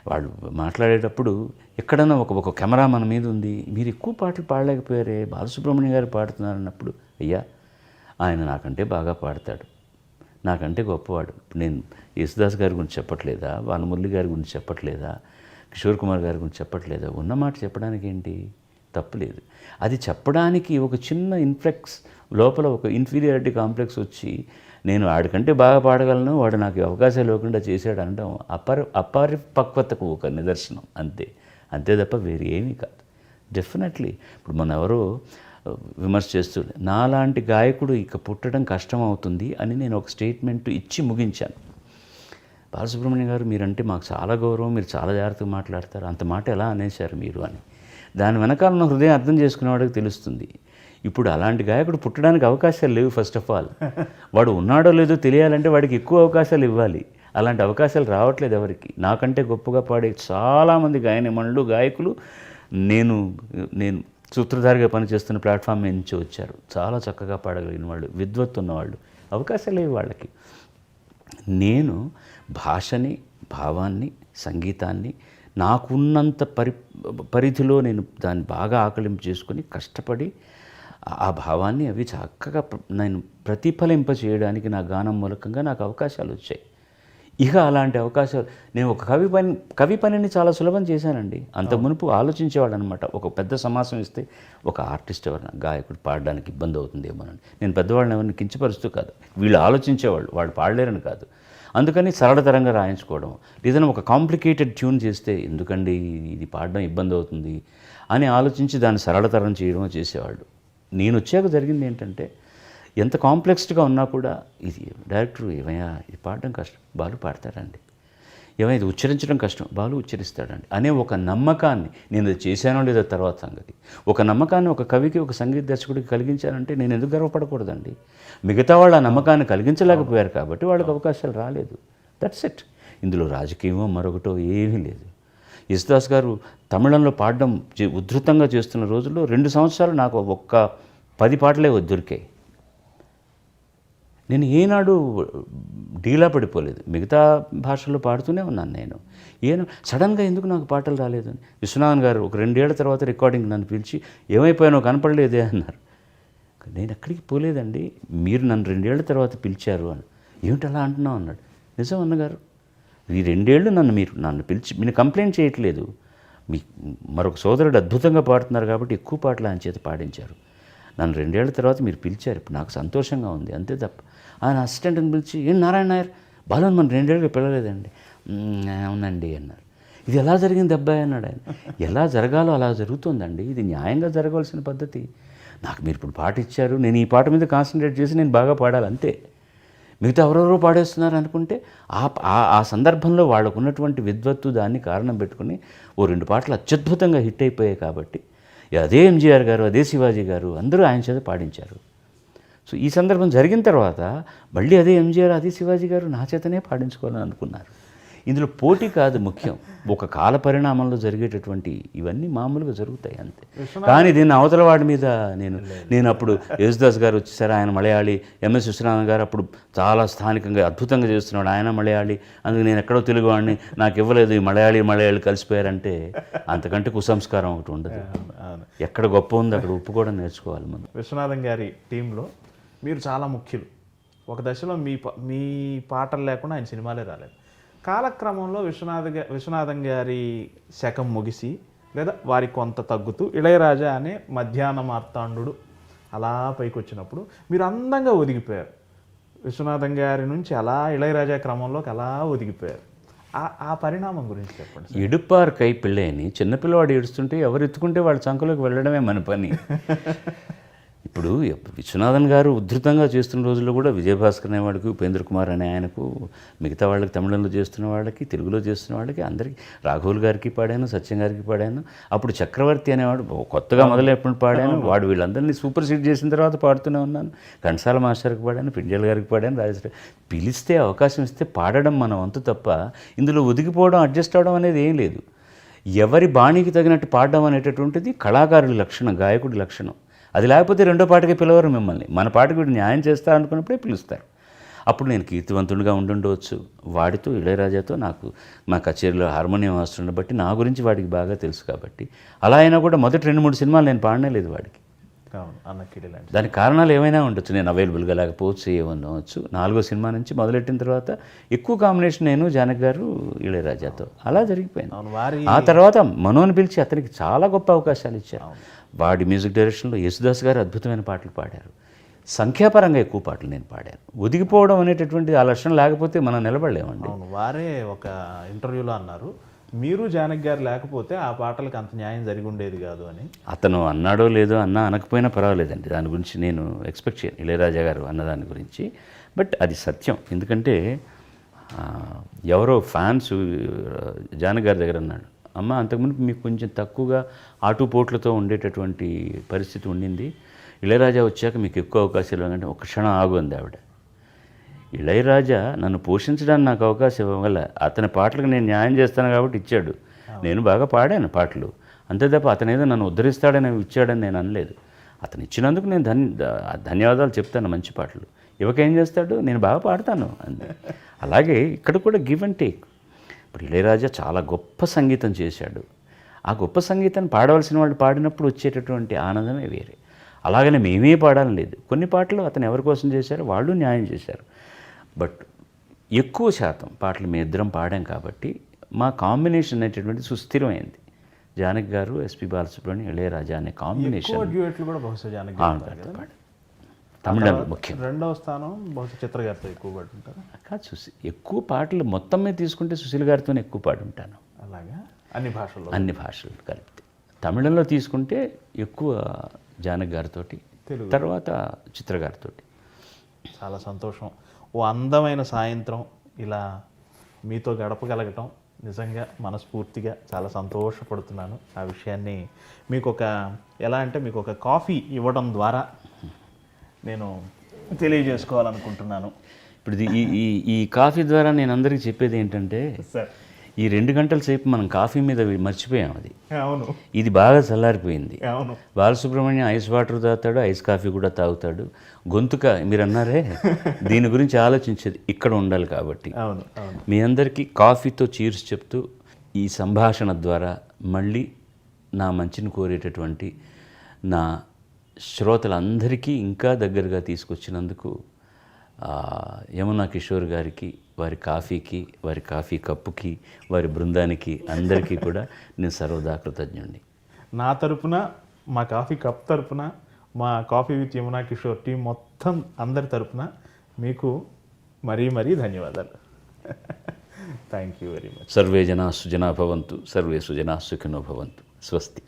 వాళ్ళు మాట్లాడేటప్పుడు ఎక్కడన్నా ఒక కెమెరా మన మీద ఉంది, మీరు ఎక్కువ పాటలు పాడలేకపోయారే బాలసుబ్రహ్మణ్యం గారు పాడుతున్నారు అన్నప్పుడు అయ్యా ఆయన నాకంటే బాగా పాడతాడు, నాకంటే గొప్పవాడు. నేను యేసుదాస్ గారి గురించి చెప్పట్లేదా, భానుమురళి గారి గురించి చెప్పట్లేదా, కిషోర్ కుమార్ గారి గురించి చెప్పట్లేదా, ఉన్నమాట చెప్పడానికి ఏంటి తప్పులేదు. అది చెప్పడానికి ఒక చిన్న ఇన్ఫ్లెక్స్ లోపల ఒక ఇన్ఫీరియారిటీ కాంప్లెక్స్ వచ్చి నేను వాడికంటే బాగా పాడగలను వాడు నాకు అవకాశాలు ఇవ్వకుండా చేశాడు అనడం అపరిపక్వతకు ఒక నిదర్శనం అంతే తప్ప వేరే ఏమీ కాదు. డెఫినెట్లీ ఇప్పుడు మన ఎవరో విమర్శ చేస్తుండే నాలాంటి గాయకుడు ఇక పుట్టడం కష్టం అవుతుంది అని నేను ఒక స్టేట్మెంట్ ఇచ్చి ముగించాను. బాలసుబ్రహ్మణ్యం గారు మీరంటే మాకు చాలా గౌరవం, మీరు చాలా జాగ్రత్తగా మాట్లాడతారు, అంత మాట ఎలా అనేశారు మీరు అని. దాని వెనకాల ఉన్న హృదయం అర్థం చేసుకునేవాడికి తెలుస్తుంది. ఇప్పుడు అలాంటి గాయకుడు పుట్టడానికి అవకాశాలు లేవు. ఫస్ట్ ఆఫ్ ఆల్ వాడు ఉన్నాడో లేదో తెలియాలంటే వాడికి ఎక్కువ అవకాశాలు ఇవ్వాలి. అలాంటి అవకాశాలు రావట్లేదు ఎవరికి. నాకంటే గొప్పగా పాడే చాలామంది గాయనిమణులు గాయకులు నేను సూత్రధారిగా పనిచేస్తున్న ప్లాట్ఫామ్ నుంచి వచ్చారు. చాలా చక్కగా పాడగలిగిన వాళ్ళు, విద్వత్తు ఉన్నవాళ్ళు. అవకాశాలు లేవు వాళ్ళకి. నేను భాషని, భావాన్ని, సంగీతాన్ని నాకున్నంత పరిధిలో నేను దాన్ని బాగా ఆకలింపు చేసుకొని కష్టపడి ఆ భావాన్ని అవి చక్కగా నేను ప్రతిఫలింప చేయడానికి నా గానం మూలకంగా నాకు అవకాశాలు వచ్చాయి. ఇక అలాంటి అవకాశాలు నేను ఒక కవి పనిని చాలా సులభం చేశానండి. అంత మునుపు ఆలోచించేవాడు అనమాట. ఒక పెద్ద సమాసం ఇస్తే ఒక ఆర్టిస్ట్ ఎవరైనా గాయకుడు పాడడానికి ఇబ్బంది అవుతుందేమోనని. నేను పెద్దవాళ్ళని ఎవరిని కించపరుస్తూ కాదు, వీళ్ళు ఆలోచించేవాళ్ళు, వాళ్ళు పాడలేరని కాదు. అందుకని సరళతరంగా రాయించుకోవడం, ఏదైనా ఒక కాంప్లికేటెడ్ ట్యూన్ చేస్తే ఎందుకండి ఇది పాడడం ఇబ్బంది అవుతుంది అని ఆలోచించి దాన్ని సరళతరం చేయడం చేసేవాళ్ళు. నేను వచ్చాక జరిగింది ఏంటంటే ఎంత కాంప్లెక్స్డ్గా ఉన్నా కూడా ఇది డైరెక్టర్ ఏమయ్యా ఇది పాడడం కష్టం, బాలు పాడతాడండి, ఏమైనా ఇది ఉచ్చరించడం కష్టం, బాలు ఉచ్చరిస్తాడండి అనే ఒక నమ్మకాన్ని నేను అది చేశానో లేదో తర్వాత సంగతి. ఒక నమ్మకాన్ని ఒక కవికి, ఒక సంగీత దర్శకుడికి కలిగించానంటే నేను ఎందుకు గర్వపడకూడదండి. మిగతా వాళ్ళు ఆ నమ్మకాన్ని కలిగించలేకపోయారు కాబట్టి వాళ్ళకి అవకాశాలు రాలేదు. That's it. ఇందులో రాజకీయమో మరొకటో ఏమీ లేదు. యేసుదాస్ గారు తమిళంలో పాడడం ఉధృతంగా చేస్తున్న రోజుల్లో 2 సంవత్సరాలు నాకు ఒక్క 10 పాటలే దొరికాయి. నేను ఏనాడు డీలా పడిపోలేదు, మిగతా భాషల్లో పాడుతూనే ఉన్నాను. నేను సడన్గా ఎందుకు నాకు పాటలు రాలేదు అని విశ్వనాథన్ గారు ఒక 2 ఏళ్ల తర్వాత రికార్డింగ్ నన్ను పిలిచి ఏమైపోయానో కనపడలేదే అన్నారు. నేను ఎక్కడికి పోలేదండి, మీరు నన్ను 2 ఏళ్ల తర్వాత పిలిచారు అని. ఏమిటి అలా అంటున్నావు అన్నాడు. నిజం అన్నగారు, ఈ 2 ఏళ్ళు మీరు నన్ను పిలిచి మీరు కంప్లైంట్ చేయట్లేదు, మీ మరొక సోదరుడు అద్భుతంగా పాడుతున్నారు కాబట్టి ఎక్కువ పాటలు ఆయన చేత పాడించారు. నన్ను 2 ఏళ్ల తర్వాత మీరు పిలిచారు, ఇప్పుడు నాకు సంతోషంగా ఉంది అంతే తప్ప. ఆయన అసిస్టెంట్ని పిలిచి ఏం నారాయణ నాయర్ బాలను మనం 2 ఏళ్ళకి పిలవలేదండి. అవునండి అన్నారు. ఇది ఎలా జరిగింది అబ్బాయి అన్నాడు ఆయన. ఎలా జరగాలో అలా జరుగుతుందండి, ఇది న్యాయంగా జరగవలసిన పద్ధతి. నాకు మీరు ఇప్పుడు పాట ఇచ్చారు, నేను ఈ పాట మీద కాన్సన్ట్రేట్ చేసి నేను బాగా పాడాలి అంతే. మిగతా ఎవరెవరో పాడేస్తున్నారు అనుకుంటే ఆ సందర్భంలో వాళ్ళకు ఉన్నటువంటి విద్వత్తు దాన్ని కారణం పెట్టుకుని ఓ 2 పాటలు అత్యద్భుతంగా హిట్ అయిపోయాయి కాబట్టి అదే ఎంజీఆర్ గారు, అదే శివాజీ గారు అందరూ ఆయన చేత పాడించారు. సో ఈ సందర్భం జరిగిన తర్వాత మళ్ళీ అదే ఎంజీఆర్, అదే శివాజీ గారు నా చేతనే పాడించుకోవాలని అనుకున్నారు. ఇందులో పోటీ కాదు ముఖ్యం, ఒక కాల పరిణామంలో జరిగేటటువంటి ఇవన్నీ మామూలుగా జరుగుతాయి అంతే. కానీ దీన్ని అవతల వాడి మీద నేను అప్పుడు యేసుదాస్ గారు వచ్చేసారు, ఆయన మలయాళీ, ఎంఎస్ విశ్వనాథన్ గారు అప్పుడు చాలా స్థానికంగా అద్భుతంగా చేస్తున్నాడు, ఆయన మలయాళీ, అందుకు నేను ఎక్కడో తెలుగు వాడిని, నాకు ఇవ్వలేదు, ఈ మలయాళీ కలిసిపోయారంటే అంతకంటే కుసంస్కారం ఒకటి ఉండదు. ఎక్కడ గొప్ప ఉందో అక్కడ ఉప్పు కూడా నేర్చుకోవాలి మనం. విశ్వనాథన్ గారి టీంలో మీరు చాలా ముఖ్యులు. ఒక దశలో మీ పాటలు లేకుండా ఆయన సినిమాలే రాలేదు. కాలక్రమంలో విశ్వనాథన్ గారి శకం ముగిసి లేదా వారి కొంత తగ్గుతూ ఇళయరాజా అనే మధ్యాహ్న మార్తాండు అలా పైకి వచ్చినప్పుడు మీరు అందంగా ఒదిగిపోయారు. విశ్వనాథన్ గారి నుంచి అలా ఇళయరాజా క్రమంలోకి అలా ఒదిగిపోయారు. ఆ పరిణామం గురించి చెప్పండి. ఎడుపారు కై పిల్లని చిన్నపిల్లవాడు ఏడుస్తుంటే ఎవరు ఎత్తుకుంటే వాళ్ళ చంకలోకి వెళ్ళడమే మన పని. ఇప్పుడు విశ్వనాథన్ గారు ఉధృతంగా చేస్తున్న రోజుల్లో కూడా విజయభాస్కర్ అనేవాడికి, ఉపేంద్ర కుమార్ అనే ఆయనకు, మిగతా వాళ్ళకి, తమిళంలో చేస్తున్న వాళ్ళకి, తెలుగులో చేస్తున్న వాళ్ళకి అందరికీ, రాఘవుల్ గారికి పాడాను, సత్యం గారికి పాడాను. అప్పుడు చక్రవర్తి అనేవాడు కొత్తగా మొదలైనప్పుడు పాడాను. వాడు వీళ్ళందరినీ సూపర్ సీట్ చేసిన తర్వాత పాడుతూనే ఉన్నాను. ఘంటసాల మాస్టర్కి పాడాను, పింజల్ గారికి పాడాను, రాజేశ్వరి. పిలిస్తే అవకాశం ఇస్తే పాడడం మన వంతు తప్ప ఇందులో ఒదిగిపోవడం, అడ్జస్ట్ అవడం అనేది ఏం లేదు. ఎవరి బాణీకి తగినట్టు పాడడం అనేటటువంటిది కళాకారుడి లక్షణం, గాయకుడి లక్షణం. అది లేకపోతే రెండో పాటకి పిలవరు మిమ్మల్ని. మన పాటకి వీడు న్యాయం చేస్తా అనుకున్నప్పుడే పిలుస్తారు. అప్పుడు నేను కీర్తివంతుడిగా ఉండుండవచ్చు. వాడితో ఇళయరాజాతో నాకు మా కచేరీలో హార్మోనియం వస్తుండ బట్టి నా గురించి వాడికి బాగా తెలుసు కాబట్టి అలా అయినా కూడా మొదటి 2-3 సినిమాలు నేను పాడనే లేదు వాడికి. దానికి కారణాలు ఏమైనా ఉండొచ్చు, నేను అవైలబుల్గా లేకపోవచ్చు, ఏమనవచ్చు. 4వ సినిమా నుంచి మొదలెట్టిన తర్వాత ఎక్కువ కాంబినేషన్ నేను, జానకి గారు, ఇళయరాజాతో అలా జరిగిపోయింది. ఆ తర్వాత మనోని పిలిచి అతనికి చాలా గొప్ప అవకాశాలు ఇచ్చారు. వాడి మ్యూజిక్ డైరెక్షన్లో యేసుదాస్ గారు అద్భుతమైన పాటలు పాడారు. సంఖ్యాపరంగా ఎక్కువ పాటలు నేను పాడాను. ఒదిగిపోవడం అనేటటువంటి ఆ లక్షణం లేకపోతే మనం నిలబడలేమండి. వారే ఒక ఇంటర్వ్యూలో అన్నారు, మీరు జానకి గారు లేకపోతే ఆ పాటలకు అంత న్యాయం జరిగి ఉండేది కాదు అని. అతను అన్నాడో లేదో అనకపోయినా పర్వాలేదండి, దాని గురించి నేను ఎక్స్పెక్ట్ చేయను, ఇళయరాజా గారు అన్నదాని గురించి. బట్ అది సత్యం. ఎందుకంటే ఎవరో ఫ్యాన్స్ జానకి గారి దగ్గర అన్నాడు, అమ్మ అంతకుముందు మీకు కొంచెం తక్కువగా ఆటుపోట్లతో ఉండేటటువంటి పరిస్థితి ఉండింది, ఇళయరాజా వచ్చాక మీకు ఎక్కువ అవకాశాలు అంటే ఒక క్షణం ఆగు అంది ఆవిడ. ఇళయరాజా నన్ను పోషించడానికి నాకు అవకాశం ఇవ్వగల, అతని పాటలకు నేను న్యాయం చేస్తాను కాబట్టి ఇచ్చాడు. నేను బాగా పాడాను పాటలు అంతే తప్ప అతనేదో నన్ను ఉద్ధరిస్తాడని ఇచ్చాడని నేను అనలేదు. అతను ఇచ్చినందుకు నేను ధన్యవాదాలు చెప్తాను. మంచి పాటలు ఇవ్వకేం చేస్తాడు, నేను బాగా పాడతాను అంతే. అలాగే ఇక్కడ కూడా గివ్ అండ్ టేక్. ఇప్పుడు ఇళయరాజా చాలా గొప్ప సంగీతం చేశాడు. ఆ గొప్ప సంగీతాన్ని పాడవలసిన వాళ్ళు పాడినప్పుడు వచ్చేటటువంటి ఆనందమే వేరే. అలాగనే మేమే పాడాలని లేదు. కొన్ని పాటలు అతను ఎవరి కోసం చేశారో వాళ్ళు న్యాయం చేశారు. బట్ ఎక్కువ శాతం పాటలు మేము ఇద్దరం పాడాం కాబట్టి మా కాంబినేషన్ అనేటటువంటి సుస్థిరమైంది. జానకి గారు, ఎస్పి బాలసుబ్రహ్మణ్యం, ఇళయరాజా అనే కాంబినేషన్ తమిళంలో ముఖ్యం. రెండవ స్థానం బహుశా చిత్ర గారితో ఎక్కువ పాడుంటారు. కాదు, ఎక్కువ పాటలు మొత్తం మీద తీసుకుంటే సుశీల్ గారితోనే ఎక్కువ పాడుంటాను. అలాగా అన్ని భాషలు కలిపితే. తమిళంలో తీసుకుంటే ఎక్కువ జానకి గారితో, తర్వాత చిత్ర గారితో. చాలా సంతోషం. ఓ అందమైన సాయంత్రం ఇలా మీతో గడపగలగటం నిజంగా మనస్ఫూర్తిగా చాలా సంతోషపడుతున్నాను. ఆ విషయాన్ని మీకు ఒక కాఫీ ఇవ్వడం ద్వారా నేను తెలియజేసుకోవాలనుకుంటున్నాను. ఇప్పుడు ఈ కాఫీ ద్వారా నేను అందరికీ చెప్పేది ఏంటంటే, ఈ 2 గంటల సేపు మనం కాఫీ మీద మర్చిపోయాం. అది అవును, ఇది బాగా చల్లారిపోయింది. అవును, బాలసుబ్రహ్మణ్యం ఐస్ వాటర్ తాగుతాడు, ఐస్ కాఫీ కూడా తాగుతాడు. గొంతుక మీరు అన్నారే, దీని గురించి ఆలోచించేది ఇక్కడ ఉండాలి కాబట్టి. అవును, మీ అందరికీ కాఫీతో చీర్స్ చెప్తూ ఈ సంభాషణ ద్వారా మళ్ళీ నా మంచిని కోరేటటువంటి నా శ్రోతలందరికీ ఇంకా దగ్గరగా తీసుకొచ్చినందుకు యమునా కిషోర్ గారికి, వారి కాఫీకి, వారి కాఫీ కప్పుకి, వారి బృందానికి అందరికీ కూడా నేను సర్వదా కృతజ్ఞుడిని. నా తరపున, మా కాఫీ కప్ తరపున, మా coffee with Yamuna Kishore team మొత్తం అందరి తరపున మీకు మరీ మరీ ధన్యవాదాలు. Thank you very much. Survey జనా సుజనా భవంతు, సర్వే సుజనా సుఖినో భవంతు. స్వస్తి.